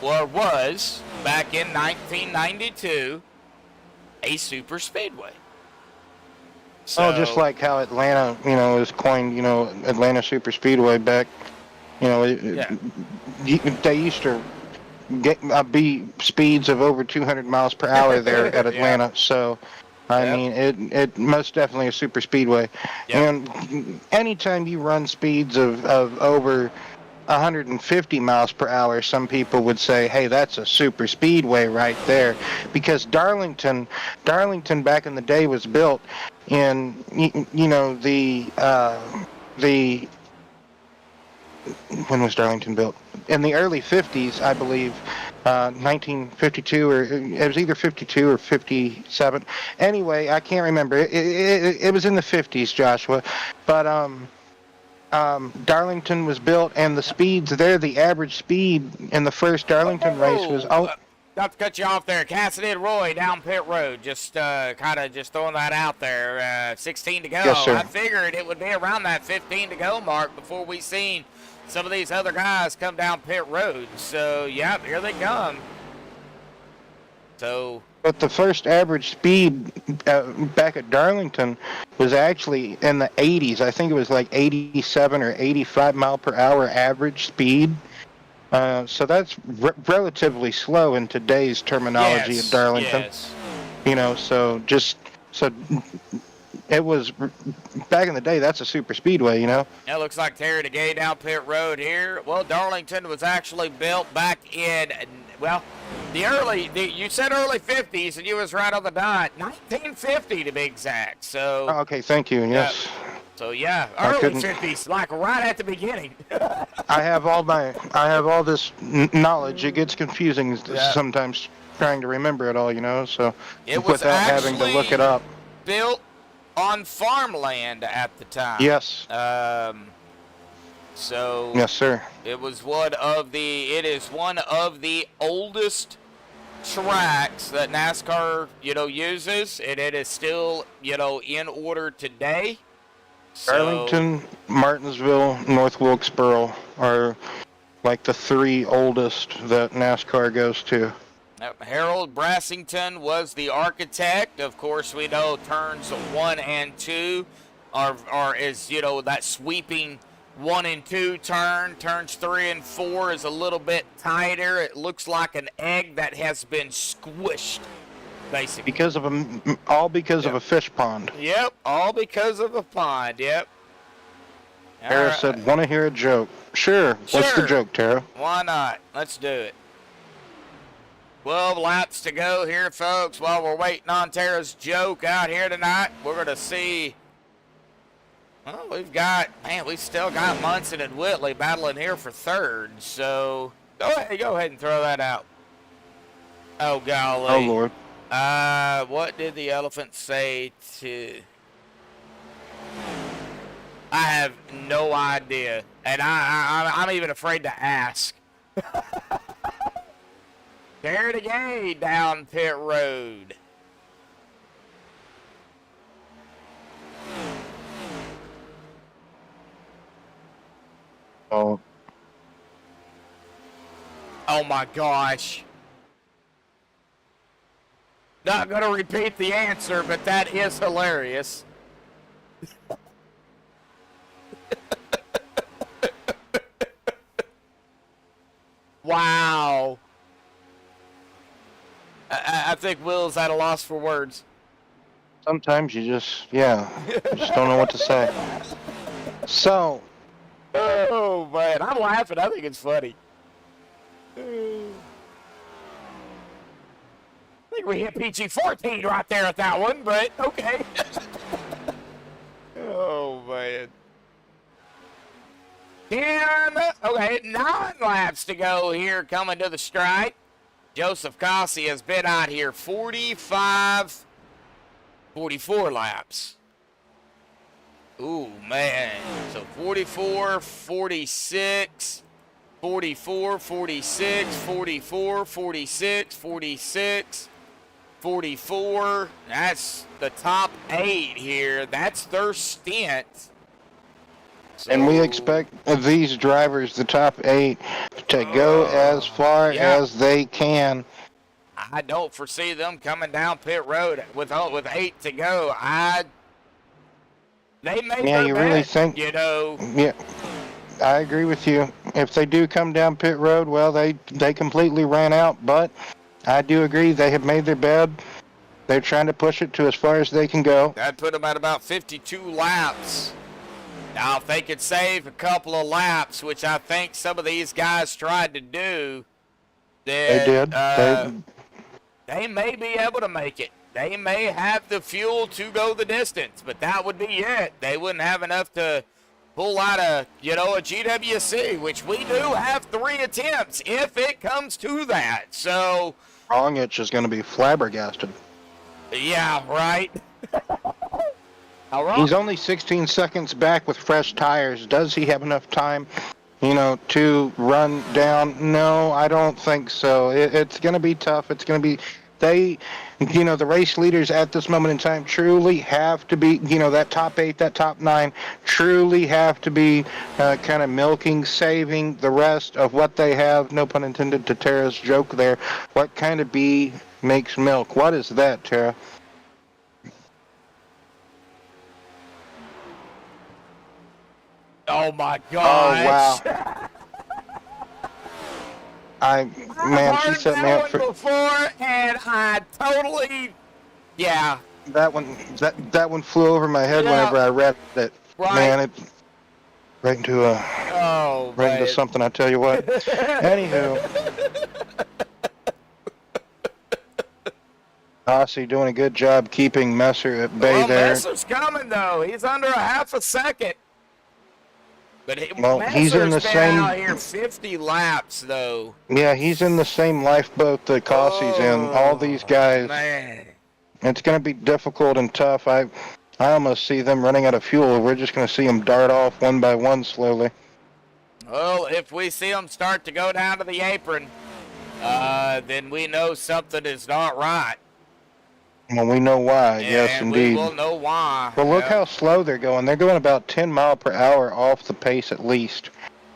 or was, back in 1992, a super speedway. So, just like how Atlanta, is coined, Atlanta Super Speedway back, they used to be speeds of over 200 miles per hour there at Atlanta. So, I mean, it most definitely a super speedway. Yep. And anytime you run speeds of over 150 miles per hour, some people would say, hey, that's a super speedway right there. Because Darlington back in the day was built in, when was Darlington built? In the early 50s, I believe, 1952, or it was either 52 or 57. Anyway, I can't remember. It was in the 50s, Joshua. But Darlington was built, and the speeds there, the average speed in the first Darlington race was Not to cut you off there, Cassidy and Roy down pit road. Just kind of just throwing that out there. 16 to go. Yes, sir. I figured it would be around that 15 to go mark before we seen some of these other guys come down pit road. So yeah, here they come. So. But the first average speed back at Darlington was actually in the 80s. I think it was like 87 or 85 mile per hour average speed. So that's relatively slow in today's terminology at Darlington. Yes. You know, so it was back in the day. That's a super speedway, you know. It looks like Terry DeGay down pit road here. Well, Darlington was actually built back in, well, you said early 50s, and you was right on the dot. 1950 to be exact. So. Okay, thank you. Yes. So yeah, early 50s, like right at the beginning. I have all this knowledge. It gets confusing sometimes trying to remember it all, you know. So it was without having to look it up. Built on farmland at the time. Yes. So. Yes, sir. It is one of the oldest tracks that NASCAR, uses, and it is still, in order today. Darlington, Martinsville, North Wilkesboro are like the three oldest that NASCAR goes to. Harold Brassington was the architect. Of course, we know turns 1 and 2 is that sweeping 1 and 2 turn. Turns 3 and 4 is a little bit tighter. It looks like an egg that has been squished, basically. All because of a fish pond. Yep, all because of a pond. Yep. Tara said, "Want to hear a joke?" Sure. What's the joke, Tara? Why not? Let's do it. 12 laps to go here, folks. While we're waiting on Tara's joke out here tonight, we're going to see. Well, we've still got Munson and Whitley battling here for third. So go ahead and throw that out. Oh, golly. Oh, Lord. What did the elephant say to... I have no idea. And I'm even afraid to ask. There it again down pit road. Oh. Oh my gosh. Not going to repeat the answer, but that is hilarious. Wow. I think Will's at a loss for words. Sometimes you just don't know what to say. So. Oh, man. I'm laughing. I think it's funny. I think we hit PG-14 right there at that one, but okay. Oh, man. 9 laps to go here coming to the strike. Joseph Cossey has been out here 44 laps. Ooh, man. So 44, 46, 44, 46, 44, 46, 46, 44. That's the top 8 here. That's their stint. So, and we expect these drivers, the top 8, to go as far as they can. I don't foresee them coming down pit road with 8 to go. They may really think, Yeah, I agree with you. If they do come down pit road, well, they completely ran out. But I do agree they have made their bed. They're trying to push it to as far as they can go. That'd put them at about 52 laps. Now, if they could save a couple of laps, which I think some of these guys tried to do, then they did. They may be able to make it. They may have the fuel to go the distance, but that would be it. They wouldn't have enough to pull out a GWC, which we do have 3 attempts if it comes to that. So Rongich is going to be flabbergasted. Yeah, right. All right. He's only 16 seconds back with fresh tires. Does he have enough time, to run down? No, I don't think so. It's going to be tough. It's going to be, the race leaders at this moment in time truly have to be, that top 8, that top 9, truly have to be kind of milking, saving the rest of what they have. No pun intended to Tara's joke there. What kind of bee makes milk? What is that, Tara? Oh my gosh. Oh wow. Man, she set me up for before, and I totally, yeah. that one. That one flew over my head Yeah. whenever I read it. Right. Man, it right into something. I tell you what. Anywho, Aussie doing a good job keeping Messer at bay there. Messer's coming though. He's under a half a second. But he's in the Messer's been same. out here 50 laps though. Yeah, he's in the same lifeboat that Cossie's in. All these guys. Man. It's going to be difficult and tough. I almost see them running out of fuel. We're just going to see them dart off one by one slowly. Well, if we see them start to go down to the apron, then we know something is not right. Well, we know why. Yes, and indeed. we will know why. Well, look how slow they're going. They're going about 10 mile per hour off the pace at least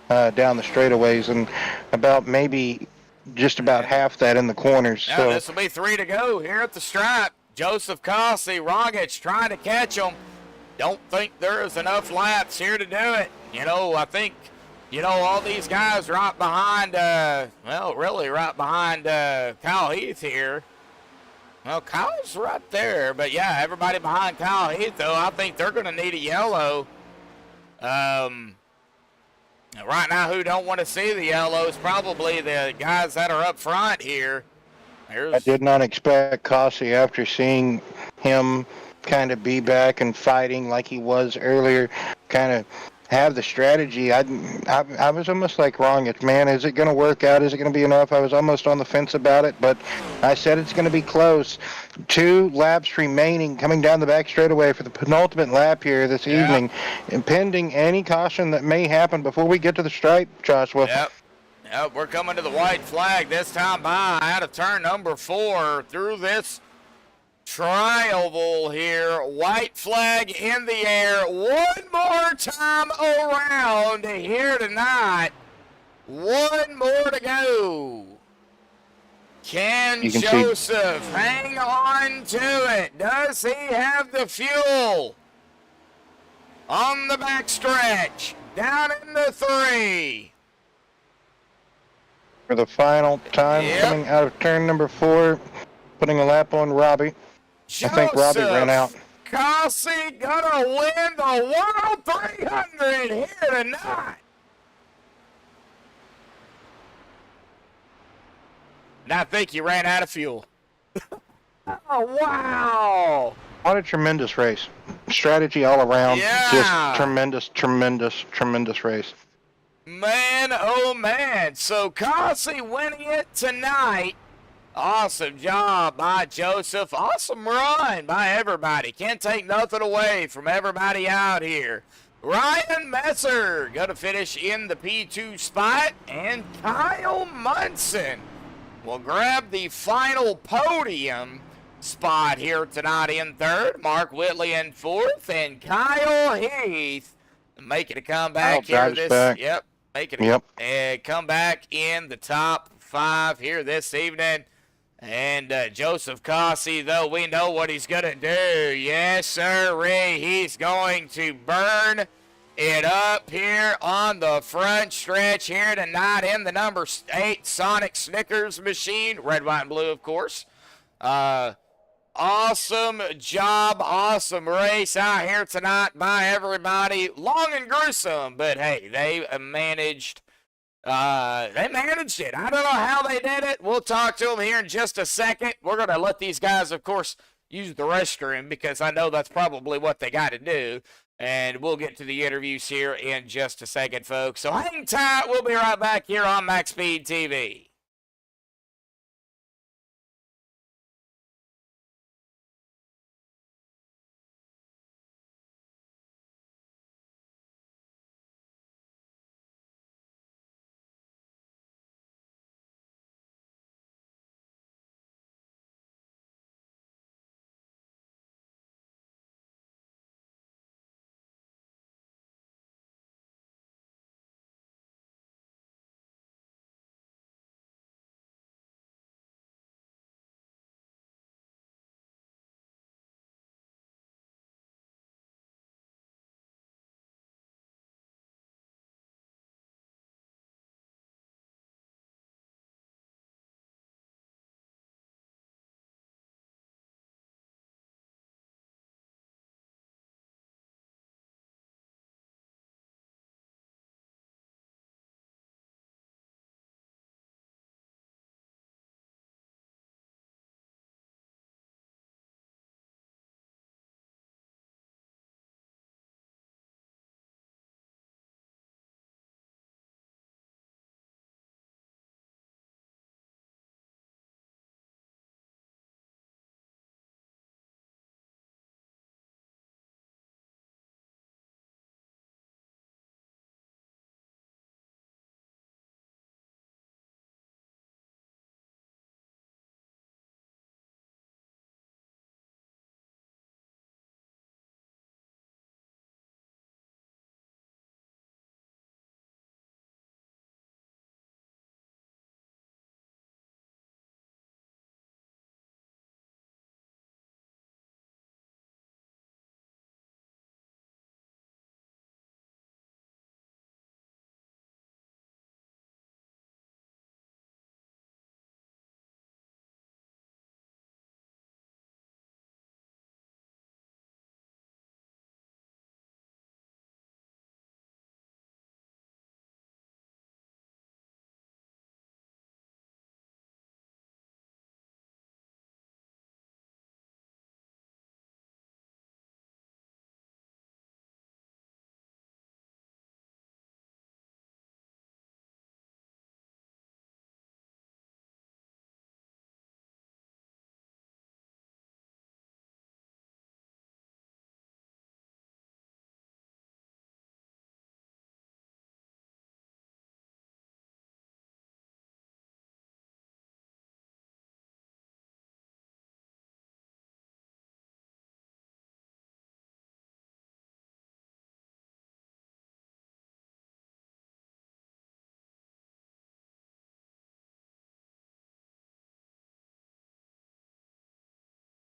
down the straightaways, and about maybe just about half that in the corners. Now, So this will be 3 to go here at the stripe. Joseph Cossie, Rogic trying to catch them. Don't think there is enough laps here to do it. I think, all these guys right behind, really right behind Kyle Heath here. Well, Kyle's right there, but yeah, everybody behind Kyle Heath, though, I think they're going to need a yellow. Right now, who don't want to see the yellow is probably the guys that are up front here. I did not expect Cossie, after seeing him kind of be back and fighting like he was earlier, kind of have the strategy. I was almost like wrong. Man, is it going to work out? Is it going to be enough? I was almost on the fence about it, but I said it's going to be close. 2 laps remaining, coming down the back straightaway for the penultimate lap here this evening, and pending any caution that may happen before we get to the stripe, Joshua. Yep, we're coming to the white flag this time by out of turn number 4 through this tri-oval here. White flag in the air. One more time around here tonight. One more to go. Can Joseph hang on to it? Does he have the fuel? On the back stretch. Down in the 3. For the final time, coming out of turn number 4, putting a lap on Robbie. Joseph, I think Robbie ran out. Cossie gonna win the World 300 here tonight. And I think you ran out of fuel. Oh, wow. What a tremendous race. Strategy all around. Yeah. Just tremendous race. Man, oh man. So Cossie winning it tonight. Awesome job by Joseph. Awesome run by everybody. Can't take nothing away from everybody out here. Ryan Messer going to finish in the P2 spot. And Kyle Munson will grab the final podium spot here tonight in 3rd. Mark Whitley in 4th. And Kyle Heath making a comeback here. Making a comeback in the top 5 here this evening. And Joseph Cossie, though, we know what he's going to do. Yes, sir, he's going to burn it up here on the front stretch here tonight in the number 8 Sonic Snickers machine. Red, white, and blue, of course. Awesome job, awesome race out here tonight by everybody. Long and gruesome, but hey, they managed it. I don't know how they did it. We'll talk to them here in just a second. We're going to let these guys, of course, use the restroom because I know that's probably what they got to do. And we'll get to the interviews here in just a second, folks. So hang tight. We'll be right back here on MaxspeedTV.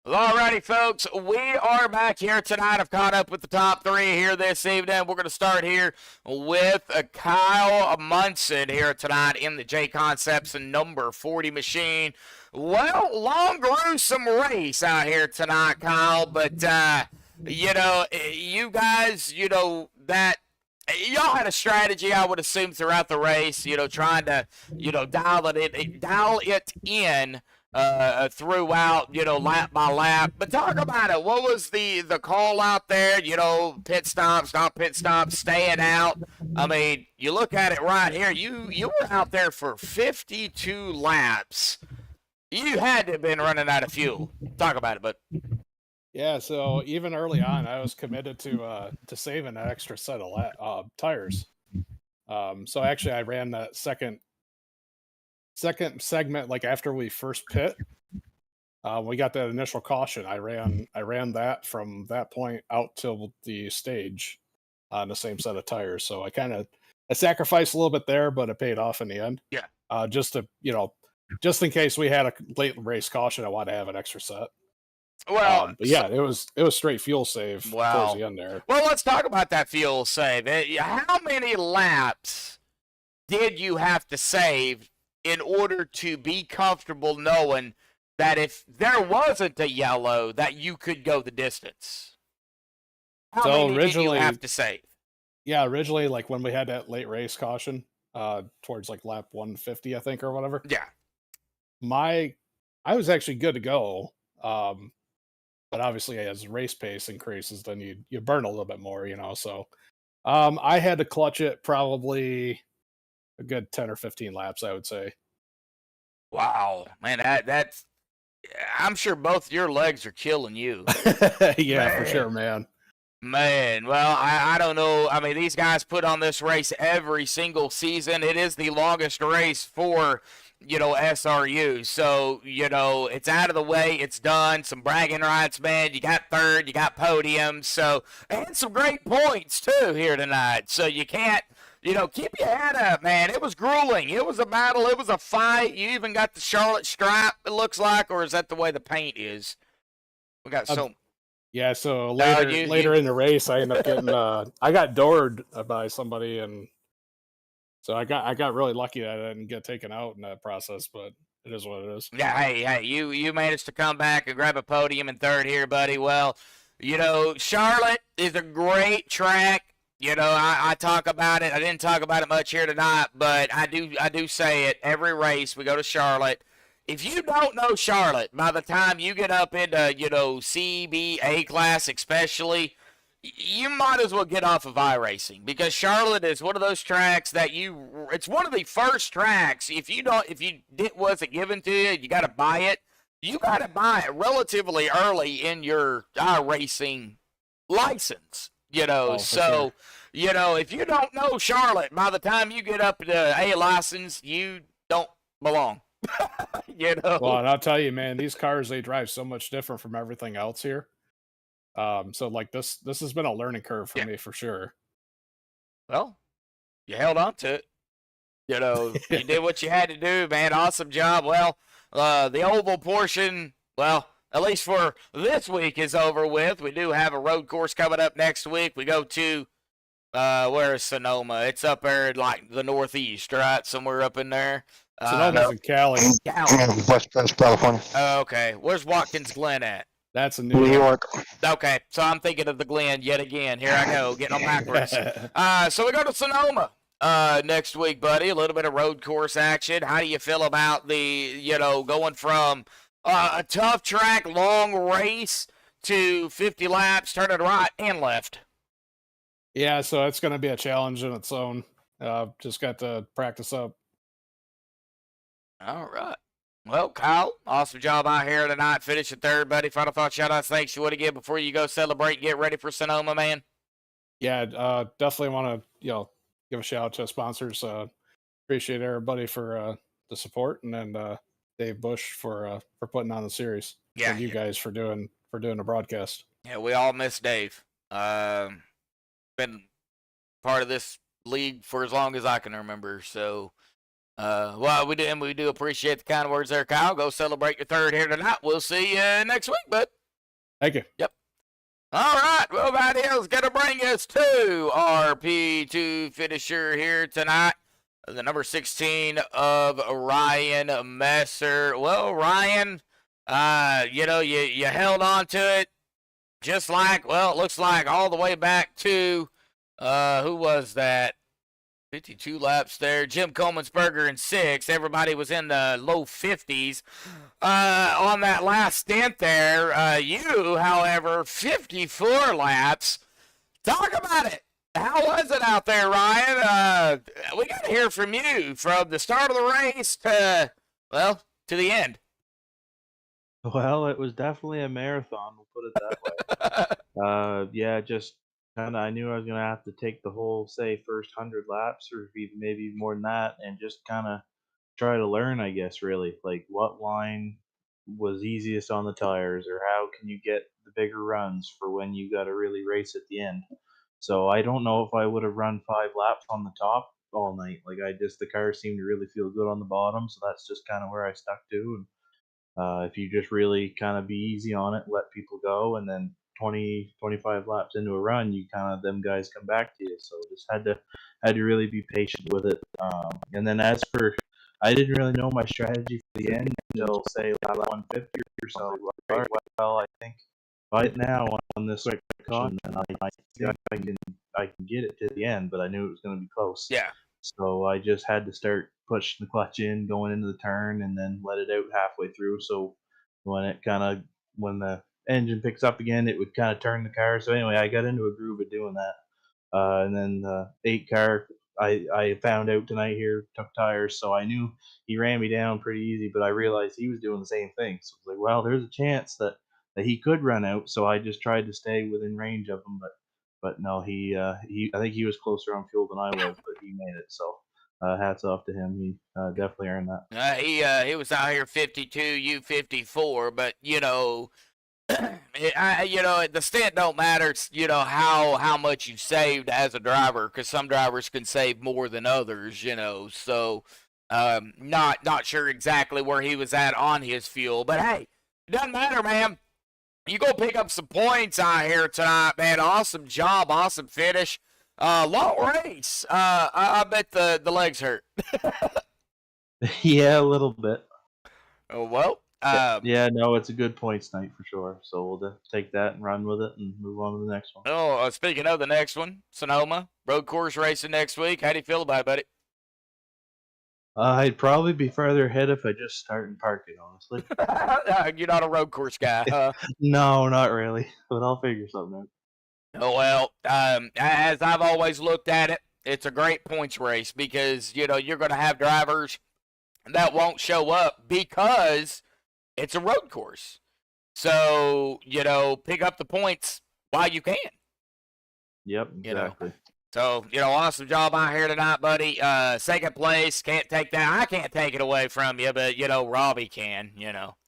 Alrighty, folks, we are back here tonight. I've caught up with the top three here this evening. We're going to start here with Kyle Munson here tonight in the J Concepts and number 40 machine. Well, long gruesome race out here tonight, Kyle, but, you know, you guys, you know, that y'all had a strategy, I would assume, throughout the race, you know, trying to, you know, dial it in throughout, you know, lap by lap. But talk about it. What was the call out there? You know, pit stops, not pit stops, staying out. I mean, you look at it right here. You were out there for 52 laps. You had to have been running out of fuel. Talk about it, but. Yeah, so even early on, I was committed to saving an extra set of tires. So actually, I ran that second segment, like after we first pit. We got that initial caution. I ran that from that point out till the stage on the same set of tires. So I sacrificed a little bit there, but it paid off in the end. Yeah. Just to, you know, just in case we had a late race caution, I wanted to have an extra set. Well, but yeah, it was straight fuel save towards the end there. Well, let's talk about that fuel save. How many laps did you have to save in order to be comfortable knowing that if there wasn't a yellow, that you could go the distance? How many did you have to save? Yeah, originally, like when we had that late race caution, towards like lap 150, I think, or whatever. Yeah. I was actually good to go. But obviously, as race pace increases, then you burn a little bit more, you know. So, I had to clutch it probably a good 10 or 15 laps, I would say. Wow, man, that's. I'm sure both your legs are killing you. Yeah, man. For sure, man. Man, well, I don't know. I mean, these guys put on this race every single season. It is the longest race for, you know, SRU. So, you know, it's out of the way. It's done. Some bragging rights, man. You got third. You got podium. So, and some great points, too, here tonight. So you can't, you know, keep your head up, man. It was grueling. It was a battle. It was a fight. You even got the Charlotte stripe, it looks like, or is that the way the paint is? We got so... Yeah, so later in the race, I ended up getting I got doored by somebody, and so I got really lucky that I didn't get taken out in that process. But it is what it is. Yeah, hey, you managed to come back and grab a podium in third here, buddy. Well, you know, Charlotte is a great track. You know, I talk about it. I didn't talk about it much here tonight, but I do say it every race we go to Charlotte. If you don't know Charlotte, by the time you get up into, you know, CBA class especially, you might as well get off of iRacing, because Charlotte is one of those tracks that it's one of the first tracks, wasn't given to you, you got to buy it. You got to buy it relatively early in your iRacing license, you know. Sure. You know, if you don't know Charlotte, by the time you get up to A license, you don't belong. You know. Well, and I'll tell you, man, these cars, they drive so much different from everything else here. So like this has been a learning curve for me for sure. Well, you held on to it. You know, you did what you had to do, man. Awesome job. Well, the oval portion, well, at least for this week, is over with. We do have a road course coming up next week. We go to where is Sonoma? It's up there in like the northeast, right? Somewhere up in there. Sonoma's in Cali. West California. Oh, okay. Where's Watkins Glen at? That's in New York. Okay, so I'm thinking of the Glen yet again. Here I go, getting them backwards. So we go to Sonoma next week, buddy. A little bit of road course action. How do you feel about the, you know, going from a tough track, long race to 50 laps, turning right and left? Yeah, so it's going to be a challenge in its own. Just got to practice up. All right. Well, Kyle, awesome job out here tonight. Finishing third, buddy. Final thoughts, shout-outs, thanks you would again before you go celebrate and get ready for Sonoma, man. Yeah, definitely want to, you know, give a shout-out to sponsors. Appreciate everybody for the support, and then Dave Bush for putting on the series. Yeah. And you guys for doing the broadcast. Yeah, we all miss Dave. Been part of this league for as long as I can remember, so Well, we do appreciate the kind words there, Kyle. Go celebrate your third here tonight. We'll see you next week, bud. Thank you. Yep. All right. Well, that is going to bring us to our P2 finisher here tonight. The number 16 of Ryan Messer. Well, Ryan, you held on to it just like, well, it looks like all the way back to, who was that? 52 laps there. Jim Coleman'sberger in 6th. Everybody was in the low 50s on that last stint there. You, however, 54 laps. Talk about it. How was it out there, Ryan? We got to hear from you from the start of the race to the end. Well, it was definitely a marathon, we'll put it that way. Yeah, just kind of, I knew I was going to have to take the whole, say, first 100 laps or even maybe more than that and just kind of try to learn, I guess, really. Like, what line was easiest on the tires or how can you get the bigger runs for when you got to really race at the end. So I don't know if I would have run 5 laps on the top all night. Like, the car seemed to really feel good on the bottom, so that's just kind of where I stuck to. And if you just really kind of be easy on it, let people go, and then 20, 25 laps into a run, you kind of, them guys come back to you. So just had to really be patient with it. And then as for, I didn't really know my strategy for the end until say lap 150 or so. Well, I think right now on this caution, and I think I can get it to the end, but I knew it was going to be close. Yeah. So I just had to start pushing the clutch in, going into the turn, and then let it out halfway through. So when the engine picks up again, it would kind of turn the car. So anyway, I got into a groove of doing that. And then the 8 car, I found out tonight here, took tires, so I knew he ran me down pretty easy, but I realized he was doing the same thing. So I was like, well, there's a chance that he could run out. So I just tried to stay within range of him, but no, I think he was closer on fuel than I was, but he made it. So hats off to him. He definitely earned that. He was out here 52, you 54, but the stint don't matter. It's, how much you saved as a driver, because some drivers can save more than others, So, not sure exactly where he was at on his fuel, but hey, it doesn't matter, man. You go pick up some points out here tonight, man. Awesome job, awesome finish. Long race. I bet the legs hurt. Yeah, a little bit. Oh, well. Yeah, no, it's a good points night for sure. So we'll take that and run with it and move on to the next one. Oh, speaking of the next one, Sonoma road course racing next week. How do you feel about it, buddy? I'd probably be farther ahead if I just start and park it, honestly. You're not a road course guy, huh? No, not really, but I'll figure something out. Oh, well, as I've always looked at it, it's a great points race because, you're going to have drivers that won't show up because it's a road course. So, pick up the points while you can. Yep, exactly. So, awesome job out here tonight, buddy. Second place, can't take that. I can't take it away from you, but, Robbie can,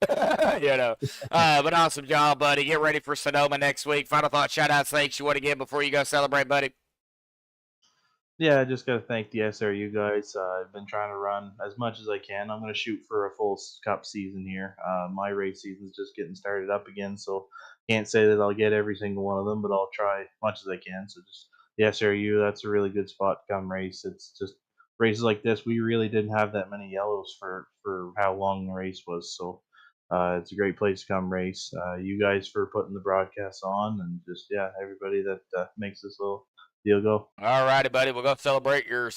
but awesome job, buddy. Get ready for Sonoma next week. Final thought, shout-out, thanks you want to give before you go celebrate, buddy? Yeah, I just got to thank the SRU guys. I've been trying to run as much as I can. I'm going to shoot for a full cup season here. My race season's just getting started up again, so can't say that I'll get every single one of them, but I'll try as much as I can. So just the SRU, that's a really good spot to come race. It's just races like this, we really didn't have that many yellows for how long the race was. So it's a great place to come race. You guys for putting the broadcast on, and just, everybody that makes this little deal go. All righty, buddy. We'll go celebrate your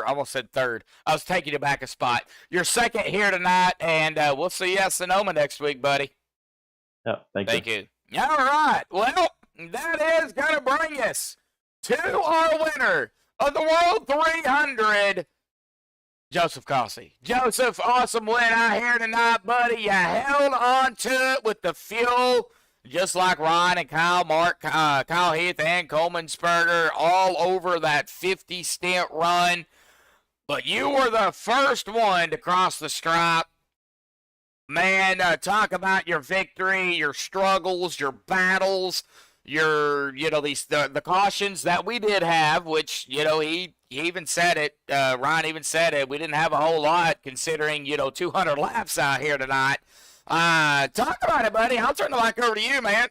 almost said third. I was taking you back a spot. Your second here tonight, and we'll see you at Sonoma next week, buddy. Yep, thank you. All right. Well, that is going to bring us to our winner of the World 300, Joseph Cossey. Joseph, awesome win out here tonight, buddy. You held on to it with the fuel, just like Ryan and Kyle Heath and Coleman'sberger all over that 50 stint run. But you were the first one to cross the stripe. Man, talk about your victory, your struggles, your battles. the cautions that we did have, which, he even said it, Ryan even said it, we didn't have a whole lot considering, 200 laps out here tonight. Talk about it, buddy. I'll turn the mic over to you, man.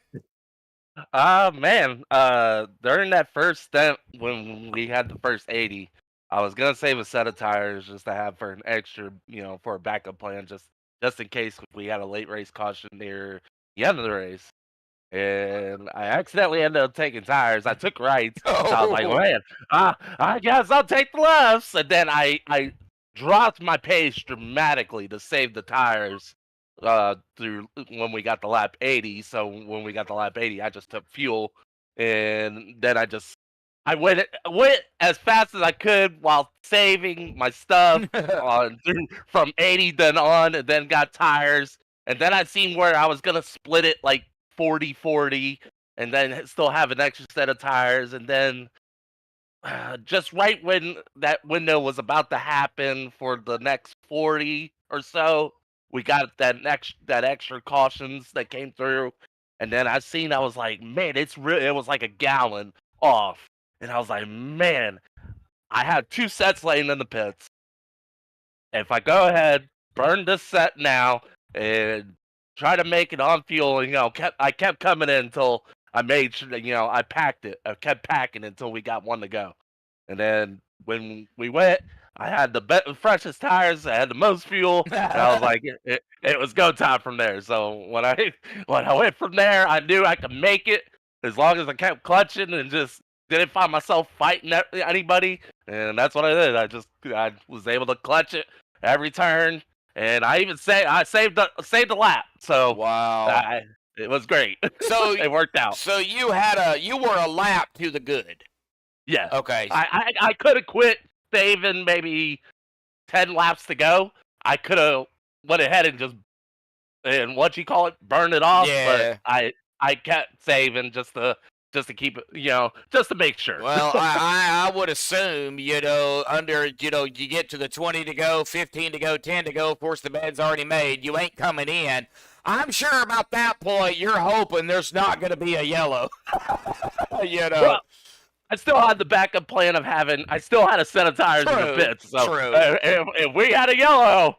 Man, during that first stint when we had the first 80, I was gonna save a set of tires just to have for an extra, for a backup plan, just in case we had a late race caution near the end of the race. And I accidentally ended up taking tires. I took rights. So I was like, man, I guess I'll take the lefts. And then I dropped my pace dramatically to save the tires through when we got the lap 80. So when we got the lap 80, I just took fuel, and then I went as fast as I could while saving my stuff from 80 then on, and then got tires. And then I seen where I was gonna split it like 40-40, and then still have an extra set of tires. And then just right when that window was about to happen for the next 40 or so, we got that extra cautions that came through. And then I was like, man, it was like a gallon off. And I was like, man, I have 2 sets laying in the pits. If I go ahead, burn this set now, and try to make it on fuel, I kept coming in until I made sure that, I packed it. I kept packing until we got one to go. And then when we went, I had the freshest tires, I had the most fuel, and I was like, it was go time from there. So when I went from there, I knew I could make it as long as I kept clutching and just didn't find myself fighting anybody. And that's what I did. I was able to clutch it every turn. And I even saved the lap. So wow, it was great. So it worked out. So you were a lap to the good. Yeah. Okay. I could have quit saving maybe 10 laps to go. I could have went ahead and burn it off. Yeah. But I kept saving just to keep it, just to make sure. Well, I would assume, under, you get to the 20 to go, 15 to go, 10 to go. Of course, the bed's already made. You ain't coming in. I'm sure about that point, you're hoping there's not going to be a yellow. Well, I still had the backup plan of I still had a set of tires in the pits. So true. If we had a yellow,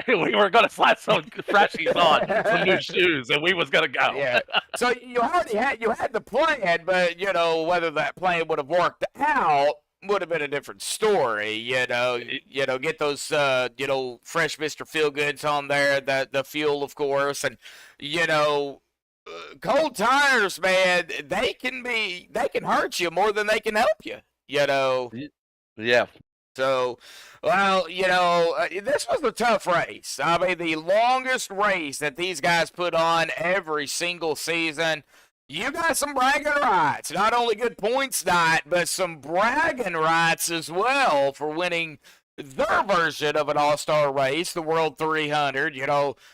we were going to slap some freshies on, some new shoes, and we was going to go. Yeah. So you had the plan, but, whether that plan would have worked out would have been a different story. Get those, fresh Mr. Feelgoods on there, the fuel, of course, and, cold tires, man, they can hurt you more than they can help you, Yeah. So, well, this was a tough race. I mean, the longest race that these guys put on every single season. You got some bragging rights. Not only good points night, but some bragging rights as well for winning their version of an all-star race, the World 300,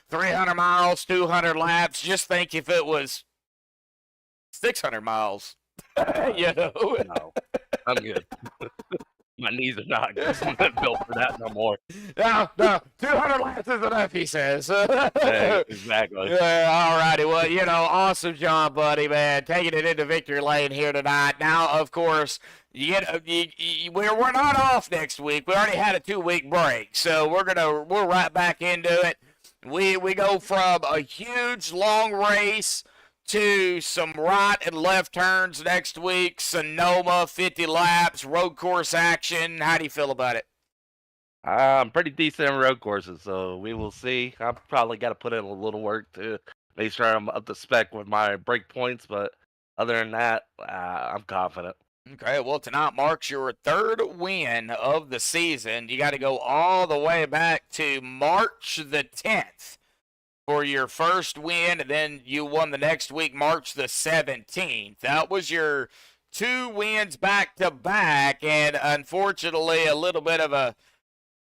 300 miles, 200 laps. Just think if it was 600 miles, No, I'm good. My knees are not built for that no more. No, 200 laps is enough, he says. Yeah, exactly. Yeah, all righty. Well, awesome job, buddy, man. Taking it into victory lane here tonight. Now, of course, we're not off next week. We already had a 2-week break, so we're right back into it. We go from a huge long race to some right and left turns next week. Sonoma, 50 laps, road course action. How do you feel about it? I'm pretty decent in road courses, so we will see. I've probably got to put in a little work to make sure I'm up to spec with my break points, but other than that, I'm confident. Okay, well, tonight marks your 3rd win of the season. You got to go all the way back to March the 10th for your first win, and then you won the next week, March the 17th. That was your 2 wins back-to-back, and unfortunately, a little bit of a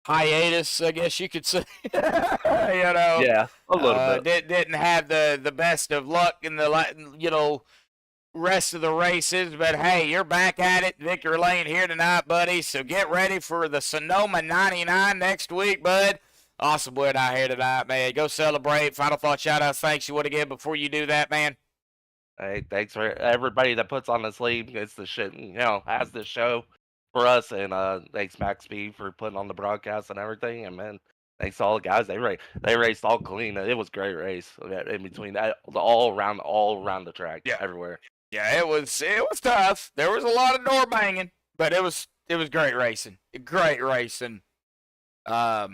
hiatus, I guess you could say. Yeah, a little bit. Didn't have the best of luck in the, rest of the races, but hey, you're back at it, Victory Lane here tonight, buddy, so get ready for the Sonoma 99 next week, bud. Awesome win out here tonight, man. Go celebrate. Final thought, shout-outs, thanks you want to give before you do that, man? Hey, thanks for everybody that puts on this league. It's the shit, has this show for us, and thanks Max B for putting on the broadcast and everything. And man, thanks to all the guys. They raced all clean. It was a great race in between that, all around the track, Yeah. everywhere. Yeah, it was tough. There was a lot of door banging, but it was great racing. Great racing. I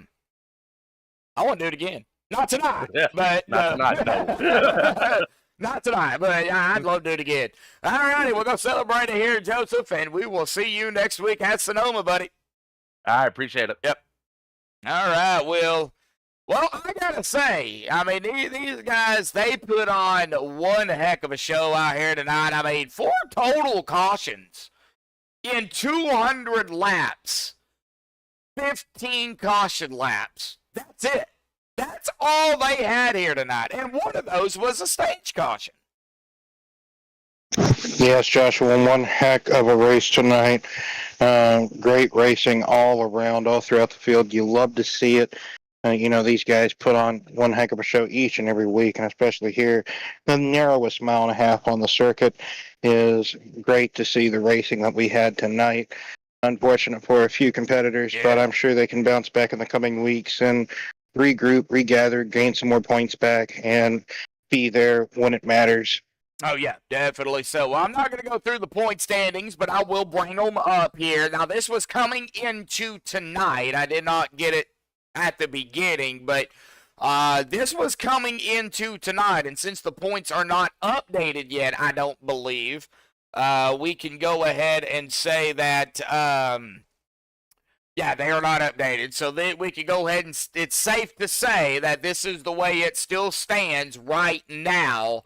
want to do it again. Not tonight, but Not tonight, no. not tonight, but I'd love to do it again. All righty, we're gonna celebrate it here, Joseph, and we will see you next week at Sonoma, buddy. I appreciate it. Yep. All right, Will. Well, I gotta say, I mean, these guys, they put on one heck of a show out here tonight. I mean, 4 total cautions in 200 laps, 15 caution laps. That's it. That's all they had here tonight, and one of those was a stage caution. Yes, Joshua, one heck of a race tonight. Great racing all around, all throughout the field. You love to see it. These guys put on one heck of a show each and every week, and especially here, the narrowest mile and a half on the circuit is great to see the racing that we had tonight. Unfortunate for a few competitors, but I'm sure they can bounce back in the coming weeks and regroup, regather, gain some more points back, and be there when it matters. Oh, yeah, definitely so. Well, I'm not going to go through the point standings, but I will bring them up here. Now, this was coming into tonight. I did not get it at the beginning, but this was coming into tonight, and since the points are not updated yet, I don't believe, we can go ahead and say that, yeah, they are not updated, so we can go ahead and it's safe to say that this is the way it still stands right now,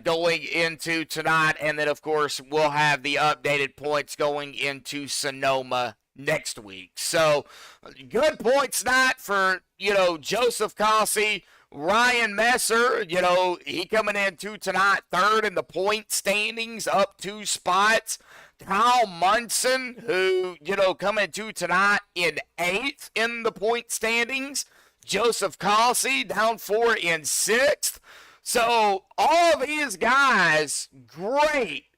going into tonight, and then, of course, we'll have the updated points going into Sonoma next week. So, good points night for, Joseph Cossey, Ryan Messer, he coming into tonight third in the point standings, up 2 spots. Kyle Munson, who, coming to tonight in 8th in the point standings. Joseph Cossey down 4 in 6th. So, all these guys, great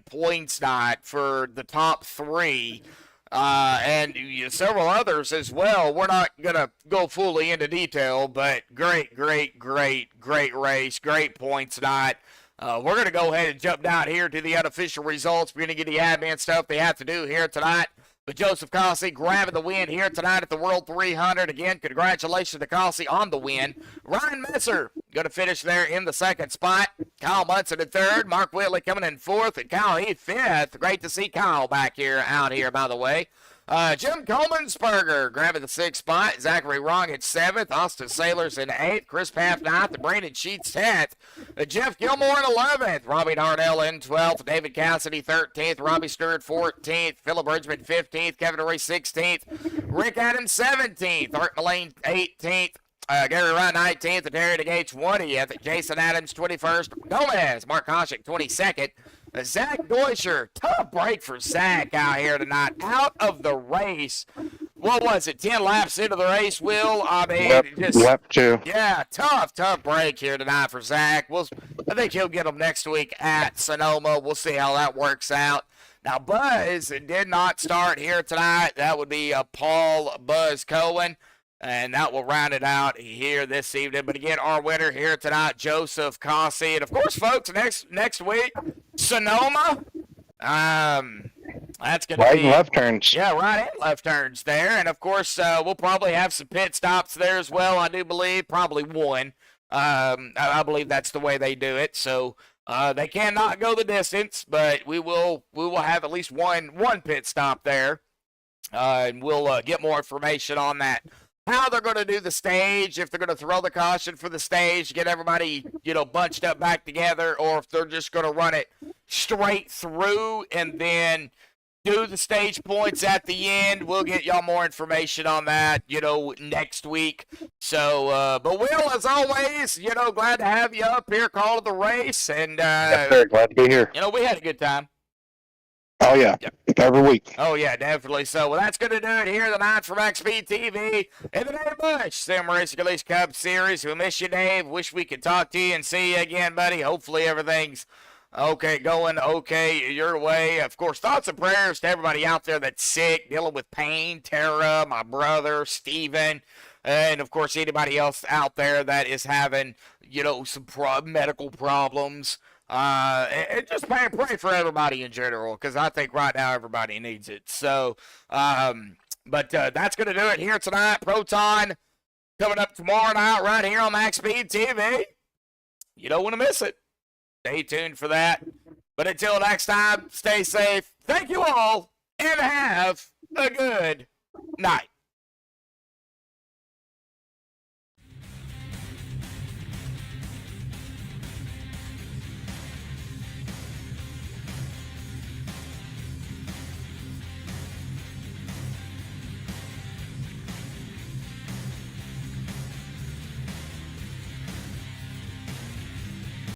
points night for the top 3. And several others as well. We're not going to go fully into detail, but great race, great points night. We're going to go ahead and jump down here to the unofficial results. We're going to get the admin stuff they have to do here tonight. But Joseph Cossey grabbing the win here tonight at the World 300. Again, congratulations to Cossey on the win. Ryan Messer going to finish there in the 2nd spot. Kyle Munson in 3rd. Mark Whitley coming in 4th. And Kyle Heath 5th. Great to see Kyle back here, out here, by the way. Jim Coleman'sberger grabbing the 6th spot. Zachary Wrong at 7th. Austin Sailors in 8th. Chris Paff 9th. And Brandon Sheets 10th. Jeff Gilmore in 11th. Robbie Darnell in 12th. David Cassidy 13th. Robbie Stewart 14th. Philip Bridgman 15th. Kevin Reese 16th. Rick Adams 17th. Art Mullane 18th. Gary Wright 19th. And Terry DeGage 20th. Jason Adams 21st. Gomez. Mark Koshik 22nd. Zach Deutscher, tough break for Zach out here tonight. Out of the race. What was it, 10 laps into the race, Will? I mean, lap 2. Yeah, tough break here tonight for Zach. I think he'll get them next week at Sonoma. We'll see how that works out. Now, Buzz did not start here tonight. That would be Paul Buzz Cohen. And that will round it out here this evening. But again, our winner here tonight, Joseph Cossey. And of course, folks, next week, Sonoma. That's going to be right and left turns. Yeah, right and left turns there. And of course, we'll probably have some pit stops there as well. I do believe probably one. I believe that's the way they do it. So they cannot go the distance, but we will have at least one pit stop there. And we'll get more information on that. How they're going to do the stage, if they're going to throw the caution for the stage, get everybody, bunched up back together, or if they're just going to run it straight through and then do the stage points at the end. We'll get y'all more information on that, next week. So, but Will, as always, glad to have you up here calling the race. And, yes, sir, glad to be here. We had a good time. Oh, yeah. Yep. Every week. Oh, yeah, definitely so. Well, that's going to do it here tonight for MaxspeedTV. In the Dave Bush Sim Racing Release Cup Series. We miss you, Dave. Wish we could talk to you and see you again, buddy. Hopefully everything's going okay your way. Of course, thoughts and prayers to everybody out there that's sick, dealing with pain. Tara, my brother, Steven, and, of course, anybody else out there that is having, some medical problems. And just pray for everybody in general, because I think right now everybody needs it. So, but that's going to do it here tonight. Proton coming up tomorrow night right here on MaxspeedTV. You don't want to miss it. Stay tuned for that. But until next time, stay safe. Thank you all, and have a good night.